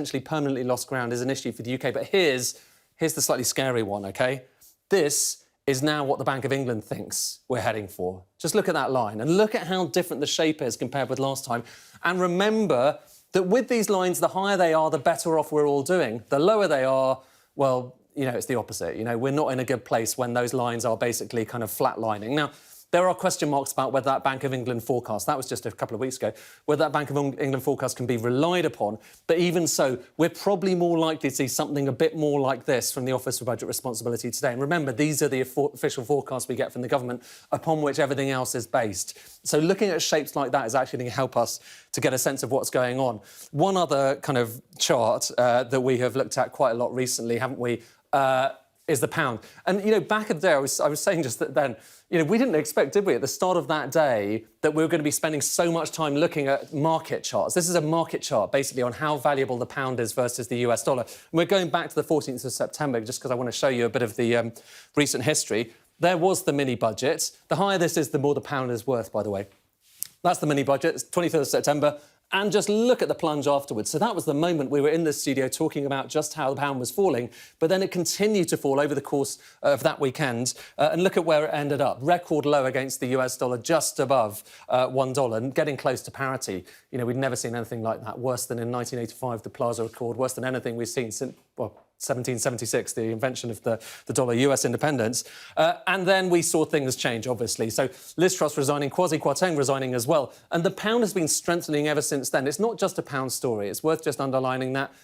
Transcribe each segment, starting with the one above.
potentially permanently lost ground is an issue for the UK. But here's the slightly scary one, OK? This is now what the Bank of England thinks we're heading for. Just look at that line and look at how different the shape is compared with last time. And remember that with these lines, the higher they are, the better off we're all doing. The lower they are, well, you know, it's the opposite. You know, we're not in a good place when those lines are basically kind of flatlining. Now, there are question marks about whether that Bank of England forecast, that was just a couple of weeks ago, whether that Bank of England forecast can be relied upon. But even so, we're probably more likely to see something a bit more like this from the Office for Budget Responsibility today. And remember, these are the official forecasts we get from the government upon which everything else is based. So looking at shapes like that is actually going to help us to get a sense of what's going on. One other kind of chart that we have looked at quite a lot recently, haven't we, is the pound. And, you know, back in the day, I was saying just that then, you know, we didn't expect, did we, at the start of that day, that we were going to be spending so much time looking at market charts. This is a market chart, basically, on how valuable the pound is versus the US dollar. And we're going back to the 14th of September, just because I want to show you a bit of the recent history. There was the mini-budget. The higher this is, the more the pound is worth, by the way. That's the mini-budget. It's 23rd of September. And just look at the plunge afterwards. So that was the moment we were in the studio talking about just how the pound was falling, but then it continued to fall over the course of that weekend. And look at where it ended up. Record low against the US dollar, just above $1 and getting close to parity. You know, we'd never seen anything like that. Worse than in 1985, the Plaza Accord, worse than anything we've seen since, well, 1776, the invention of the dollar, US independence. And then we saw things change, obviously. So Liz Truss resigning, Kwasi Kwarteng resigning as well. And the pound has been strengthening ever since then. It's not just a pound story. It's worth just underlining that.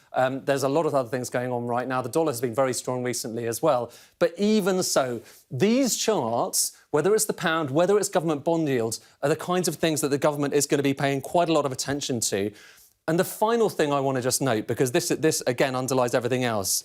There's a lot of other things going on right now. The dollar has been very strong recently as well. But even so, these charts, whether it's the pound, whether it's government bond yields, are the kinds of things that the government is going to be paying quite a lot of attention to. And the final thing I want to just note, because this again underlies everything else,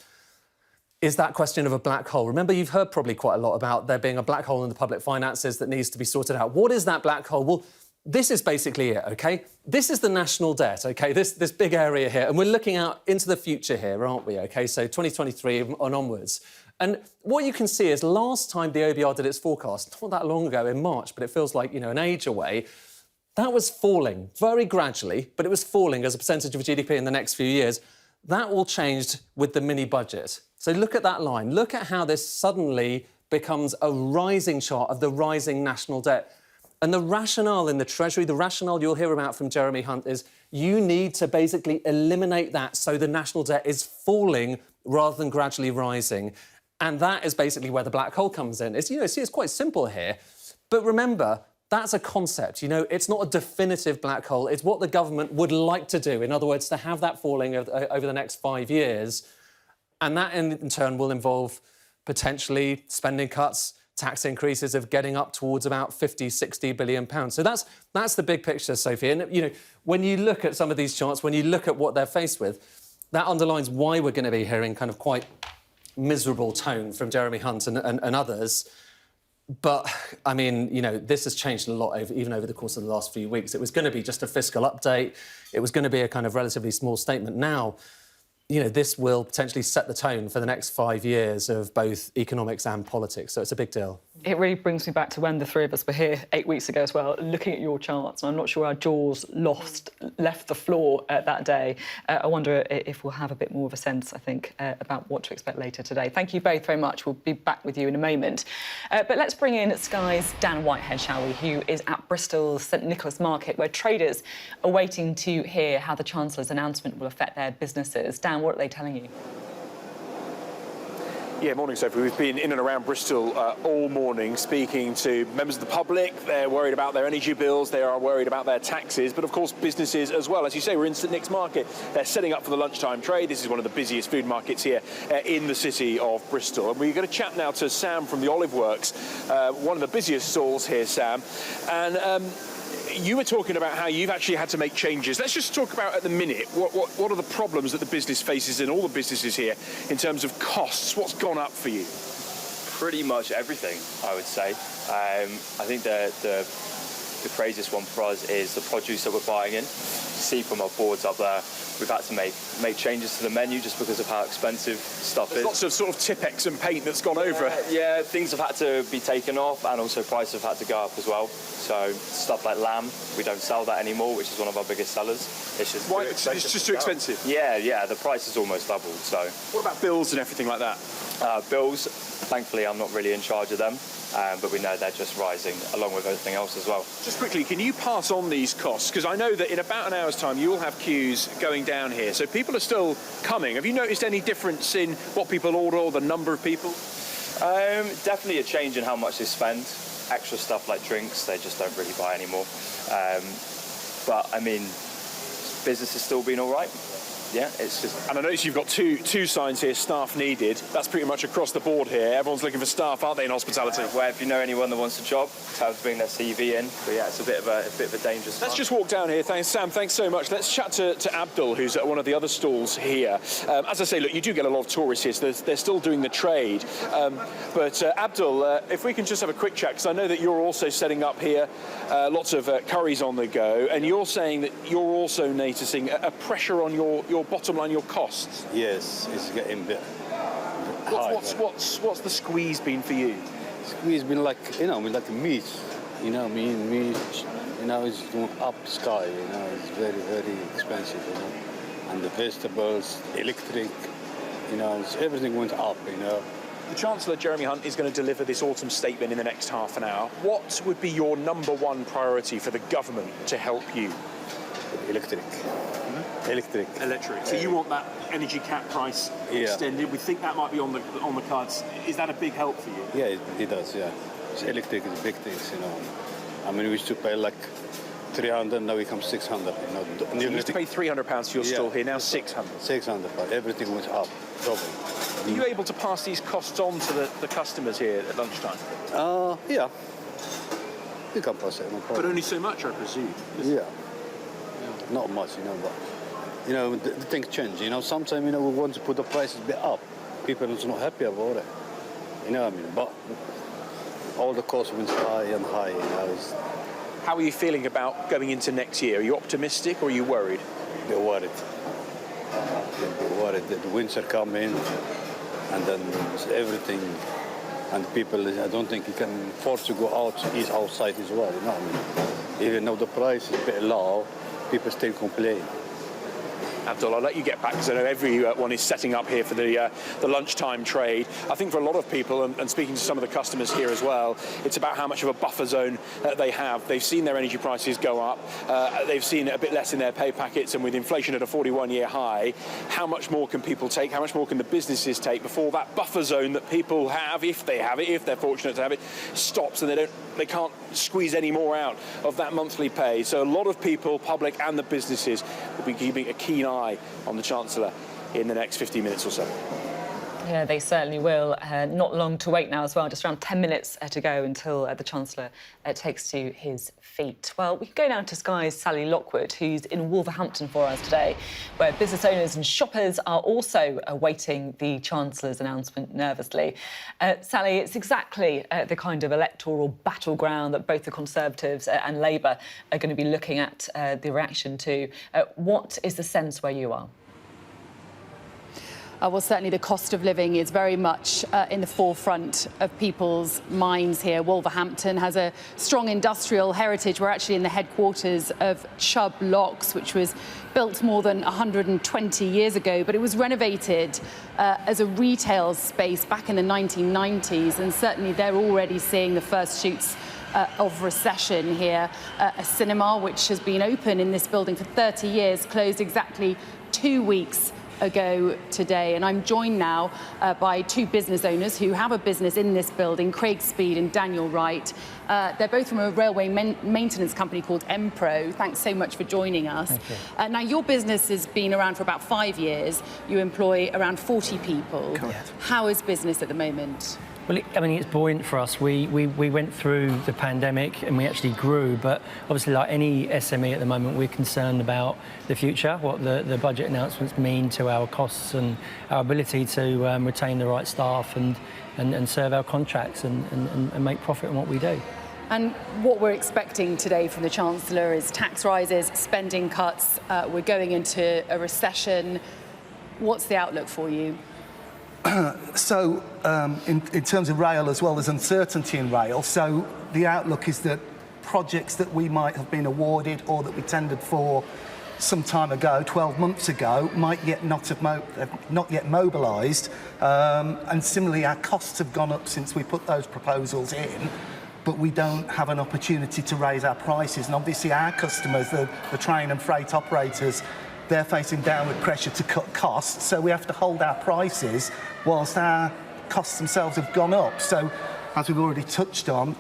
is that question of a black hole. Remember, you've heard probably quite a lot about there being a black hole in the public finances that needs to be sorted out. What is that black hole? Well, this is basically it, OK? This is the national debt, OK, this big area here. And we're looking out into the future here, aren't we, OK? So 2023 and onwards. And what you can see is last time the OBR did its forecast, not that long ago, in March, but it feels like, you know, an age away, that was falling very gradually, but it was falling as a percentage of GDP in the next few years. That all changed with the mini-budget. So look at that line. Look at how this suddenly becomes a rising chart of the rising national debt. And the rationale in the Treasury, the rationale you'll hear about from Jeremy Hunt is you need to basically eliminate that so the national debt is falling rather than gradually rising. And that is basically where the black hole comes in. It's, you know, see, it's quite simple here. But remember, that's a concept, you know, it's not a definitive black hole. It's what the government would like to do. In other words, to have that falling over the next 5 years. And that, in turn, will involve potentially spending cuts, tax increases of getting up towards about 50, 60 billion pounds. So that's the big picture, Sophie. And, you know, when you look at some of these charts, when you look at what they're faced with, that underlines why we're going to be hearing kind of quite miserable tone from Jeremy Hunt and others. But, I mean, you know, this has changed a lot even over the course of the last few weeks. It was going to be just a fiscal update. It was going to be a kind of relatively small statement. Now, you know, this will potentially set the tone for the next 5 years of both economics and politics. So it's a big deal. It really brings me back to when the three of us were here 8 weeks ago as well, looking at your charts. And I'm not sure our jaws left the floor that day. I wonder if we'll have a bit more of a sense, I think, about what to expect later today. Thank you both very much. We'll be back with you in a moment. But let's bring in Sky's Dan Whitehead, shall we, who is at Bristol's St Nicholas Market, where traders are waiting to hear how the Chancellor's announcement will affect their businesses. Dan, what are they telling you? Yeah, morning, Sophie. We've been in and around Bristol all morning speaking to members of the public. They're worried about their energy bills. They are worried about their taxes, but of course businesses as well. As you say, we're in St Nick's Market. They're setting up for the lunchtime trade. This is one of the busiest food markets here in the city of Bristol. And we're going to chat now to Sam from the Olive Works, one of the busiest stalls here, Sam. And you were talking about how you've actually had to make changes. Let's just talk about at the minute, what are the problems that the business faces in all the businesses here in terms of costs? What's gone up for you? Pretty much everything, I would say. I think the the craziest one for us is the produce that we're buying in. You see from our boards up there, we've had to make changes to the menu just because of how expensive stuff is. Lots of sort of Tipex and paint that's gone over it. Yeah, things have had to be taken off, and also prices have had to go up as well. So stuff like lamb, we don't sell that anymore, which is one of our biggest sellers. It's just Why? It's just too expensive. Yeah, the price is almost doubled. So what about bills and everything like that? bills, thankfully I'm not really in charge of them, but we know they're just rising along with everything else as well. Just quickly, can you pass on these costs? Because I know that in about an hour's time you will have queues going down here, so people are still coming. Have you noticed any difference in what people order or the number of people? Definitely a change in how much they spend. Extra stuff like drinks, they just don't really buy anymore. But I mean, business has still been all right. Yeah, it's just... And I notice you've got two signs here, staff needed. That's pretty much across the board here. Everyone's looking for staff, aren't they, in hospitality? Where if you know anyone that wants a job, tell them to bring their CV in. But yeah, it's a bit of a dangerous Let's just walk down here. Thanks, Sam. Thanks so much. Let's chat to Abdul, who's at one of the other stalls here. As I say, look, you do get a lot of tourists here, so they're still doing the trade. But Abdul, if we can just have a quick chat, because I know that you're also setting up here, lots of curries on the go, and you're saying that you're also noticing a pressure on your bottom line, your costs. Yes, it's getting a bit high. What's the squeeze been for you? Squeeze been like, like meat. Meat, it's going up sky, it's very, very expensive, And the vegetables, electric, everything went up, The Chancellor Jeremy Hunt is going to deliver this autumn statement in the next half an hour. What would be your number one priority for the government to help you? Electric. Electric. So you want that energy cap price extended? We think that might be on the cards. Is that a big help for you? Yeah, it does. Yeah, electric is big things. I mean, we used to pay like 300, now we come 600. So you used to pay £300 for your stall here, now 600. 600, but everything went up, double. Are you able to pass these costs on to the customers here at lunchtime? Yeah. You can pass it, no problem. But only so much, I presume. Yeah. Not much, but the things change. Sometimes we want to put the prices a bit up. People are not happy about it. But all the costs went high and high. How are you feeling about going into next year? Are you optimistic or are you worried? A bit worried. The winter coming, and then everything, and people. I don't think you can afford to go out, eat outside as well. Even though the price is a bit low, people still complain. Abdul, I'll let you get back because I know everyone is setting up here for the lunchtime trade. I think for a lot of people, and speaking to some of the customers here as well, it's about how much of a buffer zone they have. They've seen their energy prices go up. They've seen a bit less in their pay packets, and with inflation at a 41-year high, how much more can people take? How much more can the businesses take before that buffer zone that people have, if they have it, if they're fortunate to have it, stops and they can't squeeze any more out of that monthly pay? So a lot of people, public and the businesses, will be keeping a keen eye on the Chancellor in the next 15 minutes or so. Yeah, they certainly will. Not long to wait now as well, just around 10 minutes to go until the Chancellor takes to his feet. Well, we can go now to Sky's Sally Lockwood, who's in Wolverhampton for us today, where business owners and shoppers are also awaiting the Chancellor's announcement nervously. Sally, it's exactly the kind of electoral battleground that both the Conservatives and Labour are going to be looking at the reaction to. What is the sense where you are? Well, certainly the cost of living is very much in the forefront of people's minds here. Wolverhampton has a strong industrial heritage. We're actually in the headquarters of Chubb Locks, which was built more than 120 years ago, but it was renovated as a retail space back in the 1990s, and certainly they're already seeing the first shoots of recession here. A cinema, which has been open in this building for 30 years, closed exactly 2 weeks ago today, and I'm joined now by two business owners who have a business in this building, Craig Speed and Daniel Wright. They're both from a railway maintenance company called Empro. Thanks so much for joining us. Thank you. Now, your business has been around for about 5 years. You employ around 40 people. Correct. How is business at the moment? Well, it's buoyant for us. We went through the pandemic and we actually grew, but obviously, like any SME at the moment, we're concerned about the future, what the budget announcements mean to our costs and our ability to retain the right staff and serve our contracts and make profit in what we do. And what we're expecting today from the Chancellor is tax rises, spending cuts. We're going into a recession. What's the outlook for you? So, in terms of rail as well, there's uncertainty in rail. So the outlook is that projects that we might have been awarded or that we tendered for some time ago, 12 months ago, might yet not yet mobilised. And similarly, our costs have gone up since we put those proposals in, but we don't have an opportunity to raise our prices. And obviously our customers, the train and freight operators, they're facing downward pressure to cut costs, so we have to hold our prices whilst our costs themselves have gone up. So, as we've already touched on,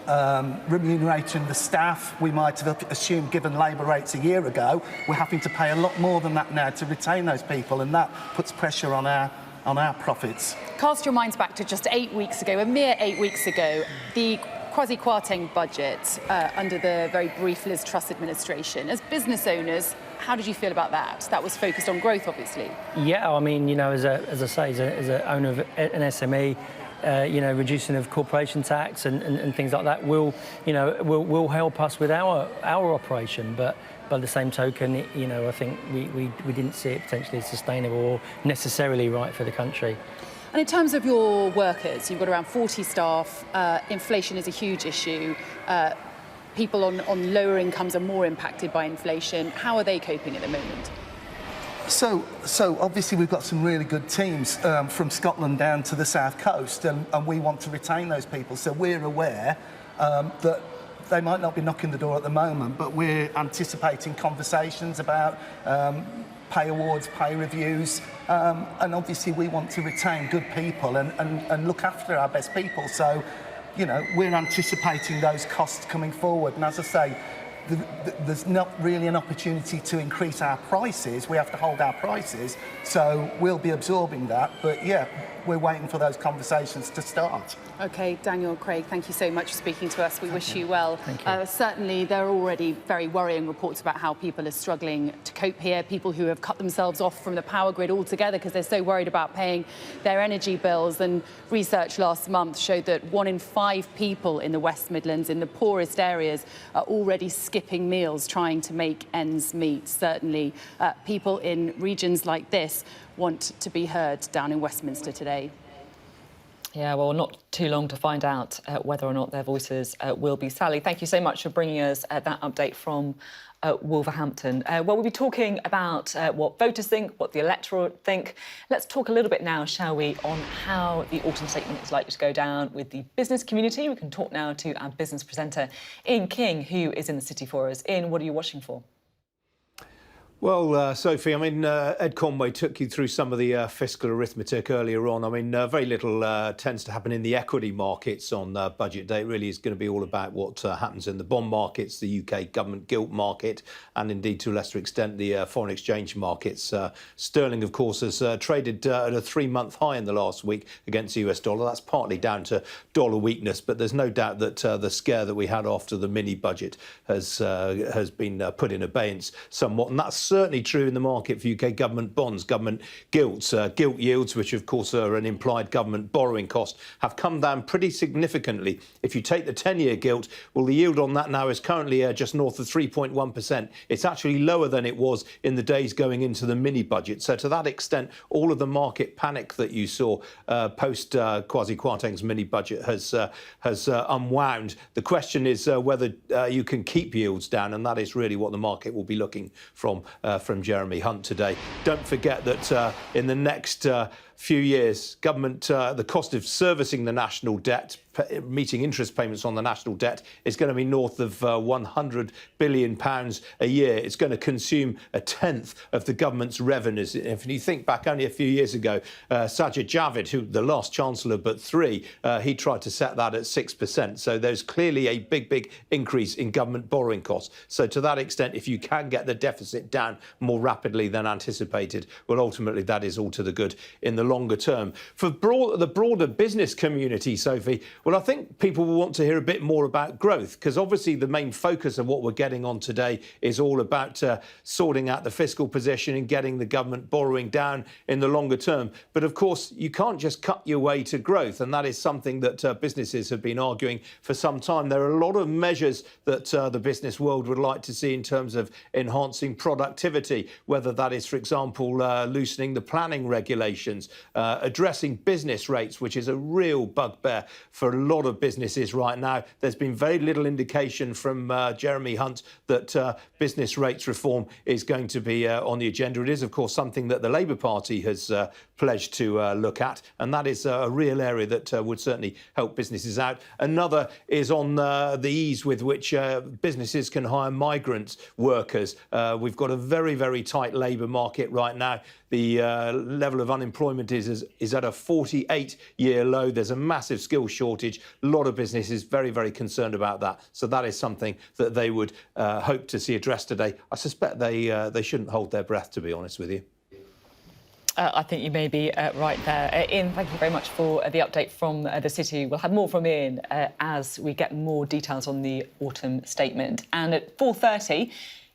remunerating the staff, we might have assumed, given labour rates a year ago, we're having to pay a lot more than that now to retain those people, and that puts pressure on our profits. Cast your minds back to just 8 weeks ago, a mere 8 weeks ago, the Kwasi Kwarteng budget under the very brief Liz Truss administration. As business owners, how did you feel about that? That was focused on growth, obviously. Yeah, I mean, you know, as I say, as an owner of an SME, you know, reducing of corporation tax and things like that will help us with our operation. But by the same token, you know, I think we didn't see it potentially as sustainable or necessarily right for the country. And in terms of your workers, you've got around 40 staff. Inflation is a huge issue. People on lower incomes are more impacted by inflation. How are they coping at the moment? So obviously we've got some really good teams from Scotland down to the south coast, and we want to retain those people. So we're aware that they might not be knocking the door at the moment, but we're anticipating conversations about pay awards, pay reviews, and obviously we want to retain good people and look after our best people. So, you know, we're anticipating those costs coming forward. And as I say, there's not really an opportunity to increase our prices. We have to hold our prices. So we'll be absorbing that. But yeah, we're waiting for those conversations to start. OK, Daniel, Craig, thank you so much for speaking to us. We wish you well. Thank you. Certainly, there are already very worrying reports about how people are struggling to cope here, people who have cut themselves off from the power grid altogether because they're so worried about paying their energy bills. And research last month showed that 1 in 5 people in the West Midlands, in the poorest areas, are already skipping meals trying to make ends meet. Certainly, people in regions like this want to be heard down in Westminster today. Yeah, well, not too long to find out whether or not their voices will be. Sally, thank you so much for bringing us that update from Wolverhampton. Well, we'll be talking about what voters think, what the electorate think. Let's talk a little bit now, shall we, on how the autumn statement is likely to go down with the business community. We can talk now to our business presenter, Ian King, who is in the city for us. Ian, what are you watching for? Well, Sophie, I mean, Ed Conway took you through some of the fiscal arithmetic earlier on. I mean, very little tends to happen in the equity markets on budget day. It really is going to be all about what happens in the bond markets, the UK government gilt market, and indeed, to a lesser extent, the foreign exchange markets. Sterling, of course, has traded at a 3-month high in the last week against the US dollar. That's partly down to dollar weakness, but there's no doubt that the scare that we had after the mini budget has been put in abeyance somewhat, and that's certainly true in the market for UK government bonds, government gilts. Gilt yields, which of course are an implied government borrowing cost, have come down pretty significantly. If you take the 10-year gilt, well, the yield on that now is currently just north of 3.1%. It's actually lower than it was in the days going into the mini budget. So to that extent, all of the market panic that you saw post Kwasi Kwarteng's mini budget has unwound. The question is whether you can keep yields down, and that is really what the market will be looking from Jeremy Hunt today. Don't forget that in the next few years, government, the cost of servicing the national debt, meeting interest payments on the national debt, is going to be north of £100 billion a year. It's going to consume a tenth of the government's revenues. If you think back only a few years ago, Sajid Javid, who the last Chancellor but 3, he tried to set that at 6%. So there's clearly a big increase in government borrowing costs. So to that extent, if you can get the deficit down more rapidly than anticipated, well, ultimately that is all to the good in the longer term. For the broader business community, Sophie, well, I think people will want to hear a bit more about growth, because obviously the main focus of what we're getting on today is all about sorting out the fiscal position and getting the government borrowing down in the longer term. But of course, you can't just cut your way to growth, and that is something that businesses have been arguing for some time. There are a lot of measures that the business world would like to see in terms of enhancing productivity, whether that is, for example, loosening the planning regulations, addressing business rates, which is a real bugbear for a lot of businesses right now. There's been very little indication from Jeremy Hunt that business rates reform is going to be on the agenda. It is, of course, something that the Labour Party has pledged to look at, and that is a real area that would certainly help businesses out. Another is on the ease with which businesses can hire migrant workers. We've got a very, very tight labour market right now. The level of unemployment is at a 48-year low. There's a massive skills shortage. A lot of businesses very, very concerned about that. So that is something that they would hope to see addressed today. I suspect they shouldn't hold their breath, to be honest with you. I think you may be right there. Ian, thank you very much for the update from the city. We'll have more from Ian as we get more details on the autumn statement. And at 4:30,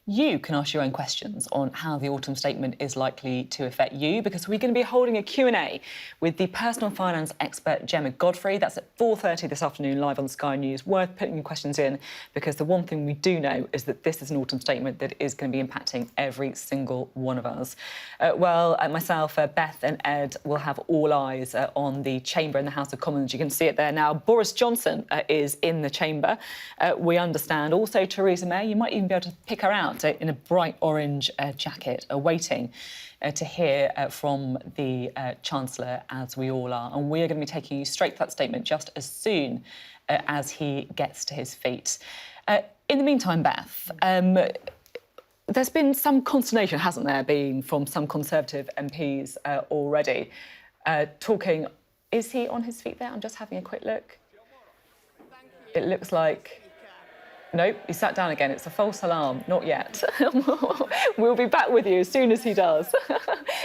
you can ask your own questions on how the autumn statement is likely to affect you, because we're going to be holding a Q&A with the personal finance expert Gemma Godfrey. That's at 4:30 this afternoon, live on Sky News. Worth putting your questions in, because the one thing we do know is that this is an autumn statement that is going to be impacting every single one of us. Myself, Beth and Ed will have all eyes on the chamber in the House of Commons. You can see it there now. Boris Johnson is in the chamber, we understand. Also, Theresa May, you might even be able to pick her out in a bright orange jacket, awaiting to hear from the Chancellor, as we all are. And we are going to be taking you straight to that statement just as soon as he gets to his feet. In the meantime, Beth, there's been some consternation, hasn't there, been from some Conservative MPs already, talking... Is he on his feet there? I'm just having a quick look. It looks like... Nope, he sat down again. It's a false alarm. Not yet. We'll be back with you as soon as he does,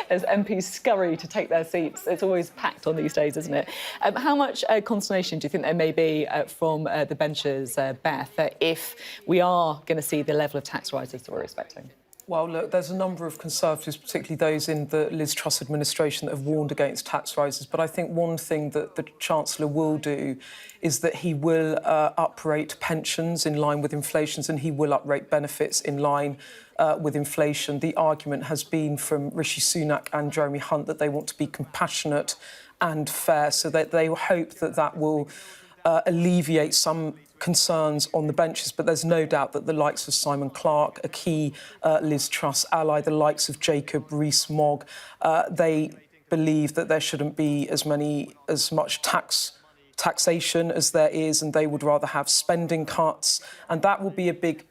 as MPs scurry to take their seats. It's always packed on these days, isn't it? How much consternation do you think there may be from the benches, Beth, if we are going to see the level of tax rises that we're expecting? Well, look, there's a number of Conservatives, particularly those in the Liz Truss administration, that have warned against tax rises. But I think one thing that the Chancellor will do is that he will uprate pensions in line with inflation, and he will uprate benefits in line with inflation. The argument has been from Rishi Sunak and Jeremy Hunt that they want to be compassionate and fair, so that they hope that that will alleviate some concerns on the benches. But there's no doubt that the likes of Simon Clarke, a key Liz Truss ally, the likes of Jacob Rees-Mogg, they believe that there shouldn't be as much taxation as there is, and they would rather have spending cuts, and that will be a big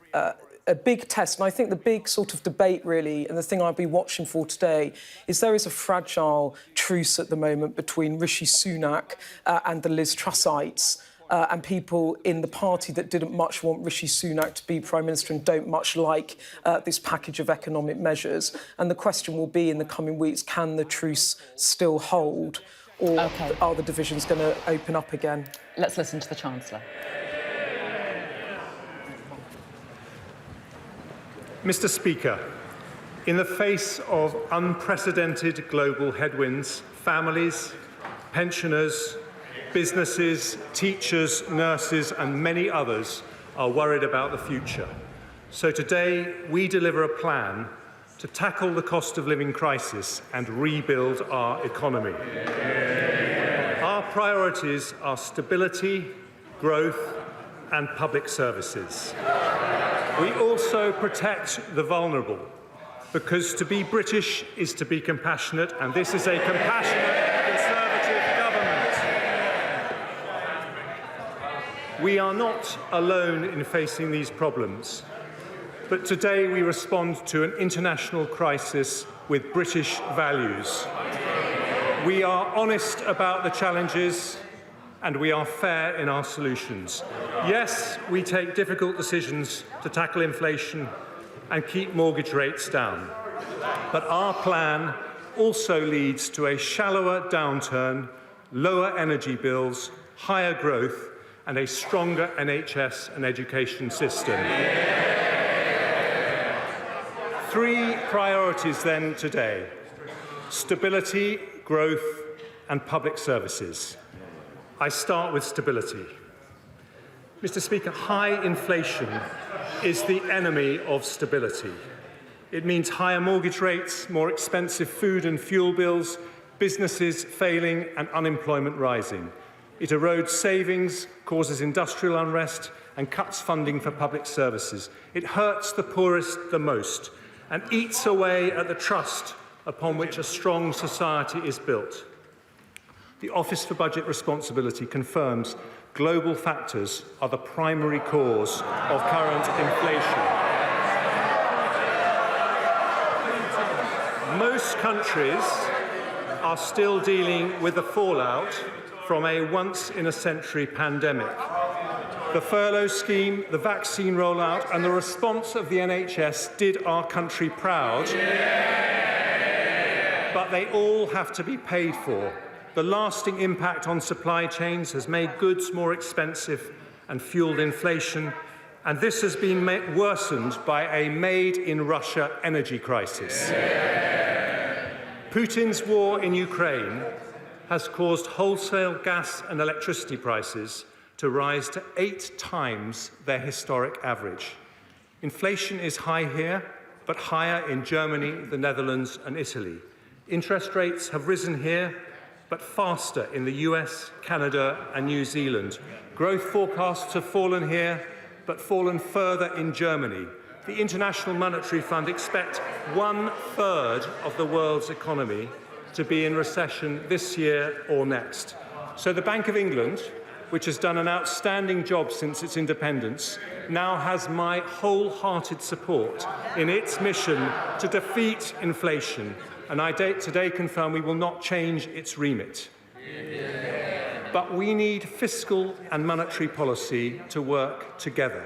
test. And I think the big sort of debate, really, and the thing I'll be watching for today, is there is a fragile truce at the moment between Rishi Sunak and the Liz Trussites, and people in the party that didn't much want Rishi Sunak to be Prime Minister and don't much like this package of economic measures. And the question will be in the coming weeks, can the truce still hold, or are the divisions going to open up again? Let's listen to the Chancellor. Mr. Speaker, in the face of unprecedented global headwinds, families, pensioners, businesses, teachers, nurses and many others are worried about the future. So today we deliver a plan to tackle the cost of living crisis and rebuild our economy. Our priorities are stability, growth and public services. We also protect the vulnerable, because to be British is to be compassionate, and this is a compassionate Conservative government. We are not alone in facing these problems, but today we respond to an international crisis with British values. We are honest about the challenges and we are fair in our solutions. Yes, we take difficult decisions to tackle inflation and keep mortgage rates down. But our plan also leads to a shallower downturn, lower energy bills, higher growth, and a stronger NHS and education system. Three priorities then today: stability, growth, and public services. I start with stability. Mr. Speaker, high inflation is the enemy of stability. It means higher mortgage rates, more expensive food and fuel bills, businesses failing and unemployment rising. It erodes savings, causes industrial unrest and cuts funding for public services. It hurts the poorest the most and eats away at the trust upon which a strong society is built. The Office for Budget Responsibility confirms global factors are the primary cause of current inflation. Most countries are still dealing with the fallout from a once-in-a-century pandemic. The furlough scheme, the vaccine rollout and the response of the NHS did our country proud, but they all have to be paid for. The lasting impact on supply chains has made goods more expensive and fueled inflation, and this has been worsened by a made-in-Russia energy crisis. Putin's war in Ukraine has caused wholesale gas and electricity prices to rise to 8 times their historic average. Inflation is high here, but higher in Germany, the Netherlands and Italy. Interest rates have risen here, but faster in the US, Canada and New Zealand. Growth forecasts have fallen here, but fallen further in Germany. The International Monetary Fund expects 1/3 of the world's economy to be in recession this year or next. So the Bank of England, which has done an outstanding job since its independence, now has my wholehearted support in its mission to defeat inflation. And I today confirm we will not change its remit. But we need fiscal and monetary policy to work together.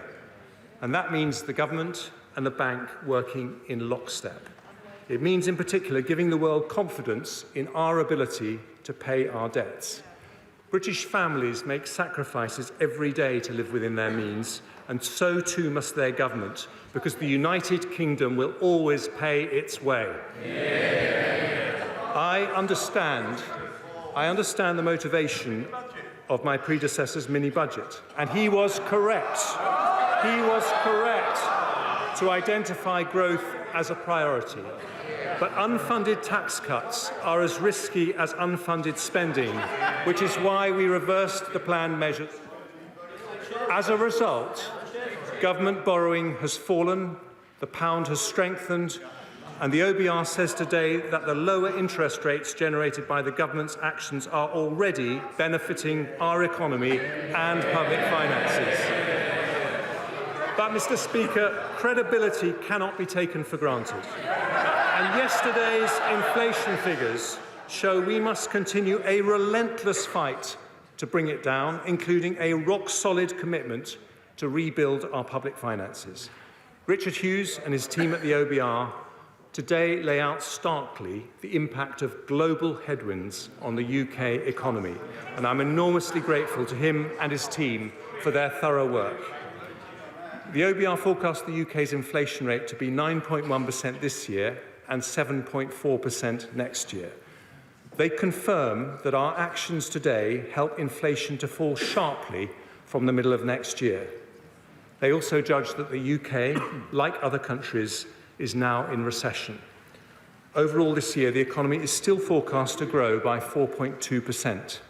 And that means the government and the bank working in lockstep. It means, in particular, giving the world confidence in our ability to pay our debts. British families make sacrifices every day to live within their means, and so too must their government, because the United Kingdom will always pay its way. I understand the motivation of my predecessor's mini-budget, and he was correct. He was correct to identify growth as a priority. But unfunded tax cuts are as risky as unfunded spending, which is why we reversed the planned measures. As a result, government borrowing has fallen, the pound has strengthened, and the OBR says today that the lower interest rates generated by the government's actions are already benefiting our economy and public finances. But, Mr. Speaker, credibility cannot be taken for granted. And yesterday's inflation figures show we must continue a relentless fight to bring it down, including a rock-solid commitment to rebuild our public finances. Richard Hughes and his team at the OBR today lay out starkly the impact of global headwinds on the UK economy, and I'm enormously grateful to him and his team for their thorough work. The OBR forecast the UK's inflation rate to be 9.1% this year and 7.4% next year. They confirm that our actions today help inflation to fall sharply from the middle of next year. They also judge that the UK, like other countries, is now in recession. Overall this year, the economy is still forecast to grow by 4.2%.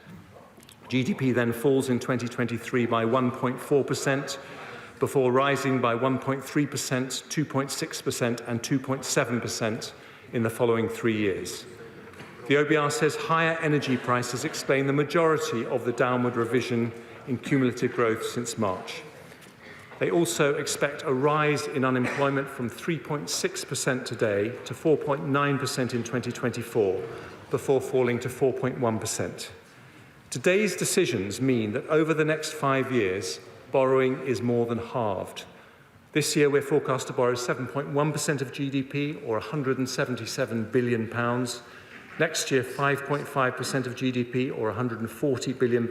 GDP then falls in 2023 by 1.4%, before rising by 1.3%, 2.6% and 2.7% in the following 3 years. The OBR says higher energy prices explain the majority of the downward revision in cumulative growth since March. They also expect a rise in unemployment from 3.6% today to 4.9% in 2024, before falling to 4.1%. Today's decisions mean that over the next 5 years, borrowing is more than halved. This year, we're forecast to borrow 7.1% of GDP, or £177 billion. Next year, 5.5% of GDP, or £140 billion.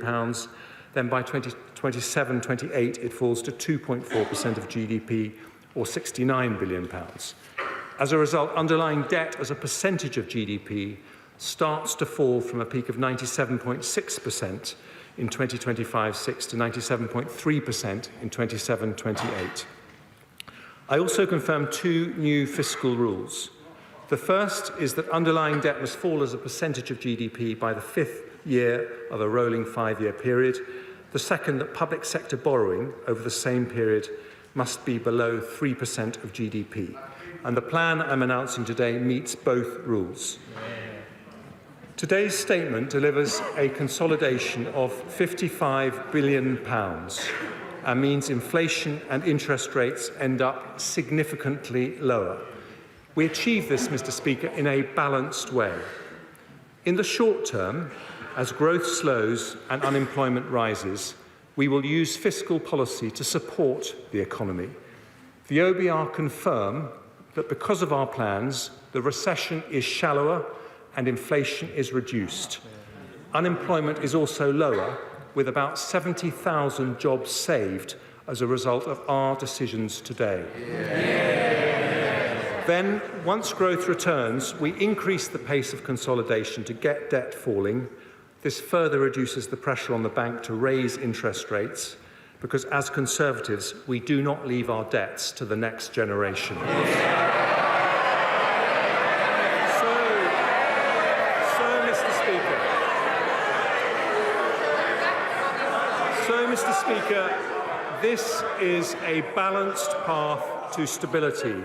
Then by 2027-28, it falls to 2.4% of GDP, or £69 billion. As a result, underlying debt as a percentage of GDP starts to fall from a peak of 97.6% in 2025-6 to 97.3% in 27-28. I also confirmed two new fiscal rules. The first is that underlying debt must fall as a percentage of GDP by the 5th year of a rolling 5-year period. The second, that public sector borrowing over the same period must be below 3% of GDP. And the plan I'm announcing today meets both rules. Today's statement delivers a consolidation of £55 billion and means inflation and interest rates end up significantly lower. We achieve this, Mr. Speaker, in a balanced way. In the short term, as growth slows and unemployment rises, we will use fiscal policy to support the economy. The OBR confirm that because of our plans, the recession is shallower and inflation is reduced. Unemployment is also lower, with about 70,000 jobs saved as a result of our decisions today. Then, once growth returns, we increase the pace of consolidation to get debt falling. This further reduces the pressure on the bank to raise interest rates, because as Conservatives, we do not leave our debts to the next generation. Mr. Speaker, this is a balanced path to stability,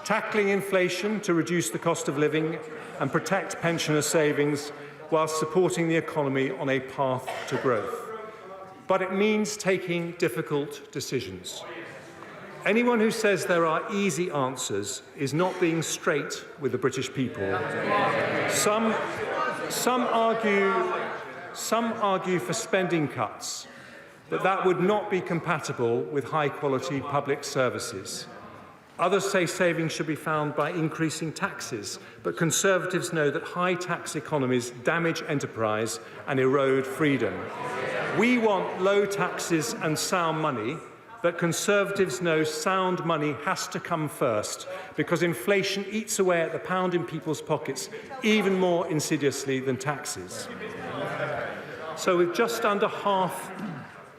tackling inflation to reduce the cost of living and protect pensioner savings whilst supporting the economy on a path to growth. But it means taking difficult decisions. Anyone who says there are easy answers is not being straight with the British people. Some argue for spending cuts, but that would not be compatible with high-quality public services. Others say savings should be found by increasing taxes, but Conservatives know that high-tax economies damage enterprise and erode freedom. We want low taxes and sound money, but Conservatives know sound money has to come first, because inflation eats away at the pound in people's pockets even more insidiously than taxes. So with just under half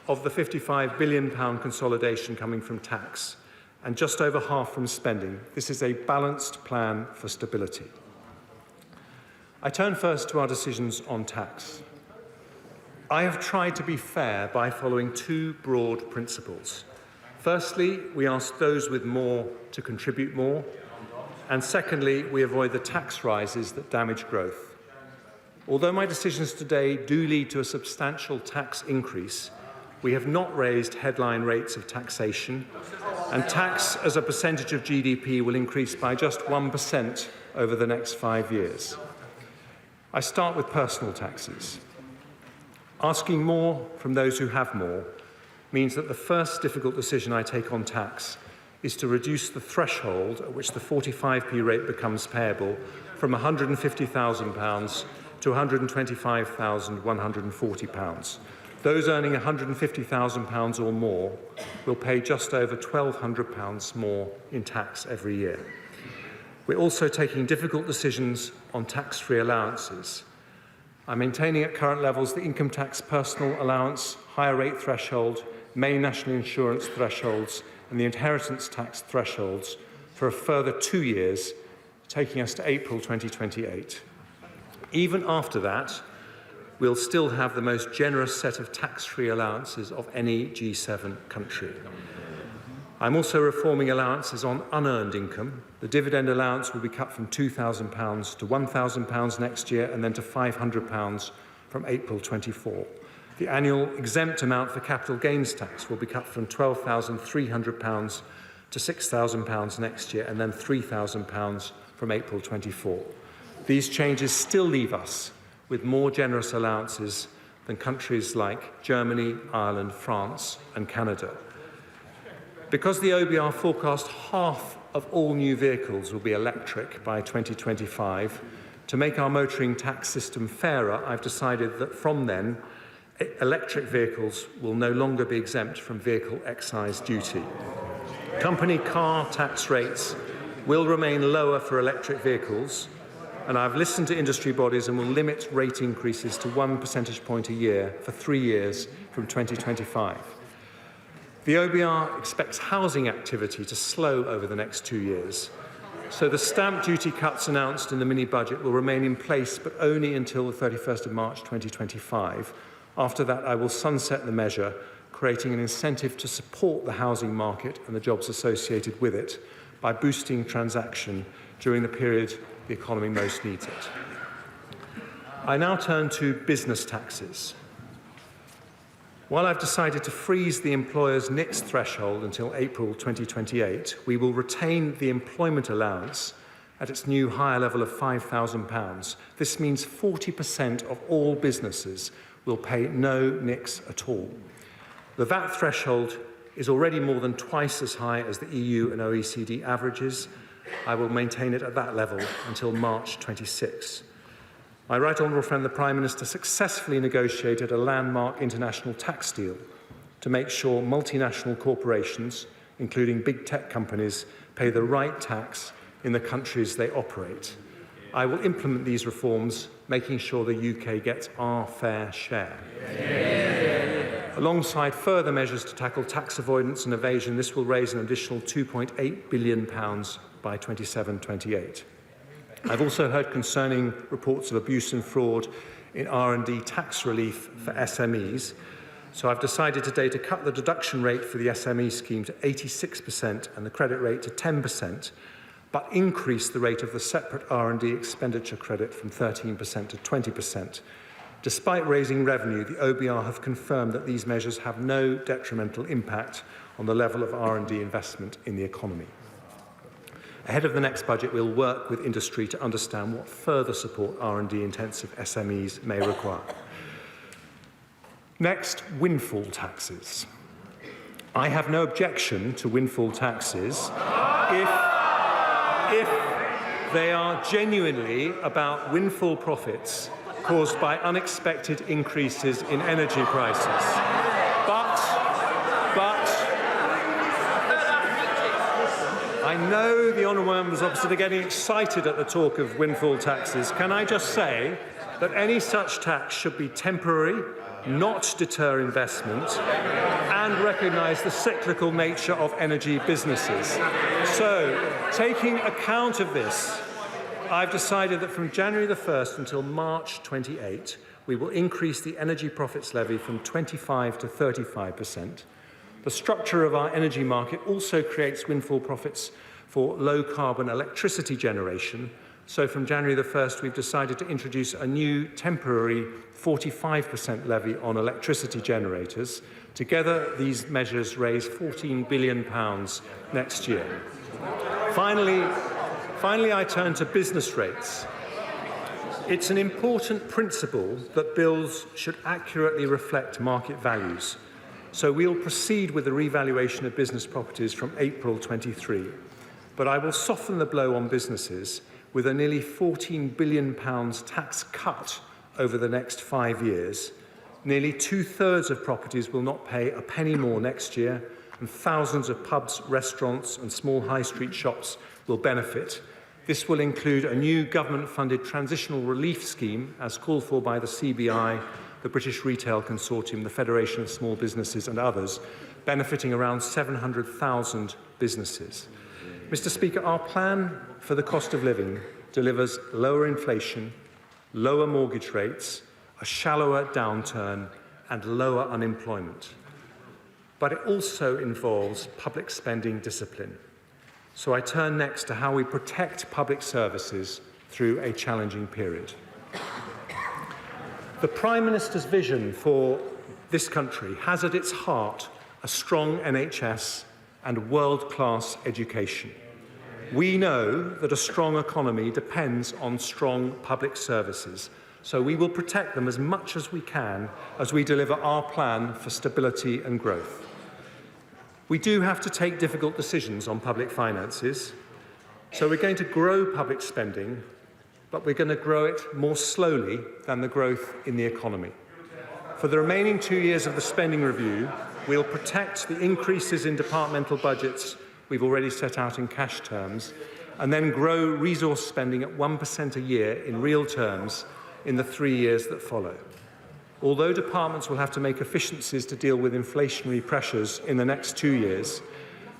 of the £55 billion consolidation coming from tax and just over half from spending, this is a balanced plan for stability. I turn first to our decisions on tax. I have tried to be fair by following two broad principles. Firstly, we ask those with more to contribute more, and secondly, we avoid the tax rises that damage growth. Although my decisions today do lead to a substantial tax increase, we have not raised headline rates of taxation, and tax as a percentage of GDP will increase by just 1% over the next 5 years. I start with personal taxes. Asking more from those who have more means that the first difficult decision I take on tax is to reduce the threshold at which the 45p rate becomes payable from £150,000 to £125,140. Those earning £150,000 or more will pay just over £1,200 more in tax every year. We're also taking difficult decisions on tax-free allowances. I'm maintaining at current levels the income tax personal allowance, higher rate threshold, main national insurance thresholds, and the inheritance tax thresholds for a further 2 years, taking us to April 2028. Even after that, we'll still have the most generous set of tax-free allowances of any G7 country. I'm also reforming allowances on unearned income. The dividend allowance will be cut from £2,000 to £1,000 next year and then to £500 from April 24. The annual exempt amount for capital gains tax will be cut from £12,300 to £6,000 next year and then £3,000 from April 24. These changes still leave us with more generous allowances than countries like Germany, Ireland, France and Canada. Because the OBR forecast half of all new vehicles will be electric by 2025, To make our motoring tax system fairer, I've decided that from then, electric vehicles will no longer be exempt from vehicle excise duty. Company car tax rates will remain lower for electric vehicles, and I've listened to industry bodies and will limit rate increases to 1 percentage point a year for 3 years from 2025. The OBR expects housing activity to slow over the next 2 years, so the stamp duty cuts announced in the mini-budget will remain in place, but only until the 31st of March 2025. After that, I will sunset the measure, creating an incentive to support the housing market and the jobs associated with it by boosting transaction during the period the economy most needs it. I now turn to business taxes. While I've decided to freeze the employer's NICS threshold until April 2028, we will retain the employment allowance at its new higher level of £5,000. This means 40% of all businesses will pay no NICS at all. The VAT threshold is already more than twice as high as the EU and OECD averages. I will maintain it at that level until March 26. My right honourable friend, the Prime Minister, successfully negotiated a landmark international tax deal to make sure multinational corporations, including big tech companies, pay the right tax in the countries they operate. I will implement these reforms, making sure the UK gets our fair share. Alongside further measures to tackle tax avoidance and evasion, this will raise an additional £2.8 billion by 27-28. I've also heard concerning reports of abuse and fraud in R&D tax relief for SMEs, so I've decided today to cut the deduction rate for the SME scheme to 86% and the credit rate to 10%, but increase the rate of the separate R&D expenditure credit from 13% to 20%. Despite raising revenue, the OBR have confirmed that these measures have no detrimental impact on the level of R&D investment in the economy. Ahead of the next budget, we'll work with industry to understand what further support R&D intensive SMEs may require. Next, windfall taxes. I have no objection to windfall taxes if they are genuinely about windfall profits caused by unexpected increases in energy prices. But I know the honourable members opposite are getting excited at the talk of windfall taxes. Can I just say that any such tax should be temporary, not deter investment, and recognise the cyclical nature of energy businesses. So, taking account of this, I've decided that from January the 1st until March 28, we will increase the energy profits levy from 25% to 35%. The structure of our energy market also creates windfall profits for low-carbon electricity generation. So from January the 1st, we've decided to introduce a new temporary 45% levy on electricity generators. Together, these measures raise £14 billion next year. Finally, I turn to business rates. It's an important principle that bills should accurately reflect market values. So we'll proceed with the revaluation of business properties from April 23. But I will soften the blow on businesses with a nearly £14 billion tax cut over the next 5 years. Nearly 2/3 of properties will not pay a penny more next year, and thousands of pubs, restaurants and small high street shops will benefit. This will include a new government-funded transitional relief scheme, as called for by the CBI, the British Retail Consortium, the Federation of Small Businesses and others, benefiting around 700,000 businesses. Mr. Speaker, our plan for the cost of living delivers lower inflation, lower mortgage rates, a shallower downturn and lower unemployment. But it also involves public spending discipline. So I turn next to how we protect public services through a challenging period. The Prime Minister's vision for this country has at its heart a strong NHS and world-class education. We know that a strong economy depends on strong public services, so we will protect them as much as we can as we deliver our plan for stability and growth. We do have to take difficult decisions on public finances, so we're going to grow public spending, but we're going to grow it more slowly than the growth in the economy. For the remaining 2 years of the spending review, we'll protect the increases in departmental budgets we've already set out in cash terms, and then grow resource spending at 1% a year in real terms in the 3 years that follow. Although departments will have to make efficiencies to deal with inflationary pressures in the next 2 years,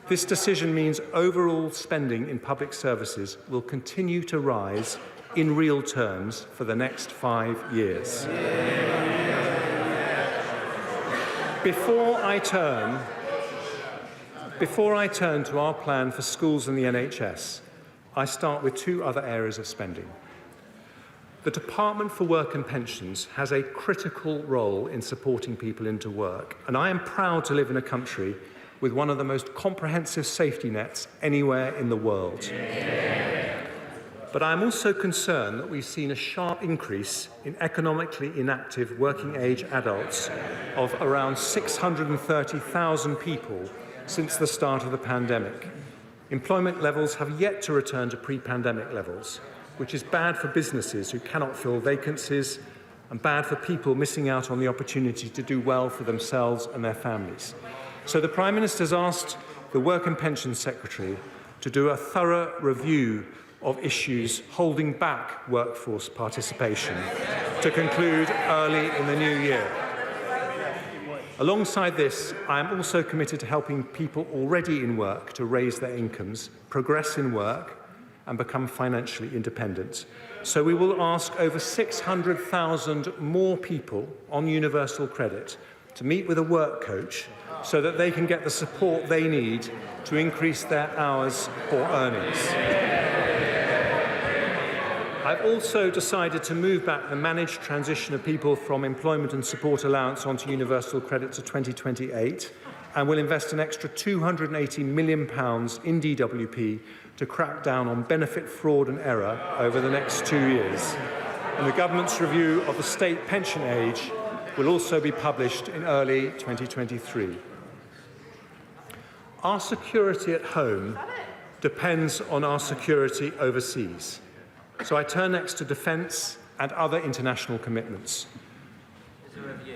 this decision means overall spending in public services will continue to rise in real terms for the next 5 years. Before I turn to our plan for schools and the NHS, I start with 2 other areas of spending. The Department for Work and Pensions has a critical role in supporting people into work, and I am proud to live in a country with one of the most comprehensive safety nets anywhere in the world. But I am also concerned that we've seen a sharp increase in economically inactive working-age adults of around 630,000 people since the start of the pandemic. Employment levels have yet to return to pre-pandemic levels, which is bad for businesses who cannot fill vacancies and bad for people missing out on the opportunity to do well for themselves and their families. So the Prime Minister has asked the Work and Pensions Secretary to do a thorough review of issues holding back workforce participation to conclude early in the new year. Alongside this, I am also committed to helping people already in work to raise their incomes, progress in work and become financially independent. So we will ask over 600,000 more people on universal credit to meet with a work coach so that they can get the support they need to increase their hours or earnings. I've also decided to move back the managed transition of people from employment and support allowance onto universal credit to 2028 and will invest an extra £280 million in DWP to crack down on benefit fraud and error over the next 2 years. And the government's review of the state pension age will also be published in early 2023. Our security at home depends on our security overseas. So I turn next to defence and other international commitments.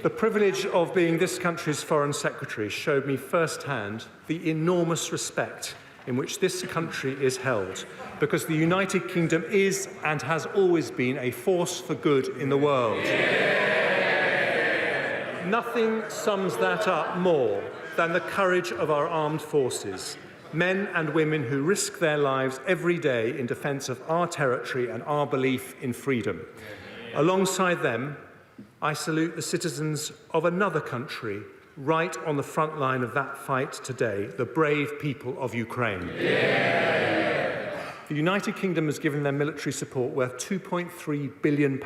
The privilege of being this country's Foreign Secretary showed me firsthand the enormous respect in which this country is held, because the United Kingdom is and has always been a force for good in the world. Nothing sums that up more than the courage of our armed forces, men and women who risk their lives every day in defence of our territory and our belief in freedom. Alongside them, I salute the citizens of another country right on the front line of that fight today, the brave people of Ukraine. The United Kingdom has given their military support worth £2.3 billion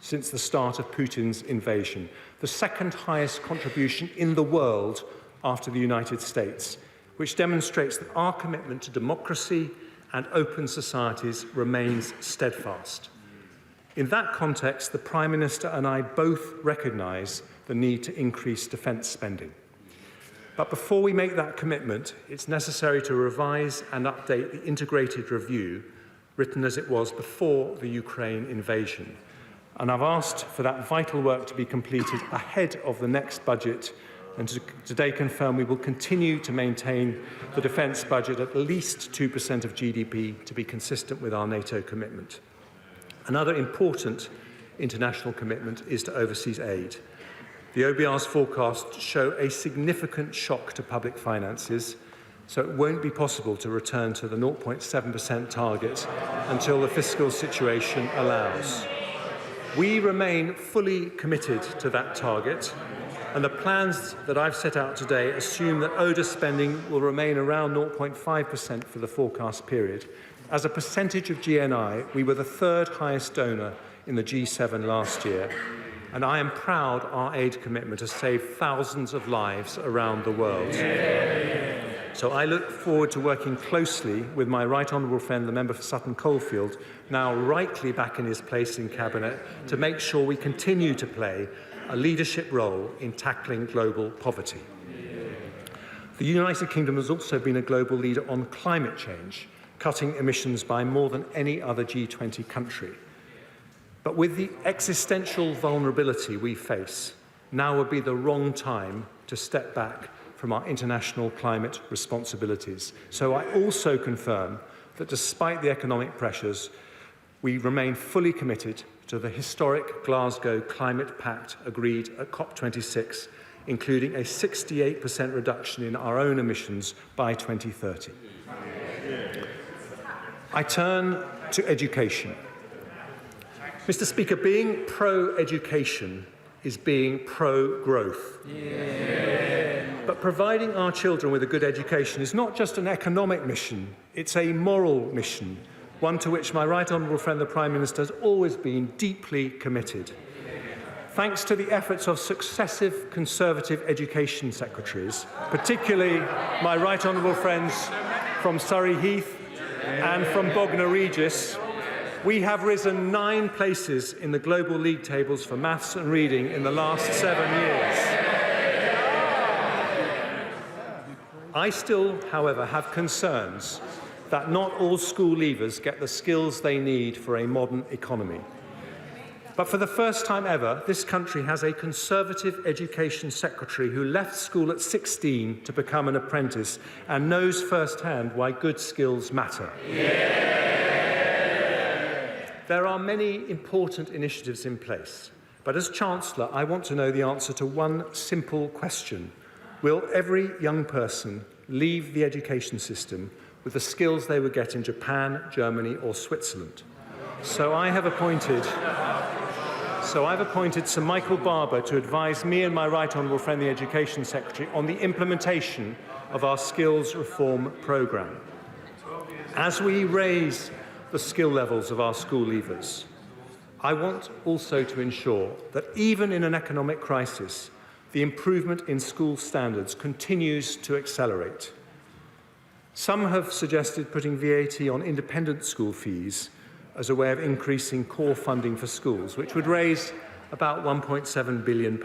since the start of Putin's invasion, the second highest contribution in the world after the United States, which demonstrates that our commitment to democracy and open societies remains steadfast. In that context, the Prime Minister and I both recognise the need to increase defence spending. But before we make that commitment, it's necessary to revise and update the integrated review written as it was before the Ukraine invasion. And I've asked for that vital work to be completed ahead of the next budget, and to today confirm we will continue to maintain the defence budget at least 2% of GDP to be consistent with our NATO commitment. Another important international commitment is to overseas aid. The OBR's forecasts show a significant shock to public finances, so it won't be possible to return to the 0.7% target until the fiscal situation allows. We remain fully committed to that target, and the plans that I've set out today assume that ODA spending will remain around 0.5% for the forecast period. As a percentage of GNI, we were the third highest donor in the G7 last year, and I am proud our aid commitment has saved thousands of lives around the world. So I look forward to working closely with my right honourable friend, the member for Sutton Coldfield, now rightly back in his place in Cabinet, to make sure we continue to play a leadership role in tackling global poverty. The United Kingdom has also been a global leader on climate change, cutting emissions by more than any other G20 country. But with the existential vulnerability we face, now would be the wrong time to step back from our international climate responsibilities. So I also confirm that despite the economic pressures, we remain fully committed to the historic Glasgow Climate Pact agreed at COP26, including a 68% reduction in our own emissions by 2030. I turn to education. Mr. Speaker, being pro-education is being pro-growth. But providing our children with a good education is not just an economic mission, it's a moral mission, one to which my right honourable friend the Prime Minister has always been deeply committed. Thanks to the efforts of successive Conservative education secretaries, particularly my right honourable friends from Surrey Heath and from Bognor Regis, we have risen 9 places in the global league tables for maths and reading in the last 7 years. I still, however, have concerns that not all school leavers get the skills they need for a modern economy. But for the first time ever, this country has a Conservative education secretary who left school at 16 to become an apprentice and knows firsthand why good skills matter. There are many important initiatives in place, but as Chancellor, I want to know the answer to one simple question. Will every young person leave the education system with the skills they would get in Japan, Germany or Switzerland? So I've appointed Sir Michael Barber to advise me and my right honourable friend, the Education Secretary, on the implementation of our skills reform programme. As we raise the skill levels of our school leavers, I want also to ensure that even in an economic crisis, the improvement in school standards continues to accelerate. Some have suggested putting VAT on independent school fees as a way of increasing core funding for schools, which would raise about £1.7 billion.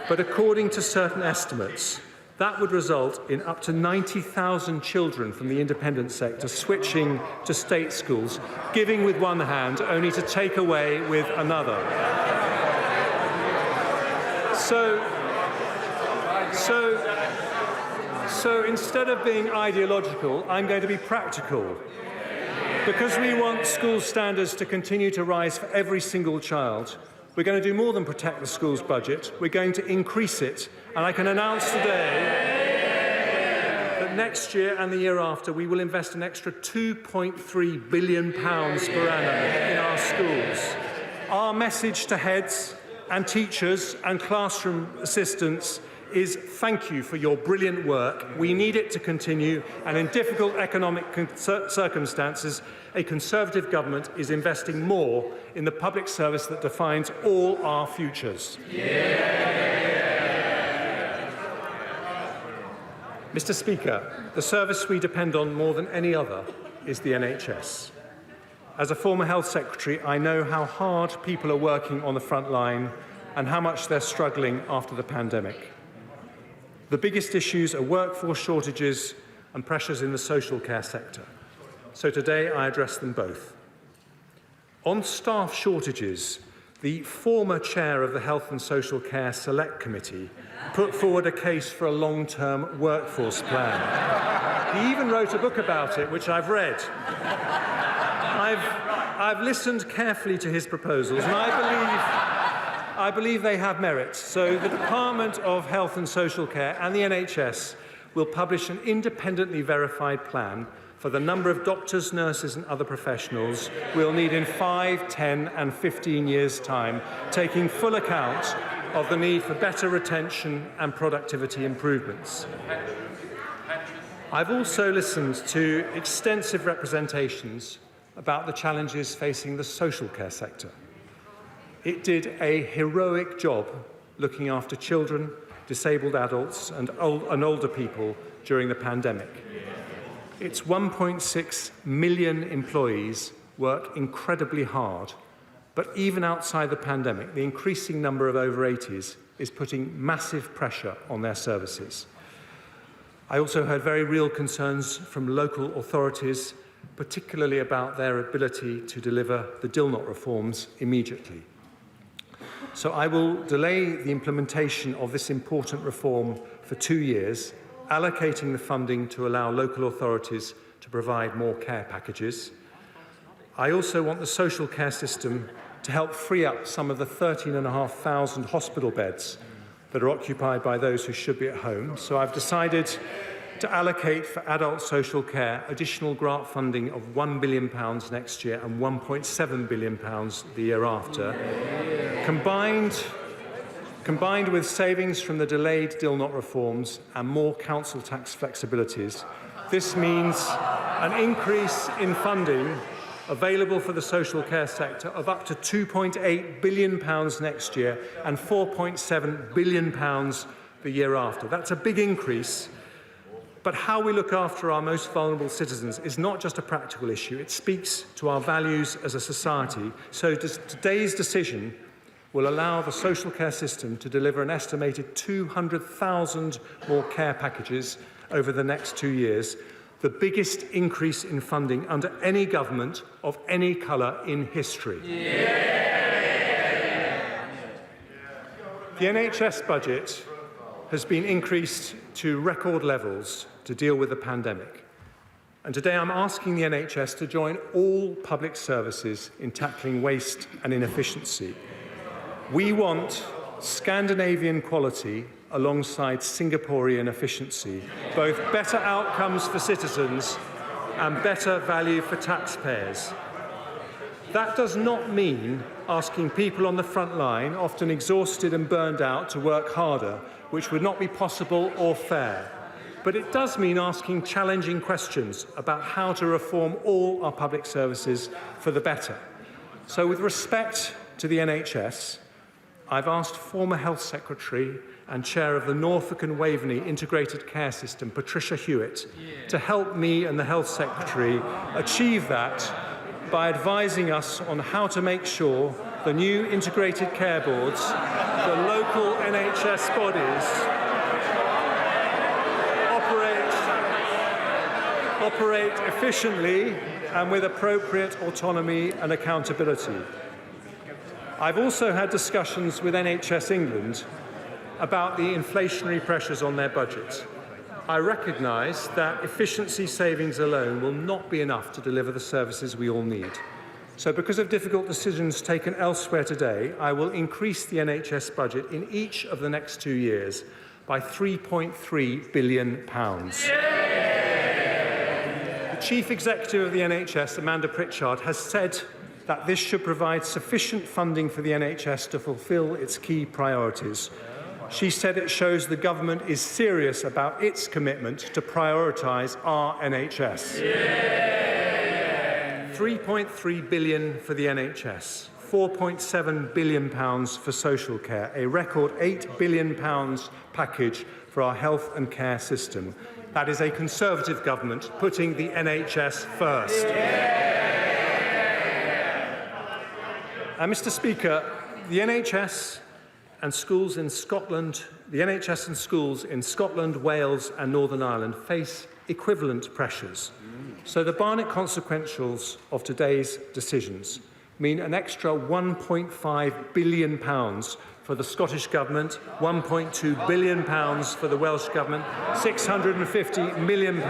But according to certain estimates, that would result in up to 90,000 children from the independent sector switching to state schools, giving with one hand only to take away with another. So instead of being ideological, I'm going to be practical. Because we want school standards to continue to rise for every single child, we're going to do more than protect the school's budget. We're going to increase it. And I can announce today that next year and the year after, we will invest an extra £2.3 billion per annum in our schools. Our message to heads and teachers and classroom assistants is thank you for your brilliant work. We need it to continue, and in difficult economic circumstances, a Conservative government is investing more in the public service that defines all our futures. Mr. Speaker, the service we depend on more than any other is the NHS. As a former Health Secretary, I know how hard people are working on the front line and how much they're struggling after the pandemic. The biggest issues are workforce shortages and pressures in the social care sector. So today I address them both. On staff shortages, the former chair of the Health and Social Care Select Committee put forward a case for a long-term workforce plan. He even wrote a book about it, which I've read. I've listened carefully to his proposals, and I believe they have merit. So the Department of Health and Social Care and the NHS will publish an independently verified plan for the number of doctors, nurses and other professionals we'll need in 5, 10 and 15 years' time, taking full account of the need for better retention and productivity improvements. I've also listened to extensive representations about the challenges facing the social care sector. It did a heroic job looking after children, disabled adults and older people during the pandemic. Its 1.6 million employees work incredibly hard, but even outside the pandemic, the increasing number of over 80s is putting massive pressure on their services. I also heard very real concerns from local authorities particularly about their ability to deliver the Dilnot reforms immediately. So I will delay the implementation of this important reform for 2 years, allocating the funding to allow local authorities to provide more care packages. I also want the social care system to help free up some of the 13,500 hospital beds that are occupied by those who should be at home. So I've decided to allocate for adult social care additional grant funding of £1 billion next year and £1.7 billion the year after. Combined with savings from the delayed Dilnot reforms and more council tax flexibilities, this means an increase in funding available for the social care sector of up to £2.8 billion next year and £4.7 billion the year after. That's a big increase, but how we look after our most vulnerable citizens is not just a practical issue, it speaks to our values as a society. So today's decision will allow the social care system to deliver an estimated 200,000 more care packages over the next 2 years, the biggest increase in funding under any government of any colour in history. The NHS budget has been increased to record levels to deal with the pandemic. And today I'm asking the NHS to join all public services in tackling waste and inefficiency. We want Scandinavian quality alongside Singaporean efficiency, both better outcomes for citizens and better value for taxpayers. That does not mean asking people on the front line, often exhausted and burned out, to work harder, which would not be possible or fair. But it does mean asking challenging questions about how to reform all our public services for the better. So with respect to the NHS, I've asked former Health Secretary and Chair of the Norfolk and Waveney Integrated Care System, Patricia Hewitt, to help me and the Health Secretary achieve that by advising us on how to make sure the new integrated care boards, the local NHS bodies, operate efficiently and with appropriate autonomy and accountability. I've also had discussions with NHS England about the inflationary pressures on their budget. I recognise that efficiency savings alone will not be enough to deliver the services we all need. So because of difficult decisions taken elsewhere today, I will increase the NHS budget in each of the next 2 years by £3.3 billion. The Chief Executive of the NHS, Amanda Pritchard, has said that this should provide sufficient funding for the NHS to fulfil its key priorities. She said it shows the government is serious about its commitment to prioritise our NHS. £3.3 billion for the NHS, £4.7 billion for social care, a record £8 billion package for our health and care system. That is a Conservative government putting the NHS first. And Mr. Speaker, the NHS and schools in Scotland, Wales and Northern Ireland face equivalent pressures. So the Barnett consequentials of today's decisions mean an extra £1.5 billion for the Scottish Government, £1.2 billion for the Welsh Government, £650 million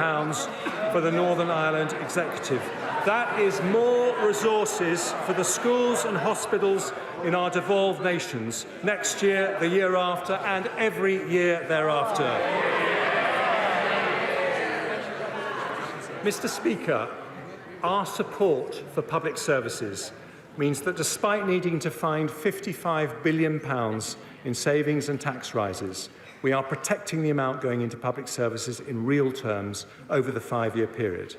for the Northern Ireland Executive. That is more resources for the schools and hospitals in our devolved nations next year, the year after, and every year thereafter. Mr. Speaker, our support for public services means that despite needing to find £55 billion in savings and tax rises, we are protecting the amount going into public services in real terms over the 5-year period.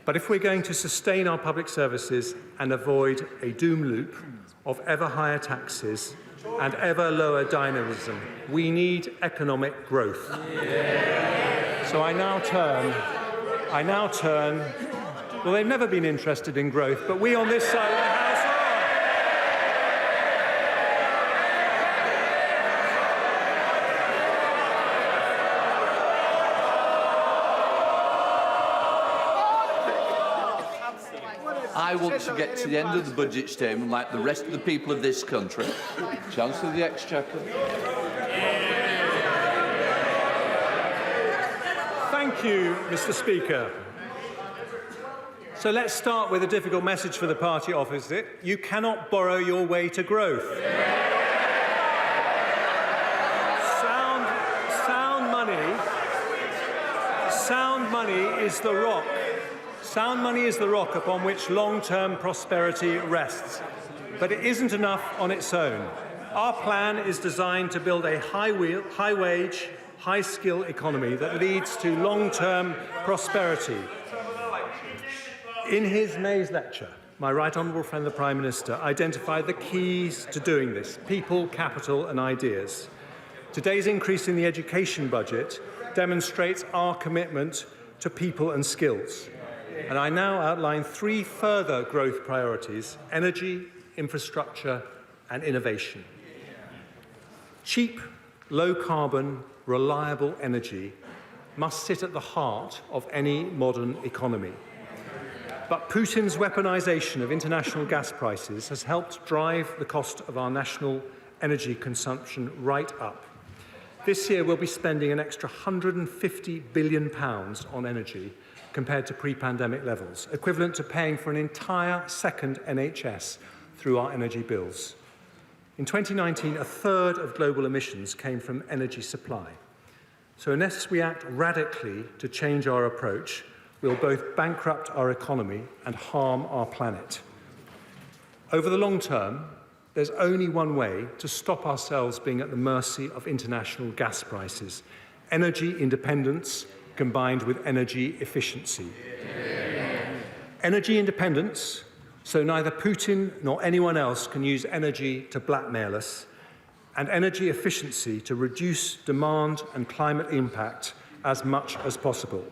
But if we're going to sustain our public services and avoid a doom loop of ever higher taxes and ever lower dynamism, we need economic growth. So I now turn, well, they've never been interested in growth, but we on this side of the House want to get to the end of the budget statement like the rest of the people of this country. Chancellor of the Exchequer. Thank you, Mr. Speaker. So let's start with a difficult message for the party opposite. You cannot borrow your way to growth. Sound money is the rock. Sound money is the rock upon which long-term prosperity rests. But it isn't enough on its own. Our plan is designed to build a high-wage, high-skill economy that leads to long-term prosperity. In his May's lecture, my right honourable friend the Prime Minister identified the keys to doing this: people, capital and ideas. Today's increase in the education budget demonstrates our commitment to people and skills. And I now outline 3 further growth priorities: energy, infrastructure and innovation. Cheap, low-carbon, reliable energy must sit at the heart of any modern economy. But Putin's weaponisation of international gas prices has helped drive the cost of our national energy consumption right up. This year we'll be spending an extra £150 billion on energy compared to pre-pandemic levels, equivalent to paying for an entire second NHS through our energy bills. In 2019, a third of global emissions came from energy supply. So unless we act radically to change our approach, we'll both bankrupt our economy and harm our planet. Over the long term, there's only one way to stop ourselves being at the mercy of international gas prices: energy independence combined with energy efficiency. Energy independence, so neither Putin nor anyone else can use energy to blackmail us, and energy efficiency to reduce demand and climate impact as much as possible.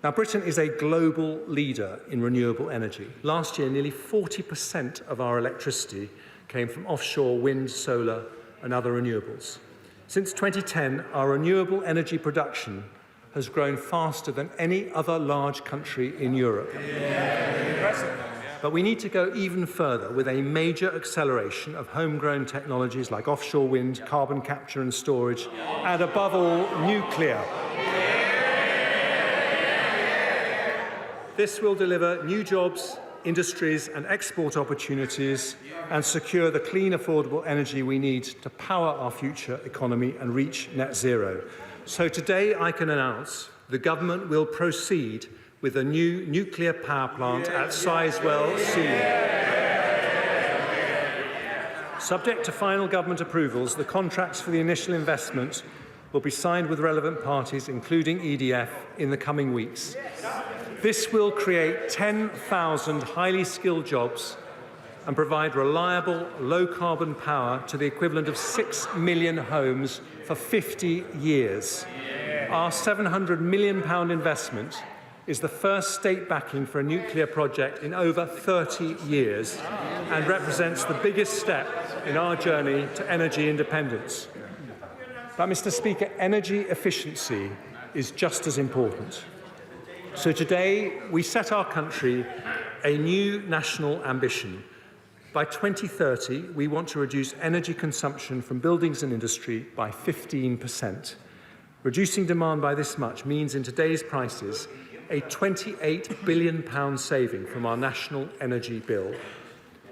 Now, Britain is a global leader in renewable energy. Last year, nearly 40% of our electricity came from offshore wind, solar and other renewables. Since 2010, our renewable energy production has grown faster than any other large country in Europe. But we need to go even further with a major acceleration of homegrown technologies like offshore wind, carbon capture and storage, and above all, nuclear. This will deliver new jobs, industries and export opportunities and secure the clean, affordable energy we need to power our future economy and reach net zero. So today I can announce the government will proceed with a new nuclear power plant at Sizewell C. Subject to final government approvals, the contracts for the initial investment will be signed with relevant parties, including EDF, in the coming weeks. This will create 10,000 highly skilled jobs and provide reliable, low-carbon power to the equivalent of 6 million homes for 50 years. Our £700 million investment is the first state backing for a nuclear project in over 30 years and represents the biggest step in our journey to energy independence. But, Mr. Speaker, energy efficiency is just as important. So today, we set our country a new national ambition. By 2030, we want to reduce energy consumption from buildings and industry by 15%. Reducing demand by this much means, in today's prices, a £28 billion saving from our national energy bill,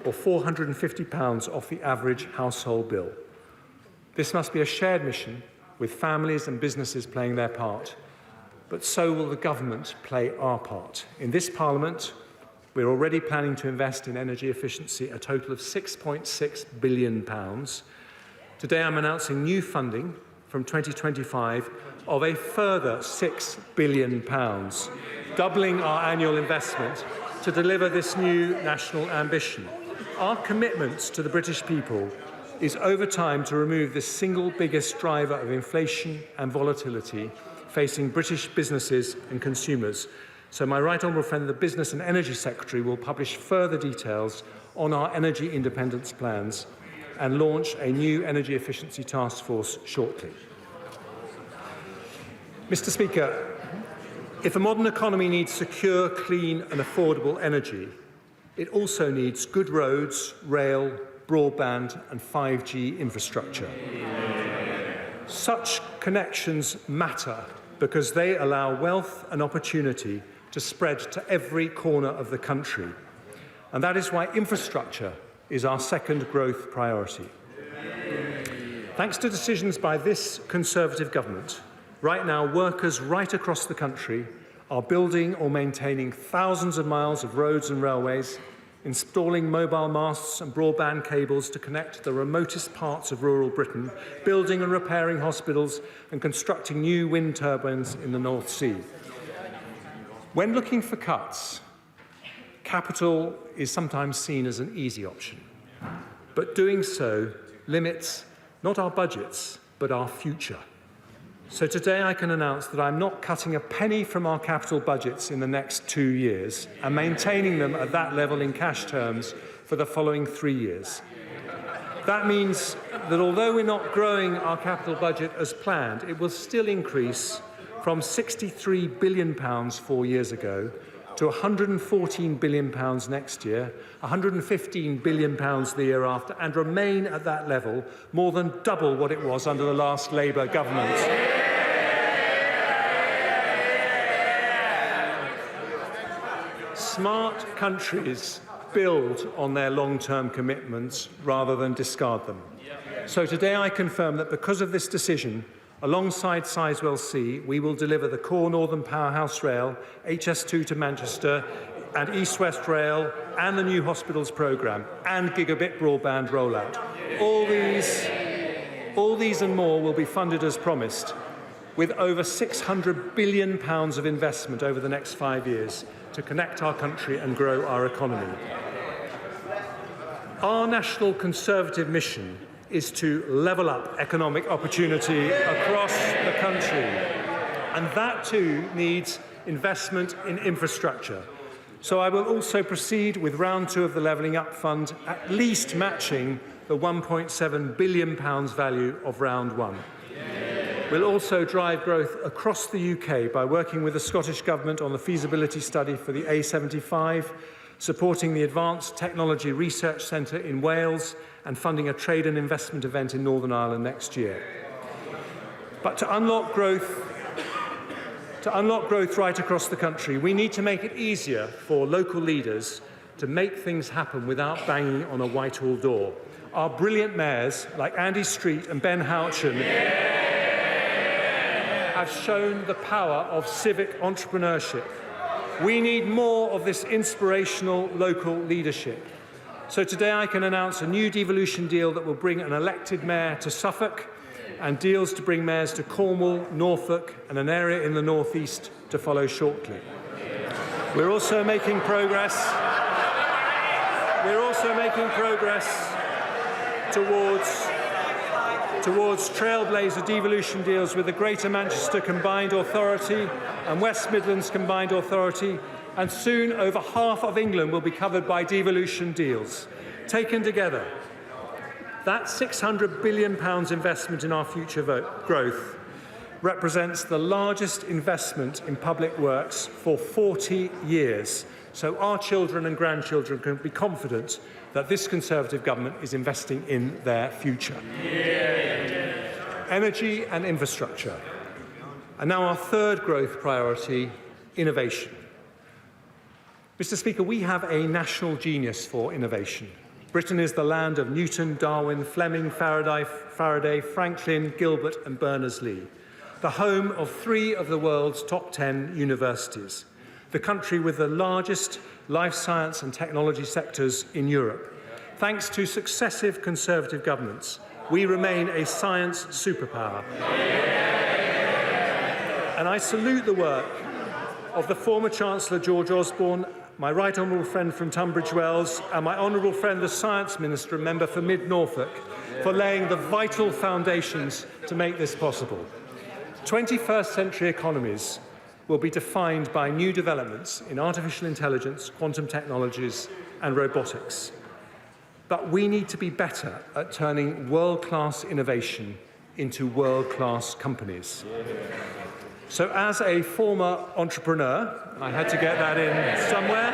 or £450 off the average household bill. This must be a shared mission, with families and businesses playing their part. But so will the government play our part. In this Parliament, we're already planning to invest in energy efficiency a total of £6.6 billion. Today I'm announcing new funding from 2025 of a further £6 billion, doubling our annual investment to deliver this new national ambition. Our commitment to the British people is over time to remove the single biggest driver of inflation and volatility facing British businesses and consumers. So my right honourable friend, the Business and Energy Secretary, will publish further details on our energy independence plans and launch a new energy efficiency task force shortly. Mr. Speaker, if a modern economy needs secure, clean and affordable energy, it also needs good roads, rail, broadband and 5G infrastructure. Such connections matter because they allow wealth and opportunity to spread to every corner of the country. And that is why infrastructure is our second growth priority. Thanks to decisions by this Conservative government, right now workers right across the country are building or maintaining thousands of miles of roads and railways, installing mobile masts and broadband cables to connect the remotest parts of rural Britain, building and repairing hospitals and constructing new wind turbines in the North Sea. When looking for cuts, capital is sometimes seen as an easy option, but doing so limits not our budgets, but our future. So today I can announce that I'm not cutting a penny from our capital budgets in the next 2 years and maintaining them at that level in cash terms for the following 3 years. That means that although we're not growing our capital budget as planned, it will still increase from £63 billion 4 years ago to £114 billion next year, £115 billion the year after, and remain at that level, more than double what it was under the last Labour government. Smart countries build on their long-term commitments rather than discard them. So today I confirm that because of this decision, alongside Sizewell C, we will deliver the core Northern Powerhouse Rail, HS2 to Manchester, and East West Rail, and the new hospitals programme, and gigabit broadband rollout. All these and more will be funded as promised, with over £600 billion of investment over the next 5 years to connect our country and grow our economy. Our National Conservative mission is to level up economic opportunity across the country. And that too needs investment in infrastructure. So I will also proceed with round 2 of the Levelling Up Fund, at least matching the £1.7 billion value of round 1. We'll also drive growth across the UK by working with the Scottish Government on the feasibility study for the A75, supporting the Advanced Technology Research Centre in Wales, and funding a trade and investment event in Northern Ireland next year. But to unlock growth right across the country, we need to make it easier for local leaders to make things happen without banging on a Whitehall door. Our brilliant mayors, like Andy Street and Ben Houchin, have shown the power of civic entrepreneurship. We need more of this inspirational local leadership. So today I can announce a new devolution deal that will bring an elected mayor to Suffolk and deals to bring mayors to Cornwall, Norfolk and an area in the North East to follow shortly. We're also making progress towards trailblazer devolution deals with the Greater Manchester Combined Authority and West Midlands Combined Authority, and soon over half of England will be covered by devolution deals. Taken together, that £600 billion investment in our future growth represents the largest investment in public works for 40 years. So our children and grandchildren can be confident that this Conservative government is investing in their future. Energy and infrastructure. And now our third growth priority, innovation. Mr. Speaker, we have a national genius for innovation. Britain is the land of Newton, Darwin, Fleming, Faraday, Franklin, Gilbert and Berners-Lee, the home of 3 of the world's top 10 universities, the country with the largest life science and technology sectors in Europe. Thanks to successive Conservative governments, we remain a science superpower. And I salute the work of the former Chancellor George Osborne, my right honourable friend from Tunbridge Wells, and my honourable friend the Science Minister and member for Mid Norfolk, for laying the vital foundations to make this possible. 21st century economies will be defined by new developments in artificial intelligence, quantum technologies and robotics. But we need to be better at turning world-class innovation into world-class companies. So as a former entrepreneur, I had to get that in somewhere,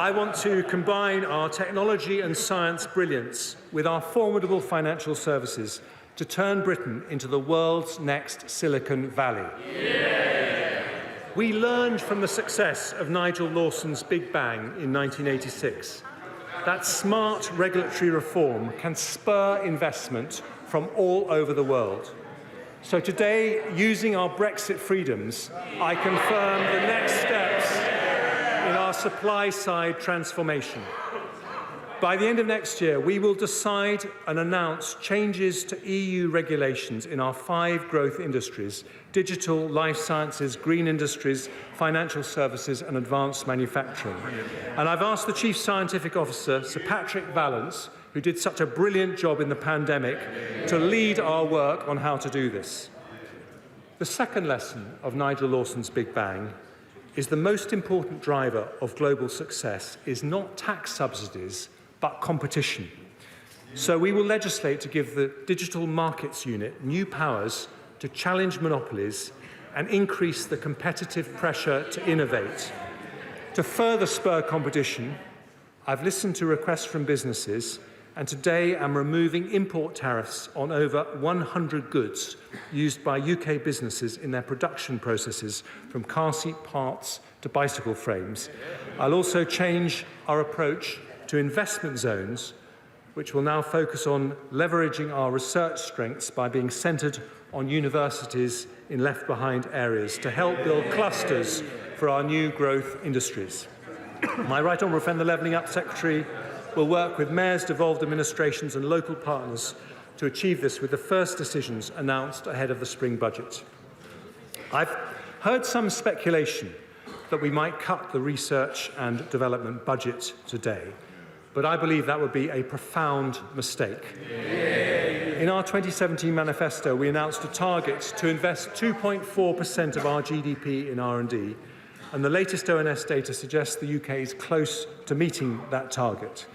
I want to combine our technology and science brilliance with our formidable financial services to turn Britain into the world's next Silicon Valley. Yeah. We learned from the success of Nigel Lawson's Big Bang in 1986 that smart regulatory reform can spur investment from all over the world. So today, using our Brexit freedoms, I confirm the next steps in our supply-side transformation. By the end of next year, we will decide and announce changes to EU regulations in our 5 growth industries: digital, life sciences, green industries, financial services and advanced manufacturing. And I've asked the Chief Scientific Officer, Sir Patrick Vallance, who did such a brilliant job in the pandemic, to lead our work on how to do this. The second lesson of Nigel Lawson's Big Bang is the most important driver of global success is not tax subsidies, but competition. So we will legislate to give the Digital Markets Unit new powers to challenge monopolies and increase the competitive pressure to innovate. To further spur competition, I've listened to requests from businesses, and today I'm removing import tariffs on over 100 goods used by UK businesses in their production processes, from car seat parts to bicycle frames. I'll also change our approach to investment zones, which will now focus on leveraging our research strengths by being centred on universities in left-behind areas to help build clusters for our new growth industries. My Right Honourable friend, the Levelling Up Secretary, will work with mayors, devolved administrations and local partners to achieve this, with the first decisions announced ahead of the spring budget. I've heard some speculation that we might cut the research and development budget today, but I believe that would be a profound mistake. In our 2017 manifesto, we announced a target to invest 2.4% of our GDP in R&D, and the latest ONS data suggests the UK is close to meeting that target.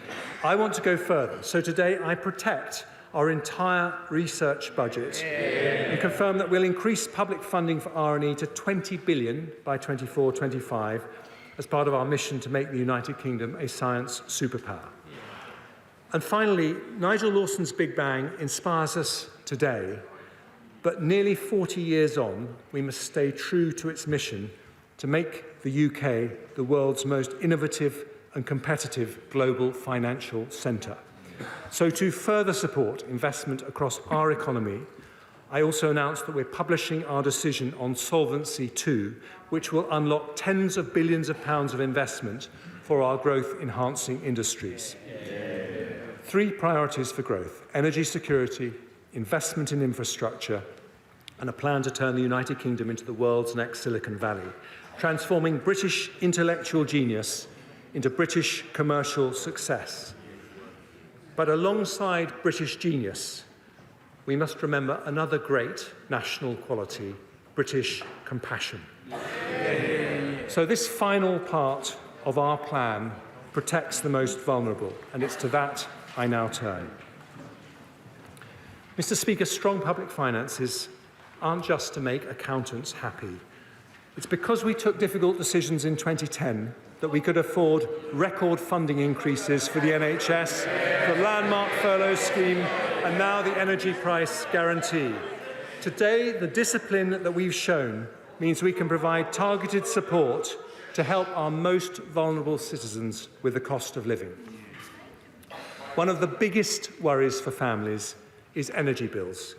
I want to go further, so today I protect our entire research budget and confirm that we'll increase public funding for R&E to 20 billion by 24-25 as part of our mission to make the United Kingdom a science superpower. And finally, Nigel Lawson's Big Bang inspires us today, but nearly 40 years on, we must stay true to its mission to make the UK the world's most innovative and competitive global financial centre. So to further support investment across our economy, I also announced that we're publishing our decision on Solvency II, which will unlock tens of billions of pounds of investment for our growth-enhancing industries. 3 priorities for growth: energy security, investment in infrastructure, and a plan to turn the United Kingdom into the world's next Silicon Valley, transforming British intellectual genius into British commercial success. But alongside British genius, we must remember another great national quality: British compassion. So this final part of our plan protects the most vulnerable, and it's to that I now turn. Mr. Speaker, strong public finances aren't just to make accountants happy. It's because we took difficult decisions in 2010 that we could afford record funding increases for the NHS, the landmark furlough scheme, and now the energy price guarantee. Today, the discipline that we've shown means we can provide targeted support to help our most vulnerable citizens with the cost of living. One of the biggest worries for families is energy bills,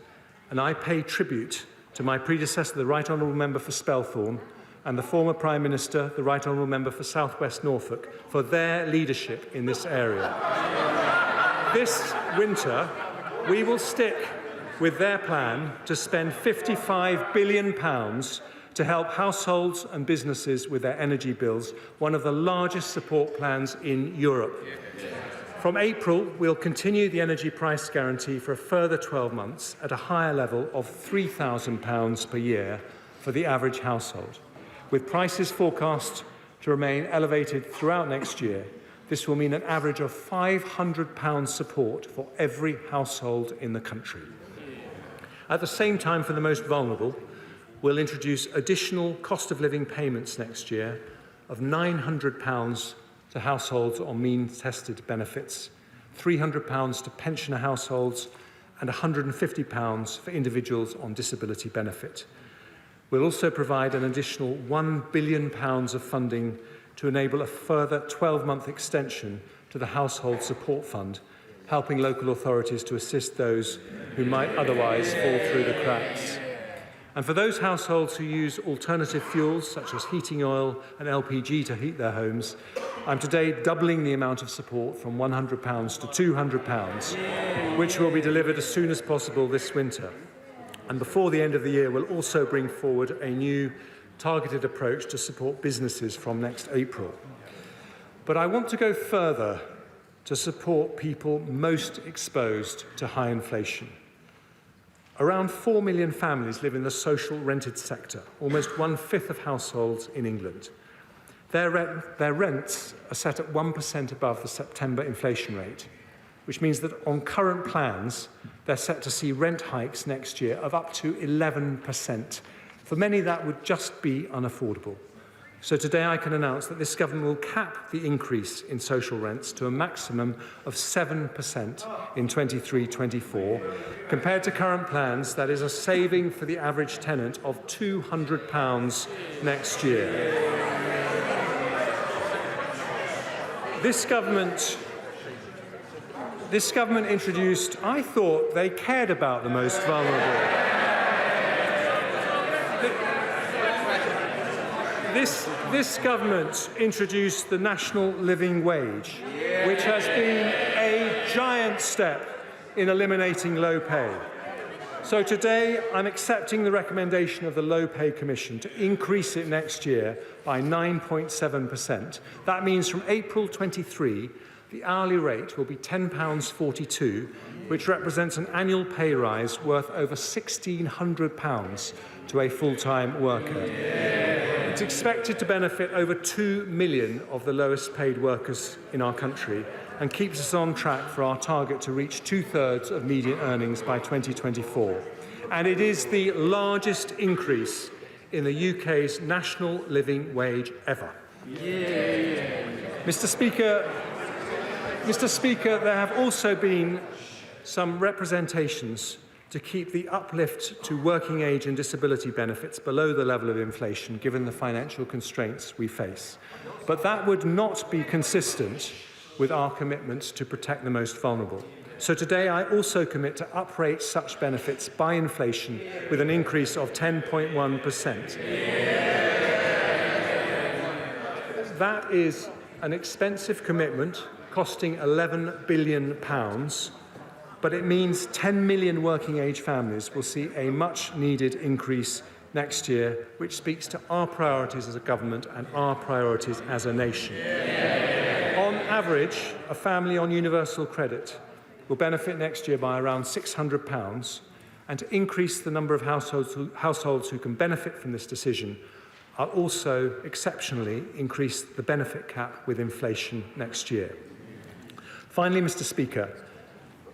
and I pay tribute to my predecessor, the Right Honourable Member for Spelthorne, and the former Prime Minister, the Right Honourable Member for South West Norfolk, for their leadership in this area. This winter, we will stick with their plan to spend £55 billion to help households and businesses with their energy bills, one of the largest support plans in Europe. From April, we'll continue the energy price guarantee for a further 12 months at a higher level of £3,000 per year for the average household. With prices forecast to remain elevated throughout next year, this will mean an average of £500 support for every household in the country. At the same time, for the most vulnerable, we'll introduce additional cost of living payments next year of £900 to households on means-tested benefits, £300 to pensioner households, and £150 for individuals on disability benefit. We'll also provide an additional £1 billion of funding to enable a further 12-month extension to the Household Support Fund, helping local authorities to assist those who might otherwise fall through the cracks. And for those households who use alternative fuels, such as heating oil and LPG to heat their homes, I'm today doubling the amount of support from £100 to £200, which will be delivered as soon as possible this winter. And before the end of the year, we'll also bring forward a new targeted approach to support businesses from next April. But I want to go further to support people most exposed to high inflation. Around 4 million families live in the social rented sector, almost 1/5 of households in England. Their rents are set at 1% above the September inflation rate, which means that on current plans, they're set to see rent hikes next year of up to 11%. For many, that would just be unaffordable. So today I can announce that this government will cap the increase in social rents to a maximum of 7% in 23-24. Compared to current plans, that is a saving for the average tenant of £200 next year. This government introduced, I thought they cared about the most vulnerable. This government introduced the national living wage, which has been a giant step in eliminating low pay. So today, I'm accepting the recommendation of the Low Pay Commission to increase it next year by 9.7%. That means from April 23, the hourly rate will be £10.42, which represents an annual pay rise worth over £1,600 to a full-time worker. It's expected to benefit over 2 million of the lowest paid workers in our country and keeps us on track for our target to reach 2/3 of median earnings by 2024. And it is the largest increase in the UK's national living wage ever. Mr. Speaker, there have also been some representations to keep the uplift to working age and disability benefits below the level of inflation, given the financial constraints we face. But that would not be consistent with our commitment to protect the most vulnerable. So today I also commit to uprate such benefits by inflation with an increase of 10.1%. That is an expensive commitment costing £11 billion, but it means 10 million working-age families will see a much-needed increase next year, which speaks to our priorities as a government and our priorities as a nation. On average, a family on universal credit will benefit next year by around £600, and to increase the number of households who can benefit from this decision, I'll also exceptionally increase the benefit cap with inflation next year. Finally, Mr. Speaker,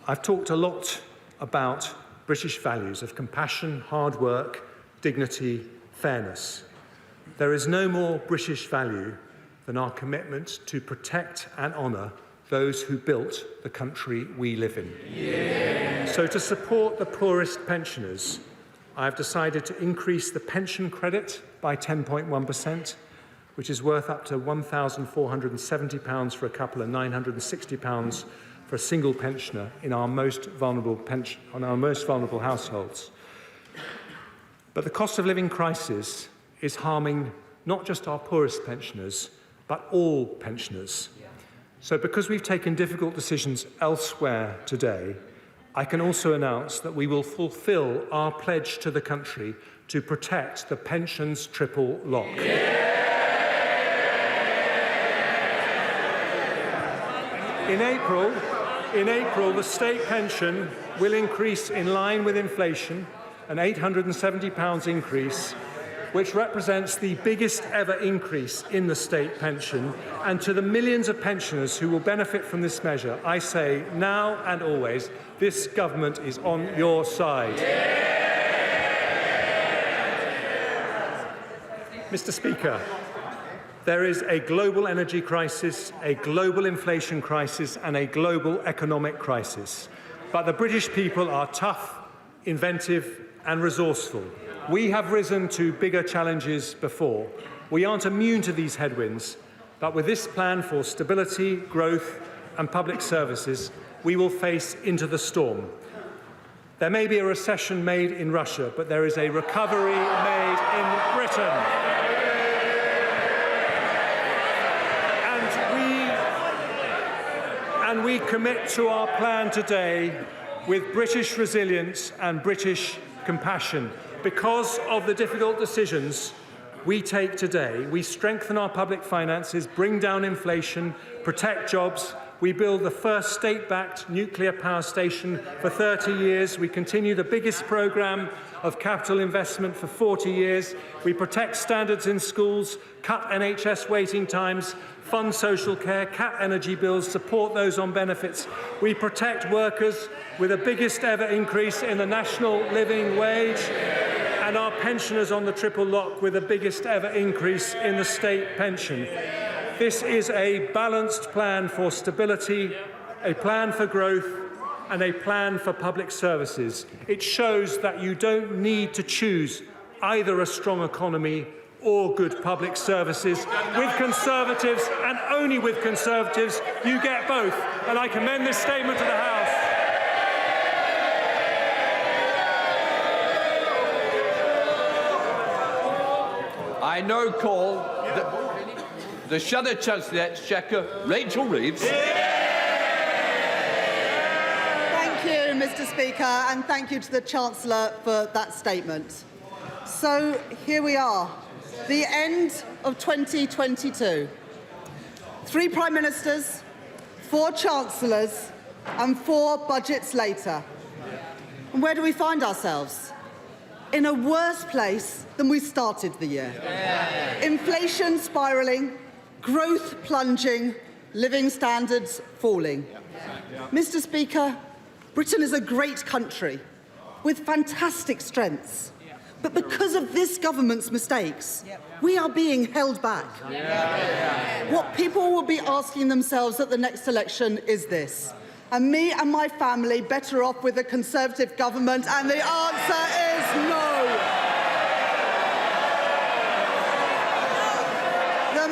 I've talked a lot about British values of compassion, hard work, dignity, fairness. There is no more British value than our commitment to protect and honour those who built the country we live in. So to support the poorest pensioners, I've decided to increase the pension credit by 10.1%, which is worth up to £1,470 for a couple and £960 for a single pensioner in our most vulnerable households. But the cost of living crisis is harming not just our poorest pensioners, but all pensioners. So because we've taken difficult decisions elsewhere today, I can also announce that we will fulfil our pledge to the country to protect the pensions triple lock. In April, the state pension will increase in line with inflation, an £870 increase, which represents the biggest ever increase in the state pension. And to the millions of pensioners who will benefit from this measure, I say now and always, this government is on your side. Mr. Speaker, There is a global energy crisis, a global inflation crisis, and a global economic crisis. But the British people are tough, inventive, and resourceful. We have risen to bigger challenges before. We aren't immune to these headwinds, but with this plan for stability, growth, and public services, we will face into the storm. There may be a recession made in Russia, but there is a recovery made in Britain. And we commit to our plan today with British resilience and British compassion. Because of the difficult decisions we take today, we strengthen our public finances, bring down inflation, protect jobs. We build the first state-backed nuclear power station for 30 years. We continue the biggest programme of capital investment for 40 years. We protect standards in schools, cut NHS waiting times, fund social care, cap energy bills, support those on benefits. We protect workers with the biggest ever increase in the national living wage, and our pensioners on the triple lock with the biggest ever increase in the state pension. This is a balanced plan for stability, a plan for growth, and a plan for public services. It shows that you don't need to choose either a strong economy or good public services. With Conservatives, and only with Conservatives, you get both. And I commend this statement to the House. I now call the Shadow Chancellor of the Exchequer, Rachel Reeves. Thank you, Mr. Speaker, and thank you to the Chancellor for that statement. So here we are, the end of 2022. 3 Prime Ministers, 4 Chancellors, and 4 budgets later. And where do we find ourselves? In a worse place than we started the year. Inflation spiralling, growth plunging, living standards falling. Mr. Speaker, Britain is a great country with fantastic strengths. But because of this government's mistakes, we are being held back. What people will be asking themselves at the next election is this: are me and my family better off with a Conservative government? And the answer is no. The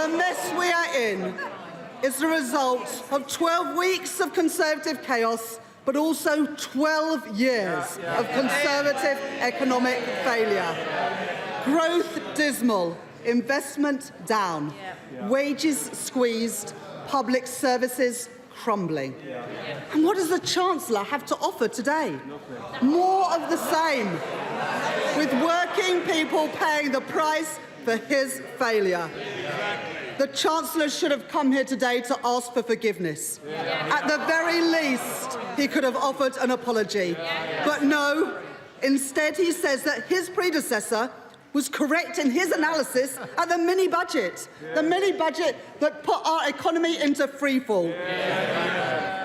mess we are in is the result of 12 weeks of Conservative chaos, but also 12 years of Conservative economic failure. Growth dismal, investment down, wages squeezed, public services crumbling. And what does the Chancellor have to offer today? More of the same, with working people paying the price for his failure. The Chancellor should have come here today to ask for forgiveness. At the very least, he could have offered an apology. But no, instead he says that his predecessor was correct in his analysis at the mini-budget. The mini-budget that put our economy into freefall.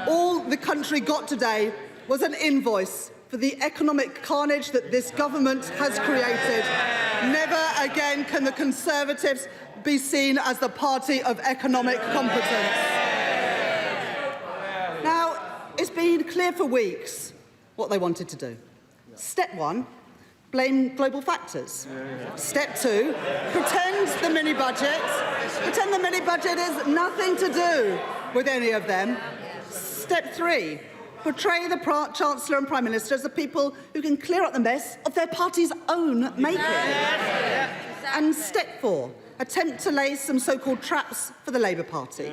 All the country got today was an invoice for the economic carnage that this government has created. Never again can the Conservatives be seen as the party of economic competence. Now, it's been clear for weeks what they wanted to do. Step 1, blame global factors. Step 2, pretend the mini-budget is nothing to do with any of them. Step 3, portray the Chancellor and Prime Minister as the people who can clear up the mess of their party's own making. And step 4, attempt to lay some so-called traps for the Labour Party.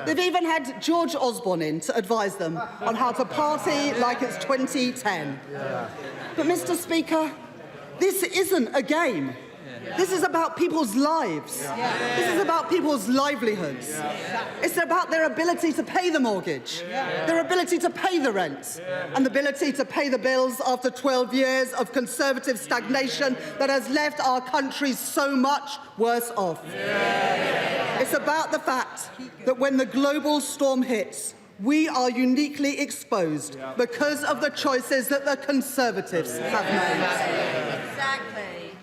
They've even had George Osborne in to advise them on how to party like it's 2010. But, Mr. Speaker, this isn't a game. This is about people's lives. This is about people's livelihoods. It's about their ability to pay the mortgage, their ability to pay the rent, and the ability to pay the bills after 12 years of Conservative stagnation that has left our country so much worse off. It's about the fact that when the global storm hits, we are uniquely exposed because of the choices that the Conservatives have made.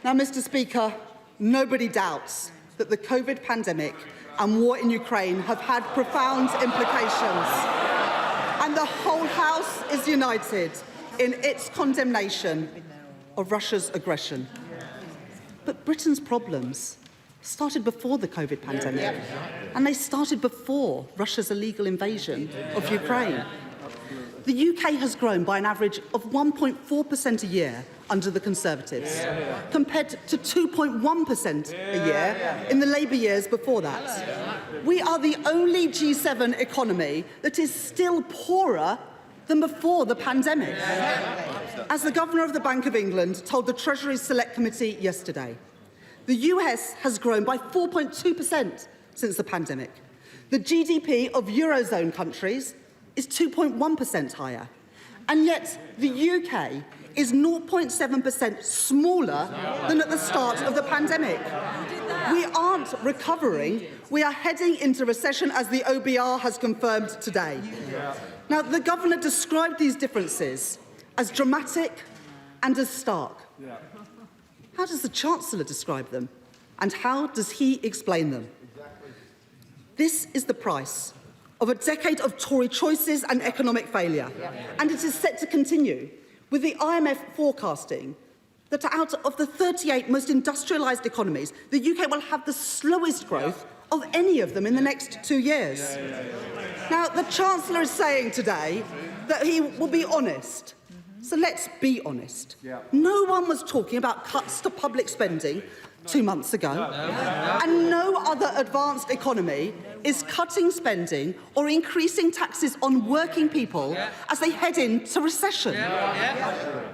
Now, Mr. Speaker, nobody doubts that the COVID pandemic and war in Ukraine have had profound implications. And the whole House is united in its condemnation of Russia's aggression. But Britain's problems started before the COVID pandemic, and they started before Russia's illegal invasion of Ukraine. The UK has grown by an average of 1.4% a year under the Conservatives, compared to 2.1% a year in the Labour years before that. We are the only G7 economy that is still poorer than before the pandemic. As the Governor of the Bank of England told the Treasury Select Committee yesterday, the US has grown by 4.2% since the pandemic. The GDP of Eurozone countries is 2.1% higher. And yet the UK is 0.7% smaller than at the start of the pandemic. We aren't recovering. We are heading into recession, as the OBR has confirmed today. Now, the Governor described these differences as dramatic and as stark. How does the Chancellor describe them? And how does he explain them? This is the price of a decade of Tory choices and economic failure. And it is set to continue, with the IMF forecasting that out of the 38 most industrialised economies, the UK will have the slowest growth of any of them in the next 2 years. Now, the Chancellor is saying today that he will be honest. So let's be honest. No one was talking about cuts to public spending 2 months ago. And no other advanced economy is cutting spending or increasing taxes on working people as they head into recession.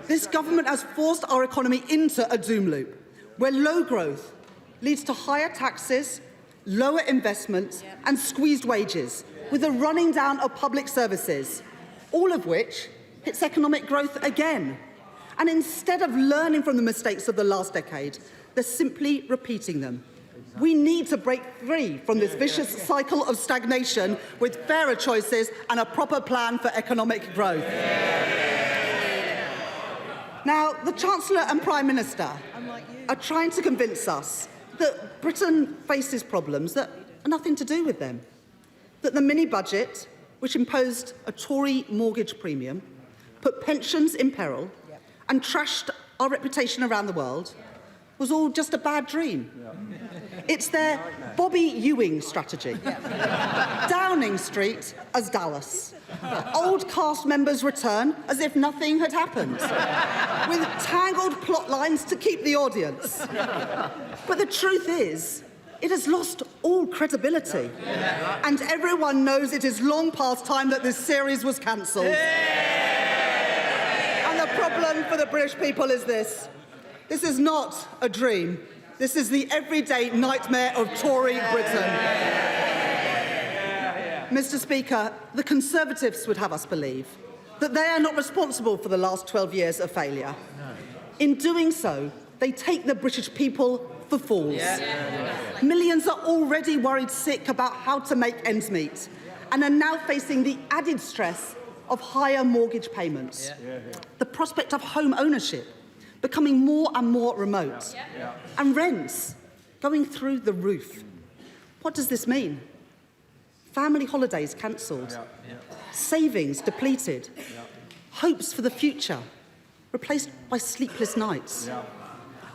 This government has forced our economy into a doom loop, where low growth leads to higher taxes, lower investment and squeezed wages, with a running down of public services, all of which hits economic growth again. And instead of learning from the mistakes of the last decade, they're simply repeating them. We need to break free from this vicious cycle of stagnation with fairer choices and a proper plan for economic growth. Now, the Chancellor and Prime Minister are trying to convince us that Britain faces problems that are nothing to do with them, that the mini-budget, which imposed a Tory mortgage premium, put pensions in peril and trashed our reputation around the world, was all just a bad dream. It's their Bobby Ewing strategy. Downing Street as Dallas. Old cast members return as if nothing had happened, with tangled plot lines to keep the audience. But the truth is, it has lost all credibility. And everyone knows it is long past time that this series was cancelled. And the problem for the British people is this. This is not a dream. This is the everyday nightmare of Tory Britain. Mr. Speaker, the Conservatives would have us believe that they are not responsible for the last 12 years of failure. In doing so, they take the British people for fools. Millions are already worried sick about how to make ends meet and are now facing the added stress of higher mortgage payments. The prospect of home ownership becoming more and more remote, and rents going through the roof. What does this mean? Family holidays cancelled, savings depleted, hopes for the future replaced by sleepless nights.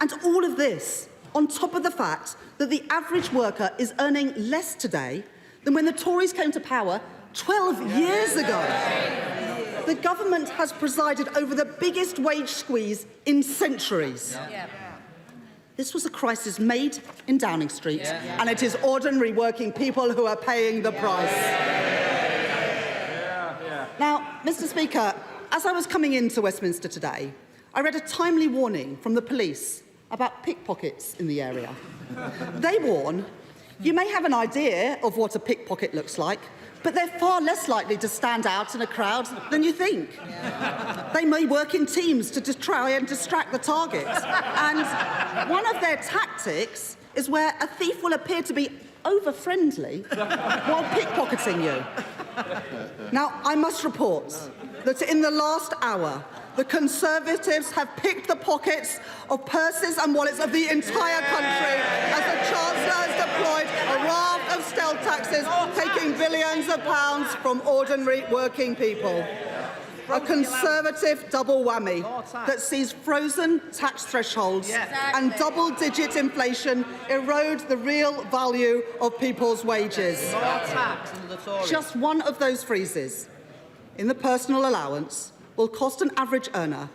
And all of this on top of the fact that the average worker is earning less today than when the Tories came to power 12 years ago. The government has presided over the biggest wage squeeze in centuries. This was a crisis made in Downing Street, and it is ordinary working people who are paying the price. Now, Mr. Speaker, as I was coming into Westminster today, I read a timely warning from the police about pickpockets in the area. They warn, you may have an idea of what a pickpocket looks like, but they're far less likely to stand out in a crowd than you think. They may work in teams to try and distract the target. And one of their tactics is where a thief will appear to be over-friendly while pickpocketing you. Now, I must report that in the last hour, The Conservatives have picked the pockets of purses and wallets of the entire country as the Chancellor has deployed a raft of stealth taxes, taking billions of pounds from ordinary working people. A Conservative double whammy that sees frozen tax thresholds and double-digit inflation erode the real value of people's wages. Just one of those freezes in the personal allowance will cost an average earner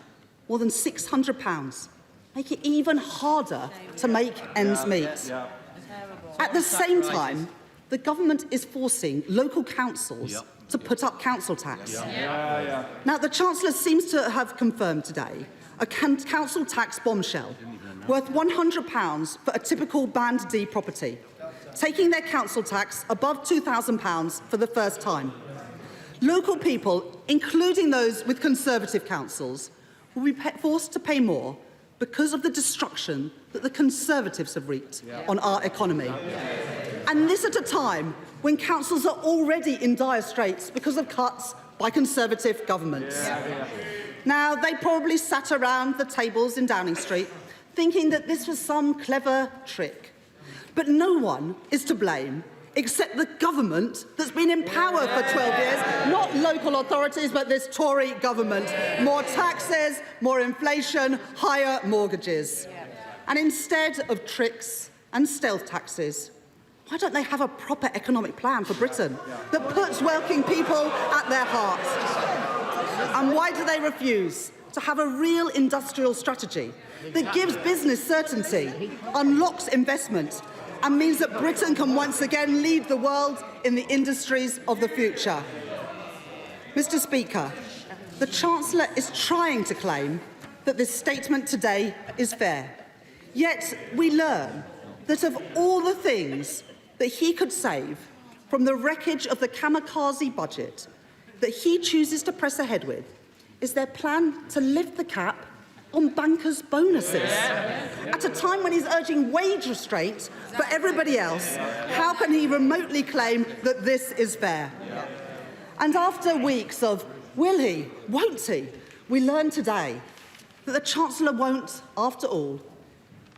more than £600, make it even harder to make ends meet. At the same time, the government is forcing local councils to put up council tax. Now, the Chancellor seems to have confirmed today a council tax bombshell worth £100 for a typical Band D property, taking their council tax above £2,000 for the first time. Local people, including those with Conservative councils, will be forced to pay more because of the destruction that the Conservatives have wreaked on our economy. And this at a time when councils are already in dire straits because of cuts by Conservative governments. Now, they probably sat around the tables in Downing Street thinking that this was some clever trick. But no one is to blame except the government that's been in power for 12 years, not local authorities, but this Tory government. More taxes, more inflation, higher mortgages. And instead of tricks and stealth taxes, why don't they have a proper economic plan for Britain that puts working people at their heart? And why do they refuse to have a real industrial strategy that gives business certainty, unlocks investment, and means that Britain can once again lead the world in the industries of the future? Mr. Speaker, the Chancellor is trying to claim that this statement today is fair. Yet we learn that of all the things that he could save from the wreckage of the kamikaze budget that he chooses to press ahead with is their plan to lift the cap on bankers' bonuses. At a time when he's urging wage restraint for everybody else, how can he remotely claim that this is fair? And after weeks of will he, won't he, we learn today that the Chancellor won't, after all,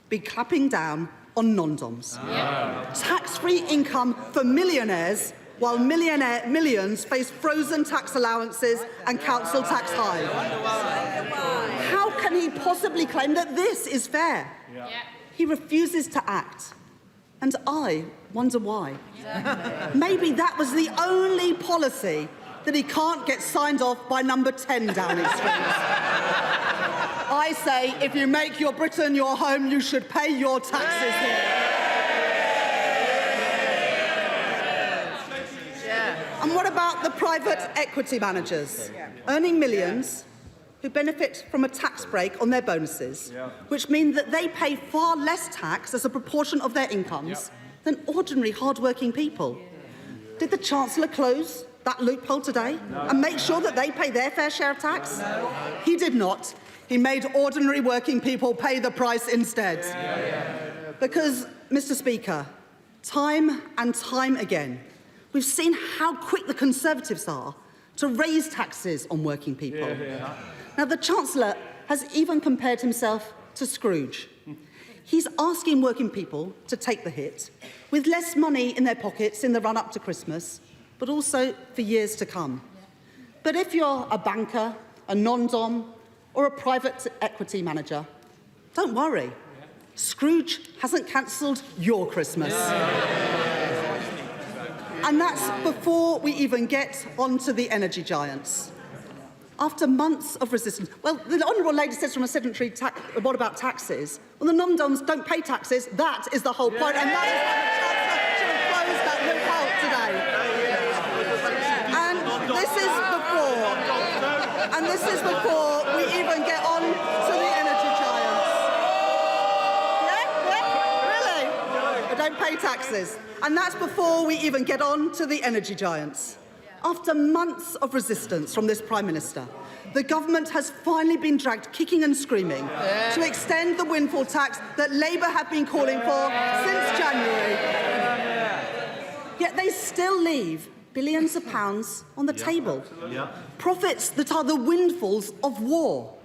be clapping down on non-doms. Tax-free income for millionaires while millions face frozen tax allowances and council tax highs. How can he possibly claim that this is fair? He refuses to act. And I wonder why. Maybe that was the only policy that he can't get signed off by number 10 Downing Street. I say, if you make your Britain your home, you should pay your taxes here. And what about the private equity managers earning millions who benefit from a tax break on their bonuses, which mean that they pay far less tax as a proportion of their incomes than ordinary hard-working people? Did the Chancellor close that loophole today and make sure that they pay their fair share of tax? He did not. He made ordinary working people pay the price instead. Because, Mr. Speaker, time and time again, we've seen how quick the Conservatives are to raise taxes on working people. Now, the Chancellor has even compared himself to Scrooge. He's asking working people to take the hit, with less money in their pockets in the run-up to Christmas, but also for years to come. But if you're a banker, a non-dom, or a private equity manager, don't worry. Scrooge hasn't cancelled your Christmas. And that's before we even get onto the energy giants. After months of resistance, well, the Honourable Lady says from a sedentary what about taxes? Well, the non-doms don't pay taxes. That is the whole point, and that is why the Chancellor should have closed that loophole today. And this is before we even get on to the energy giants. Really? They don't pay taxes. And that's before we even get on to the energy giants. After months of resistance from this Prime Minister, the government has finally been dragged kicking and screaming to extend the windfall tax that Labour have been calling for since January. Yet they still leave billions of pounds on the table. Profits that are the windfalls of war.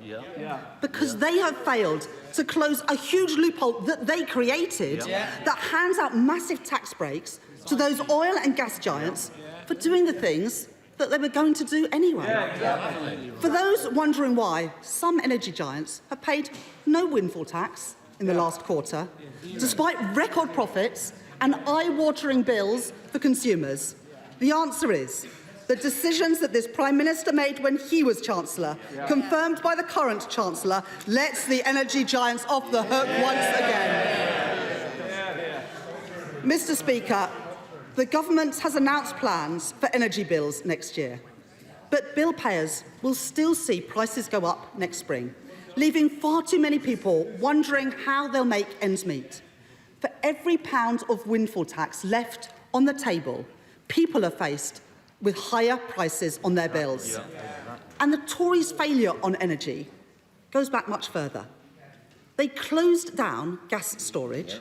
Because they have failed to close a huge loophole that they created that hands out massive tax breaks to those oil and gas giants for doing the things that they were going to do anyway. For those wondering why, some energy giants have paid no windfall tax in the last quarter, despite record profits and eye-watering bills for consumers. The answer is the decisions that this Prime Minister made when he was Chancellor, confirmed by the current Chancellor, lets the energy giants off the hook once again. Mr. Speaker, the government has announced plans for energy bills next year, but bill payers will still see prices go up next spring, leaving far too many people wondering how they'll make ends meet. For every pound of windfall tax left on the table, people are faced with higher prices on their bills. And the Tories' failure on energy goes back much further. They closed down gas storage,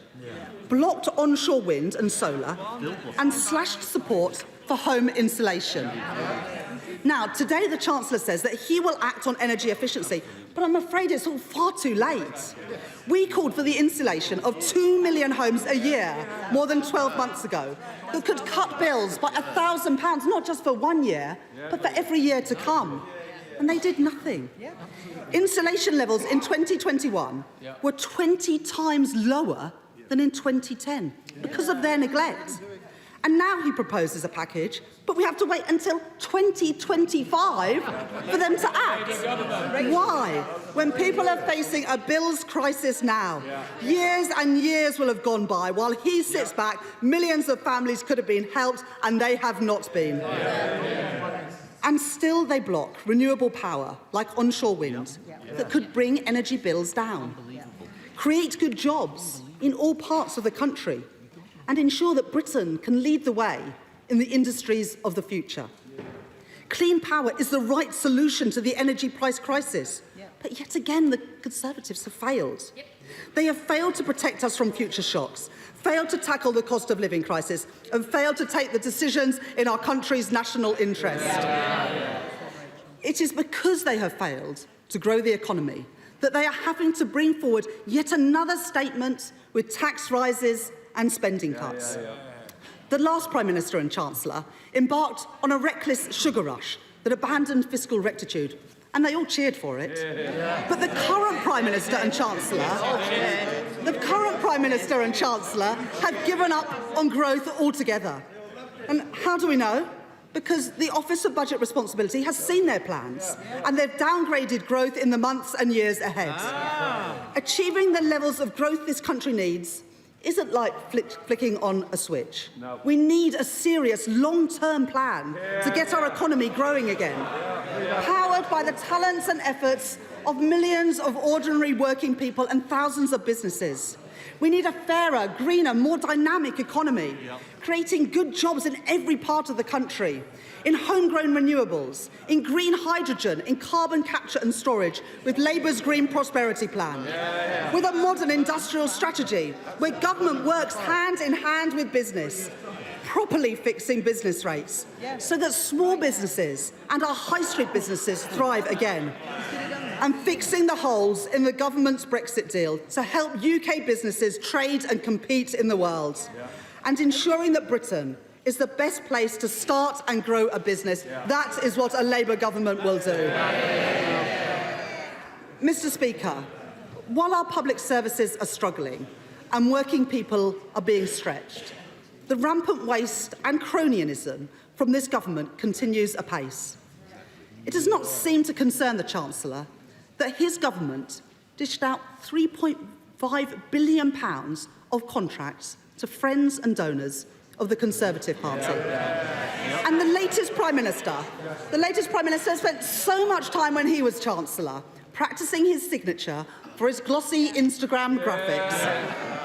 blocked onshore wind and solar, and slashed support for home insulation. Now, today the Chancellor says that he will act on energy efficiency, but I'm afraid it's all far too late. We called for the insulation of 2 million homes a year more than 12 months ago that could cut bills by £1,000, not just for 1 year, but for every year to come. And they did nothing. Insulation levels in 2021 were 20 times lower than in 2010 because of their neglect. And now he proposes a package, but we have to wait until 2025 for them to act. Why? When people are facing a bills crisis now, years and years will have gone by while he sits back, millions of families could have been helped, and they have not been. And still they block renewable power, like onshore wind, that could bring energy bills down, create good jobs in all parts of the country, and ensure that Britain can lead the way in the industries of the future. Clean power is the right solution to the energy price crisis, but yet again the Conservatives have failed. They have failed to protect us from future shocks, failed to tackle the cost of living crisis, and failed to take the decisions in our country's national interest. It is because they have failed to grow the economy that they are having to bring forward yet another statement with tax rises and spending cuts. The last Prime Minister and Chancellor embarked on a reckless sugar rush that abandoned fiscal rectitude, and they all cheered for it. But the current Prime Minister and Chancellor have given up on growth altogether. And how do we know? Because the Office of Budget Responsibility has seen their plans, and they've downgraded growth in the months and years ahead. Achieving the levels of growth this country needs isn't like flicking on a switch. No. We need a serious long-term plan to get our economy growing again, powered by the talents and efforts of millions of ordinary working people and thousands of businesses. We need a fairer, greener, more dynamic economy, creating good jobs in every part of the country, in homegrown renewables, in green hydrogen, in carbon capture and storage, with Labour's Green Prosperity Plan, with a modern industrial strategy where government works hand in hand with business, properly fixing business rates so that small businesses and our high street businesses thrive again, and fixing the holes in the government's Brexit deal to help UK businesses trade and compete in the world, and ensuring that Britain is the best place to start and grow a business. That is what a Labour government will do. Mr. Speaker, while our public services are struggling and working people are being stretched, the rampant waste and cronyism from this government continues apace. It does not seem to concern the Chancellor that his government dished out £3.5 billion of contracts to friends and donors of the Conservative Party. And the latest Prime Minister spent so much time when he was Chancellor practising his signature for his glossy Instagram graphics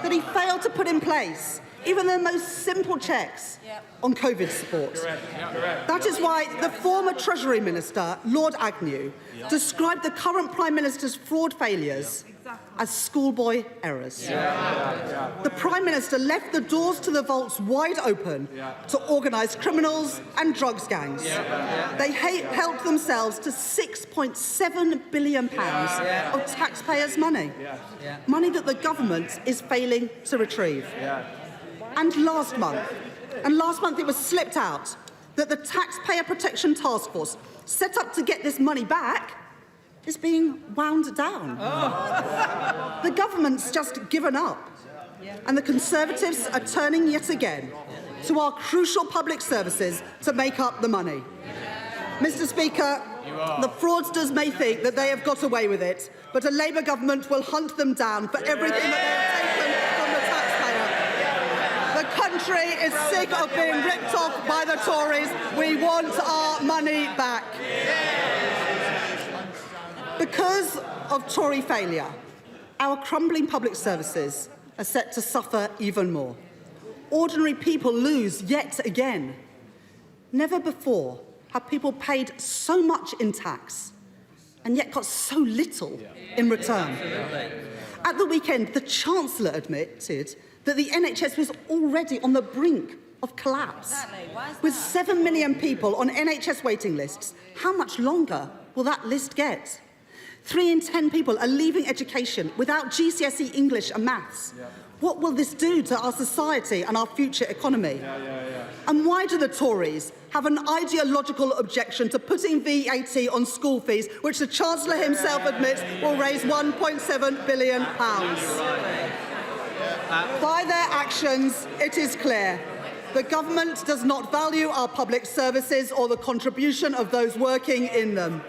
that he failed to put in place even the most simple checks on COVID support. That is why the former Treasury Minister, Lord Agnew, described the current Prime Minister's fraud failures as schoolboy errors. The Prime Minister left the doors to the vaults wide open to organised criminals and drugs gangs. They helped themselves to £6.7 billion of taxpayers' money, money that the government is failing to retrieve. And last month it was slipped out that the Taxpayer Protection Task Force set up to get this money back is being wound down. The government's just given up. And the Conservatives are turning yet again to our crucial public services to make up the money. Mr. Speaker, the fraudsters may think that they have got away with it, but a Labour government will hunt them down for everything that they have taken from the taxpayer. The country is sick of being ripped off by the Tories. We want our money back. Because of Tory failure, our crumbling public services are set to suffer even more. Ordinary people lose yet again. Never before have people paid so much in tax and yet got so little in return. At the weekend, the Chancellor admitted that the NHS was already on the brink of collapse. With 7 million people on NHS waiting lists, how much longer will that list get? 3 in 10 people are leaving education without GCSE English and maths. What will this do to our society and our future economy? And why do the Tories have an ideological objection to putting VAT on school fees, which the Chancellor himself admits will raise £1.7 billion? By their actions, it is clear the government does not value our public services or the contribution of those working in them.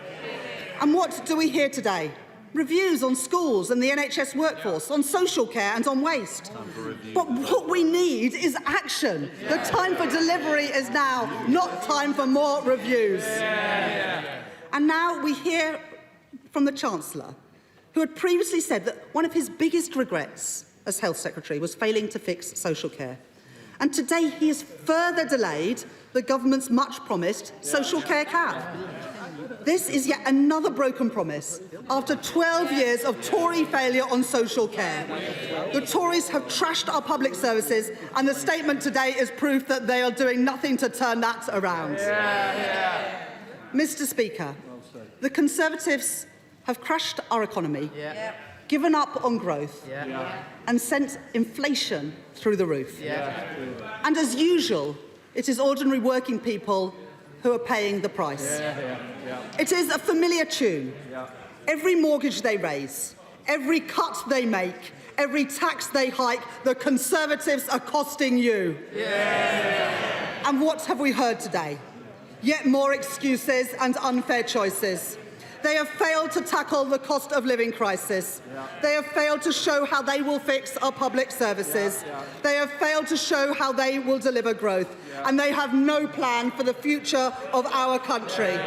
And what do we hear today? Reviews on schools and the NHS workforce, on social care and on waste. But what we need is action. The time for delivery is now, not time for more reviews. And now we hear from the Chancellor, who had previously said that one of his biggest regrets as Health Secretary was failing to fix social care. And today he has further delayed the government's much-promised social care cap. This is yet another broken promise after 12 years of Tory failure on social care. The Tories have trashed our public services, and the statement today is proof that they are doing nothing to turn that around. Mr. Speaker, the Conservatives have crushed our economy, given up on growth, and sent inflation through the roof. And as usual, it is ordinary working people who are paying the price. It is a familiar tune. Every mortgage they raise, every cut they make, every tax they hike, the Conservatives are costing you. And what have we heard today? Yet more excuses and unfair choices. They have failed to tackle the cost of living crisis. They have failed to show how they will fix our public services. They have failed to show how they will deliver growth. And they have no plan for the future of our country.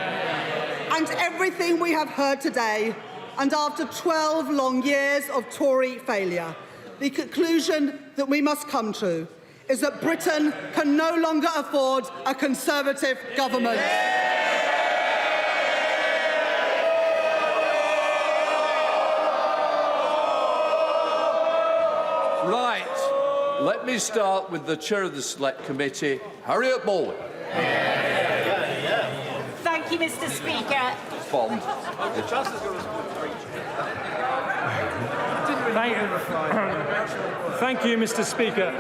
And everything we have heard today, and after 12 long years of Tory failure, the conclusion that we must come to is that Britain can no longer afford a Conservative government. Right, let me start with the chair of the Select Committee, Harriet Bowen. Thank you, Mr. Speaker. Bond. Thank you, Mr. Speaker.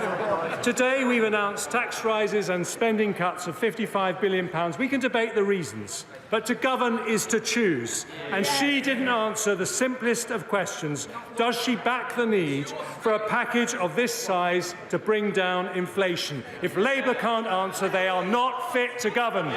Today we've announced tax rises and spending cuts of £55 billion. We can debate the reasons, but to govern is to choose. And she didn't answer the simplest of questions. Does she back the need for a package of this size to bring down inflation? If Labour can't answer, they are not fit to govern.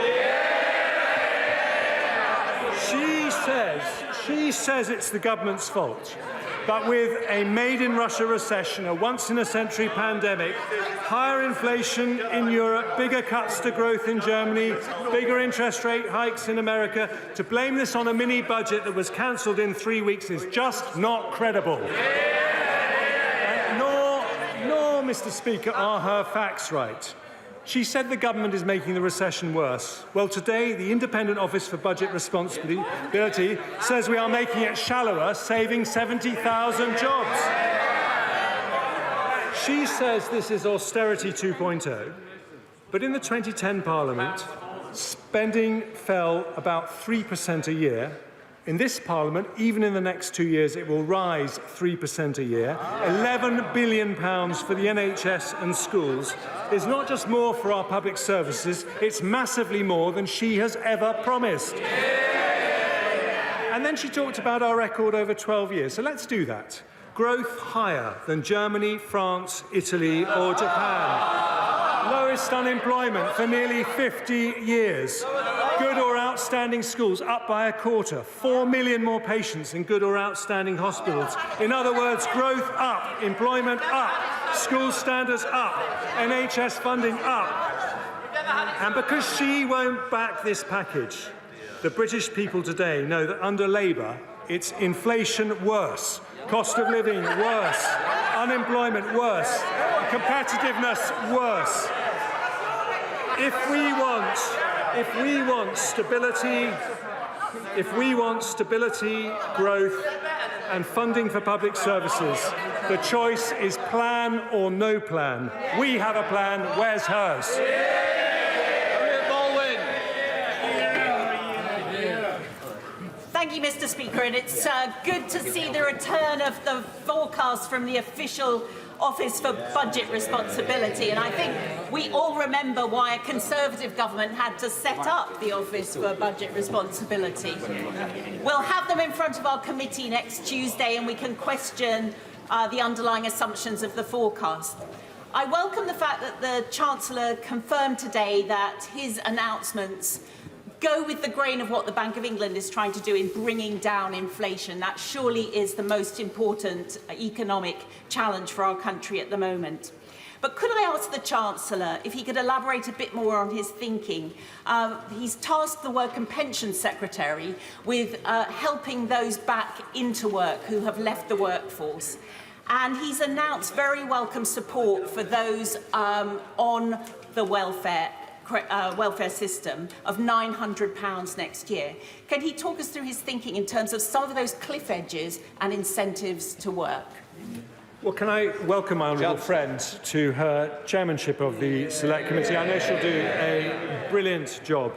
She says it's the government's fault. But with a made-in-Russia recession, a once-in-a-century pandemic, higher inflation in Europe, bigger cuts to growth in Germany, bigger interest rate hikes in America, to blame this on a mini-budget that was cancelled in 3 weeks is just not credible. Nor Mr. Speaker, are her facts right? She said the government is making the recession worse. Well, today, the Independent Office for Budget Responsibility says we are making it shallower, saving 70,000 jobs. She says this is austerity 2.0, but in the 2010 Parliament, spending fell about 3% a year. In this Parliament, even in the next 2 years, it will rise 3% a year. £11 billion for the NHS and schools is not just more for our public services, it's massively more than she has ever promised. And then she talked about our record over 12 years, so let's do that. Growth higher than Germany, France, Italy or Japan. Lowest unemployment for nearly 50 years. Good or outstanding schools up by a quarter. 4 million more patients in good or outstanding hospitals. In other words, growth up, employment up, school standards up, NHS funding up. And because she won't back this package, the British people today know that under Labour, it's inflation worse, cost of living worse, unemployment worse, competitiveness worse. If we want stability, growth and funding for public services, the choice is plan or no plan. We have a plan. Where's hers? Thank you, Mr. Speaker, and it's good to see the return of the forecast from the official Office for Budget Responsibility, and I think we all remember why a Conservative government had to set up the Office for Budget Responsibility. We'll have them in front of our committee next Tuesday and we can question the underlying assumptions of the forecast. I welcome the fact that the Chancellor confirmed today that his announcements go with the grain of what the Bank of England is trying to do in bringing down inflation. That surely is the most important economic challenge for our country at the moment. But could I ask the Chancellor if he could elaborate a bit more on his thinking? He's tasked the Work and Pensions Secretary with helping those back into work who have left the workforce. And he's announced very welcome support for those on the welfare system of £900 next year. Can he talk us through his thinking in terms of some of those cliff edges and incentives to work? Well, can I welcome my honourable friend to her chairmanship of the Select Committee? I know she'll do a brilliant job.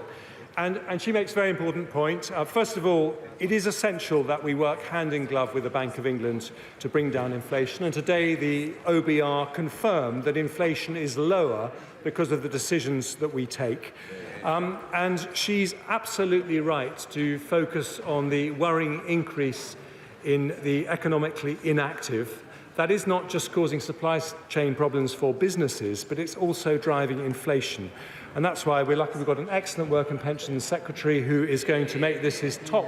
And she makes a very important point. First of all, it is essential that we work hand in glove with the Bank of England to bring down inflation. And today, the OBR confirmed that inflation is lower because of the decisions that we take. And she's absolutely right to focus on the worrying increase in the economically inactive. That is not just causing supply chain problems for businesses, but it's also driving inflation. And that's why we're lucky we've got an excellent Work and Pensions Secretary who is going to make this his top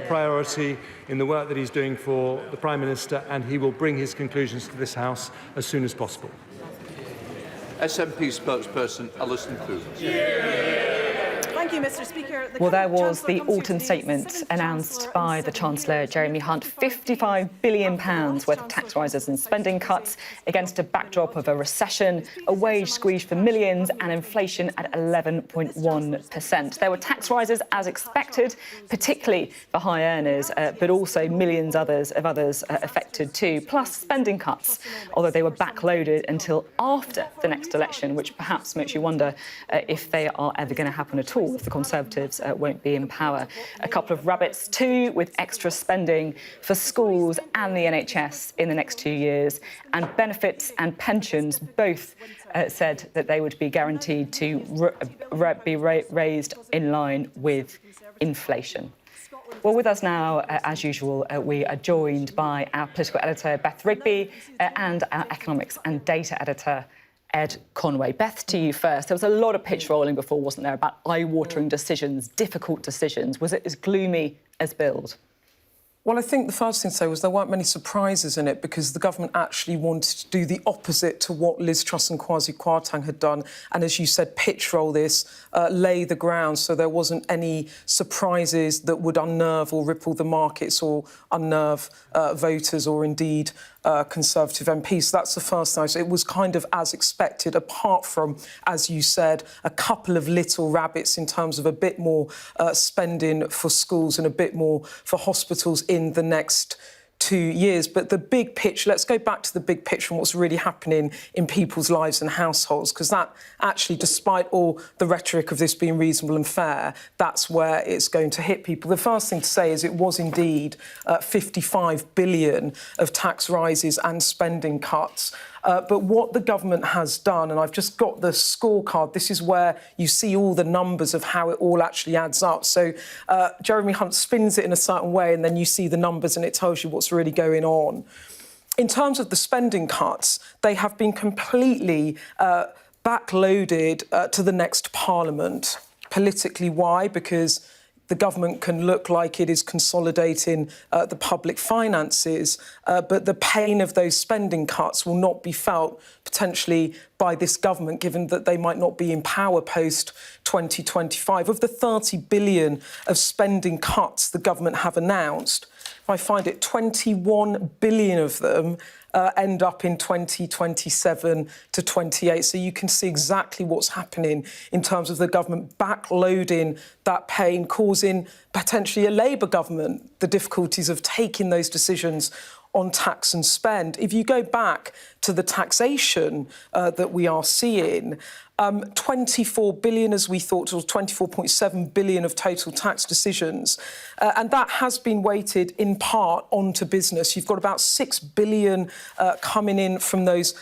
priority in the work that he's doing for the Prime Minister, and he will bring his conclusions to this House as soon as possible. SNP spokesperson Alison Coombs. Thank you, Mr. Speaker. Well, there was the autumn statement announced by the Chancellor Jeremy Hunt, £55 billion worth of tax rises and spending cuts against a backdrop of a recession, a wage squeeze for millions and inflation at 11.1%. There were tax rises as expected, particularly for high earners, but also millions of others affected too, plus spending cuts, although they were backloaded until after the next election, which perhaps makes you wonder if they are ever going to happen at all if the Conservatives won't be in power. A couple of rabbits too, with extra spending for schools and the NHS in the next 2 years, and benefits and pensions both said that they would be guaranteed to be raised in line with inflation. Well, with us now, as usual, we are joined by our political editor, Beth Rigby, and our economics and data editor, Ed Conway. Beth, to you first. There was a lot of pitch rolling before, wasn't there, about eye-watering decisions, difficult decisions. Was it as gloomy as billed? Well, I think the first thing to say was there weren't many surprises in it because the government actually wanted to do the opposite to what Liz Truss and Kwasi Kwarteng had done. And as you said, pitch roll this, lay the ground so there wasn't any surprises that would unnerve or ripple the markets or unnerve voters or indeed Conservative MPs. So that's the first thing. So it was kind of as expected, apart from, as you said, a couple of little rabbits in terms of a bit more spending for schools and a bit more for hospitals in the next 2 years. But the big picture, let's go back to the big picture and what's really happening in people's lives and households, because that actually, despite all the rhetoric of this being reasonable and fair, that's where it's going to hit people. The first thing to say is it was indeed 55 billion of tax rises and spending cuts. But what the government has done, and I've just got the scorecard, this is where you see all the numbers of how it all actually adds up. So Jeremy Hunt spins it in a certain way and then you see the numbers and it tells you what's really going on. In terms of the spending cuts, they have been completely backloaded to the next Parliament. Politically, why? Because the government can look like it is consolidating the public finances, but the pain of those spending cuts will not be felt potentially by this government, given that they might not be in power post-2025. Of the 30 billion of spending cuts the government have announced, I find it 21 billion of them end up in 2027 to 28. So you can see exactly what's happening in terms of the government backloading that pain, causing potentially a Labour government the difficulties of taking those decisions on tax and spend. If you go back to the taxation that we are seeing, 24 billion, as we thought, or 24.7 billion of total tax decisions. And that has been weighted in part onto business. You've got about 6 billion coming in from those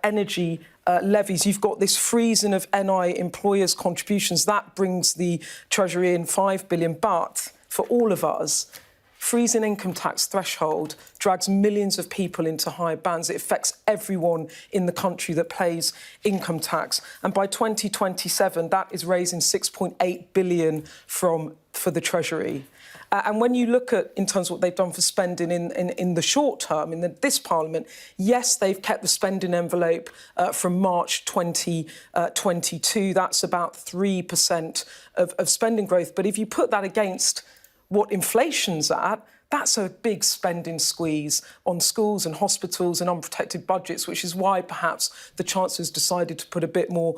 energy levies. You've got this freezing of NI employers' contributions. That brings the Treasury in 5 billion. But for all of us, freezing income tax threshold drags millions of people into higher bands. It affects everyone in the country that pays income tax. And by 2027, that is raising 6.8 billion for the Treasury. And when you look at, in terms of what they've done for spending in the short term, in this Parliament, yes, they've kept the spending envelope from March 2022. That's about 3% of spending growth. But if you put that against what inflation's at, that's a big spending squeeze on schools and hospitals and unprotected budgets, which is why perhaps the Chancellor's decided to put a bit more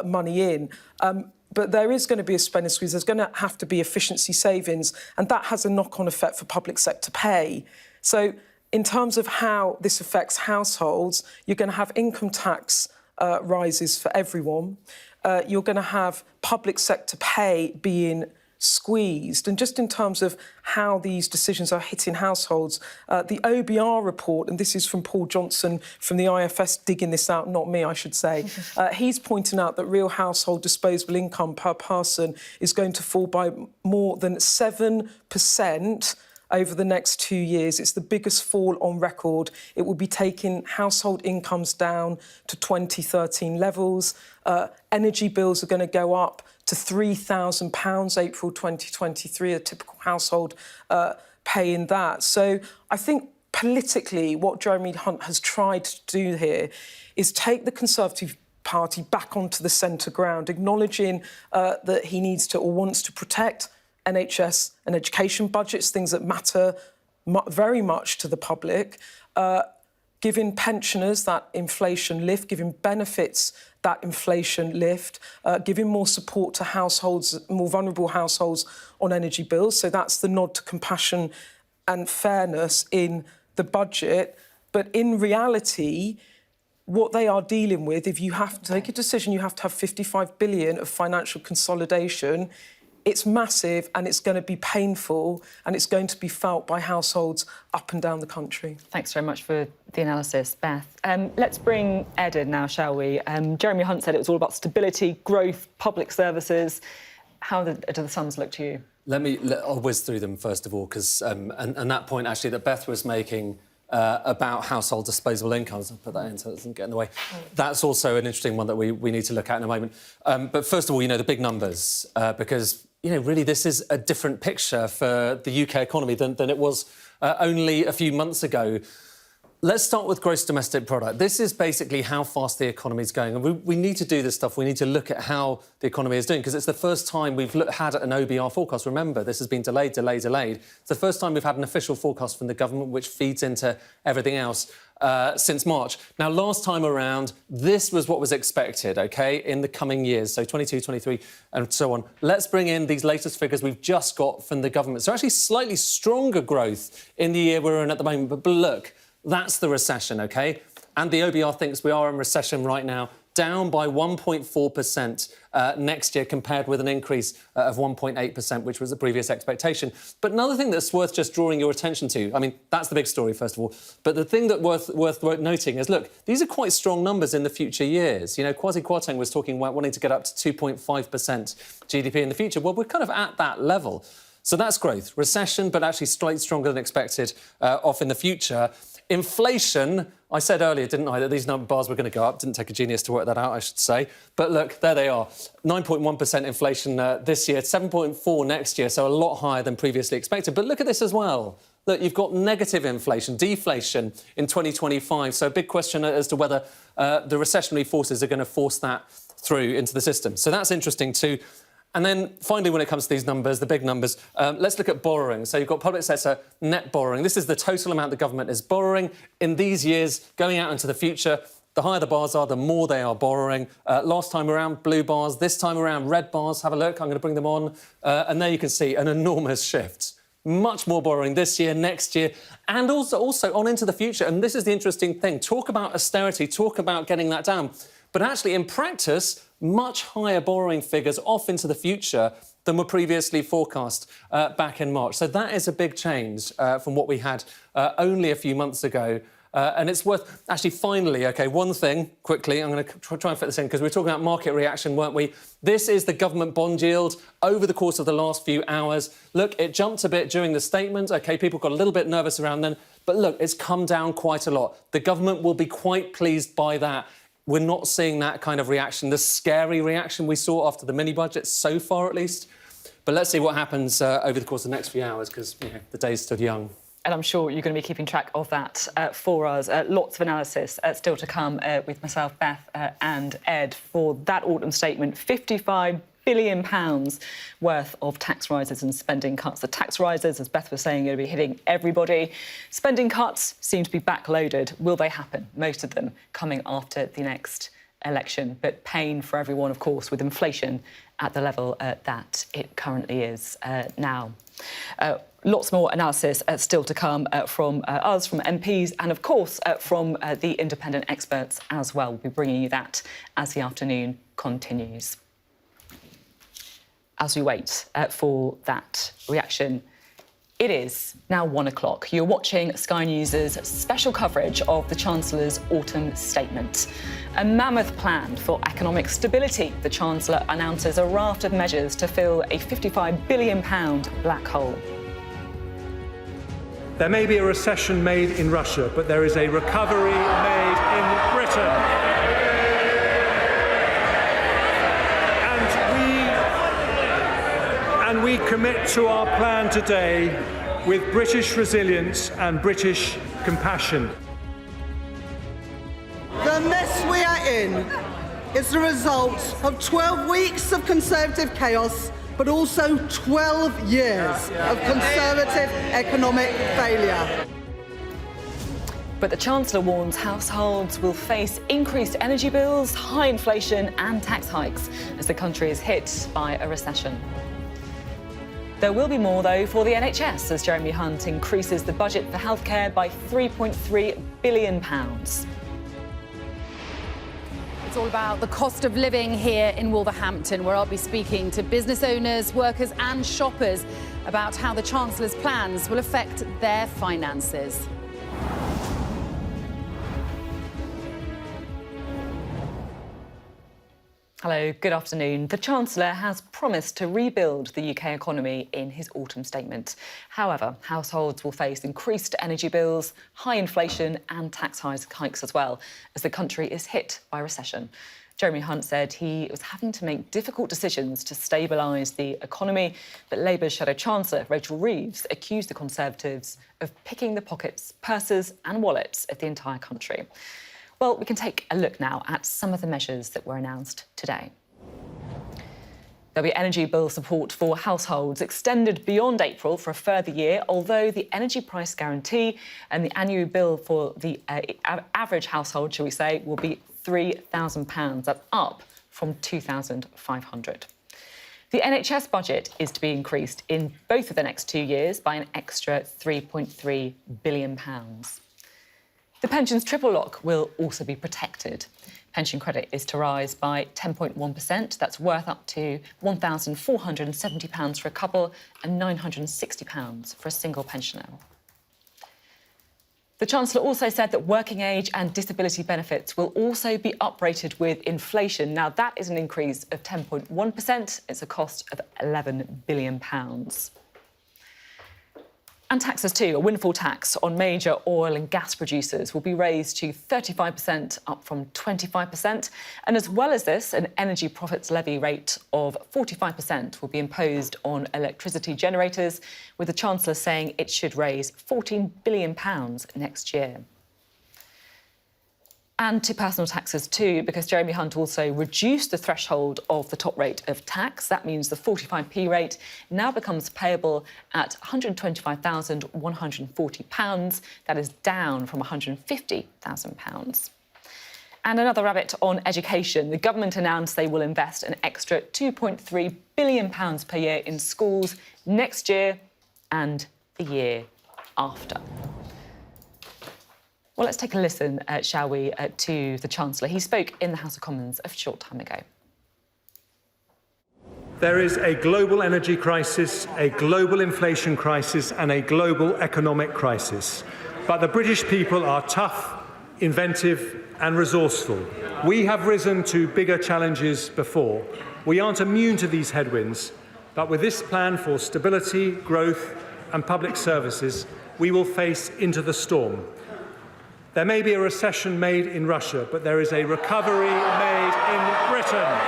money in. But there is going to be a spending squeeze. There's going to have to be efficiency savings, and that has a knock-on effect for public sector pay. So in terms of how this affects households, you're going to have income tax rises for everyone. You're going to have public sector pay being squeezed. And just in terms of how these decisions are hitting households, the OBR report, and this is from Paul Johnson from the IFS digging this out, not me, I should say, he's pointing out that real household disposable income per person is going to fall by more than 7% over the next 2 years. It's the biggest fall on record. It will be taking household incomes down to 2013 levels. Energy bills are going to go up to £3,000 April 2023, a typical household paying that. So I think politically what Jeremy Hunt has tried to do here is take the Conservative Party back onto the centre ground, acknowledging that he needs to or wants to protect NHS and education budgets, things that matter very much to the public, giving pensioners that inflation lift, giving benefits that inflation lift, giving more support to households, more vulnerable households on energy bills. So that's the nod to compassion and fairness in the budget. But in reality, what they are dealing with, if you have to take a decision, you have to have 55 billion of financial consolidation. It's massive and it's going to be painful and it's going to be felt by households up and down the country. Thanks very much for the analysis, Beth. Let's bring Ed in now, shall we? Jeremy Hunt said it was all about stability, growth, public services. How do the sums look to you? I'll whiz through them first of all, because and that point actually that Beth was making about household disposable incomes. I'll put that in so it doesn't get in the way. That's also an interesting one that we need to look at in a moment. But first of all, the big numbers, because really this is a different picture for the UK economy than it was only a few months ago. Let's start with gross domestic product. This is basically how fast the economy is going. And we need to do this stuff. We need to look at how the economy is doing, because it's the first time we've had an OBR forecast. Remember, this has been delayed. It's the first time we've had an official forecast from the government, which feeds into everything else since March. Now, last time around, this was what was expected, OK, in the coming years, so 22, 23 and so on. Let's bring in these latest figures we've just got from the government. So actually slightly stronger growth in the year we're in at the moment. But look, that's the recession, OK? And the OBR thinks we are in recession right now, down by 1.4% next year, compared with an increase of 1.8%, which was the previous expectation. But another thing that's worth just drawing your attention to, I mean, that's the big story, first of all, but the thing that worth noting is, look, these are quite strong numbers in the future years. Kwasi Kwarteng was talking about wanting to get up to 2.5% GDP in the future. Well, we're kind of at that level. So that's growth. Recession, but actually slightly stronger than expected off in the future. Inflation, I said earlier, didn't I, that these number bars were going to go up. Didn't take a genius to work that out, I should say. But look, there they are. 9.1% inflation this year, 7.4% next year, so a lot higher than previously expected. But look at this as well. Look, you've got negative inflation, deflation in 2025. So a big question as to whether the recessionary forces are going to force that through into the system. So that's interesting too. And then, finally, when it comes to these numbers, the big numbers, let's look at borrowing. So you've got public sector net borrowing. This is the total amount the government is borrowing in these years, going out into the future. The higher the bars are, the more they are borrowing. Last time around, blue bars. This time around, red bars. Have a look. I'm going to bring them on. And there you can see an enormous shift. Much more borrowing this year, next year, and also on into the future. And this is the interesting thing. Talk about austerity, talk about getting that down. But actually, in practice, much higher borrowing figures off into the future than were previously forecast back in March. So that is a big change from what we had only a few months ago. And it's worth, actually, finally, OK, one thing, quickly, I'm going to try and fit this in, because we were talking about market reaction, weren't we? This is the government bond yield over the course of the last few hours. Look, it jumped a bit during the statement. OK, people got a little bit nervous around then. But look, it's come down quite a lot. The government will be quite pleased by that. We're not seeing that kind of reaction, the scary reaction we saw after the mini-budget, so far at least. But let's see what happens over the course of the next few hours, because the day's stood young. And I'm sure you're going to be keeping track of that for us. Lots of analysis still to come with myself, Beth and Ed for that autumn statement. £55 billion worth of tax rises and spending cuts. The tax rises, as Beth was saying, are going to be hitting everybody. Spending cuts seem to be backloaded. Will they happen? Most of them coming after the next election. But pain for everyone, of course, with inflation at the level that it currently is now. Lots more analysis still to come from us, from MPs, and, of course, from the independent experts as well. We'll be bringing you that as the afternoon continues. As we wait for that reaction, it is now 1 o'clock. You're watching Sky News' special coverage of the Chancellor's autumn statement. A mammoth plan for economic stability. The Chancellor announces a raft of measures to fill a £55 billion black hole. There may be a recession made in Russia, but there is a recovery made in Britain. And we commit to our plan today with British resilience and British compassion. The mess we are in is the result of 12 weeks of Conservative chaos, but also 12 years of Conservative economic failure. But the Chancellor warns households will face increased energy bills, high inflation and tax hikes as the country is hit by a recession. There will be more, though, for the NHS as Jeremy Hunt increases the budget for healthcare by £3.3 billion. It's all about the cost of living here in Wolverhampton, where I'll be speaking to business owners, workers and shoppers about how the Chancellor's plans will affect their finances. Hello, good afternoon. The Chancellor has promised to rebuild the UK economy in his autumn statement. However, households will face increased energy bills, high inflation and tax hikes as well, as the country is hit by recession. Jeremy Hunt said he was having to make difficult decisions to stabilise the economy, but Labour's Shadow Chancellor, Rachel Reeves, accused the Conservatives of picking the pockets, purses and wallets of the entire country. Well, we can take a look now at some of the measures that were announced today. There'll be energy bill support for households extended beyond April for a further year, although the energy price guarantee and the annual bill for the average household, shall we say, will be £3,000. That's up from £2,500. The NHS budget is to be increased in both of the next 2 years by an extra £3.3 billion. The pensions triple lock will also be protected. Pension credit is to rise by 10.1%. That's worth up to £1,470 for a couple and £960 for a single pensioner. The Chancellor also said that working age and disability benefits will also be uprated with inflation. Now, that is an increase of 10.1%. It's a cost of £11 billion. And taxes too. A windfall tax on major oil and gas producers will be raised to 35%, up from 25%. And as well as this, an energy profits levy rate of 45% will be imposed on electricity generators, with the Chancellor saying it should raise £14 billion next year. And to personal taxes too, because Jeremy Hunt also reduced the threshold of the top rate of tax. That means the 45p rate now becomes payable at £125,140. That is down from £150,000. And another rabbit on education. The government announced they will invest an extra £2.3 billion per year in schools next year and the year after. Well, let's take a listen, shall we, to the Chancellor. He spoke in the House of Commons a short time ago. There is a global energy crisis, a global inflation crisis and a global economic crisis. But the British people are tough, inventive and resourceful. We have risen to bigger challenges before. We aren't immune to these headwinds, but with this plan for stability, growth and public services, we will face into the storm. There may be a recession made in Russia, but there is a recovery made in Britain.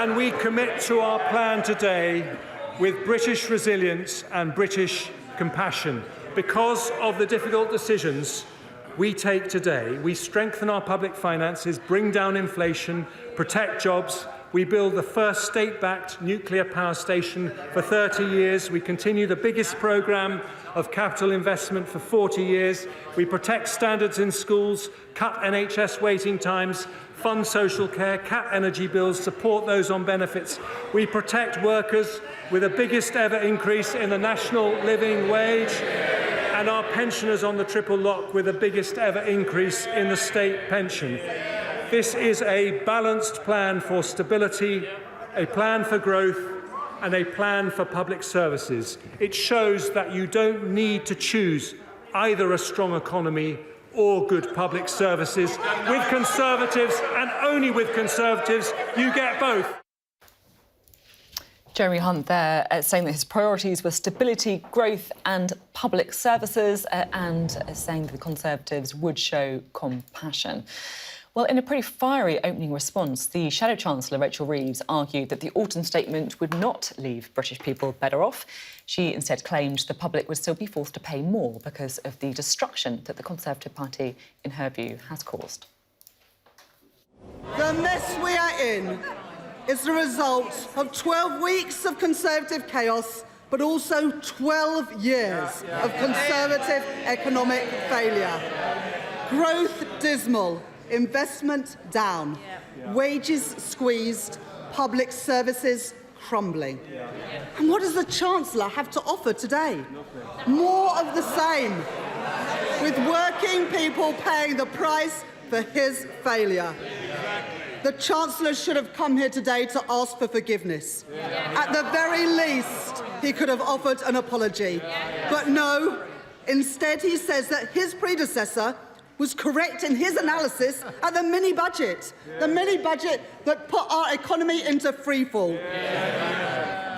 And we commit to our plan today with British resilience and British compassion. Because of the difficult decisions we take today, we strengthen our public finances, bring down inflation, protect jobs. We build the first state-backed nuclear power station for 30 years. We continue the biggest programme of capital investment for 40 years. We protect standards in schools, cut NHS waiting times, fund social care, cap energy bills, support those on benefits. We protect workers with the biggest ever increase in the national living wage, and our pensioners on the triple lock with the biggest ever increase in the state pension. This is a balanced plan for stability, a plan for growth and a plan for public services. It shows that you don't need to choose either a strong economy or good public services. With Conservatives, and only with Conservatives, you get both. Jeremy Hunt there saying that his priorities were stability, growth and public services, and saying that the Conservatives would show compassion. Well, in a pretty fiery opening response, the Shadow Chancellor, Rachel Reeves, argued that the autumn statement would not leave British people better off. She instead claimed the public would still be forced to pay more because of the destruction that the Conservative Party, in her view, has caused. The mess we are in is the result of 12 weeks of Conservative chaos, but also 12 years of Conservative economic failure. Growth dismal. Investment down, wages squeezed, public services crumbling. And what does the Chancellor have to offer today? More of the same, with working people paying the price for his failure. The Chancellor should have come here today to ask for forgiveness. At the very least, he could have offered an apology. But no, instead he says that his predecessor was correct in his analysis at the mini-budget, the mini-budget that put our economy into freefall.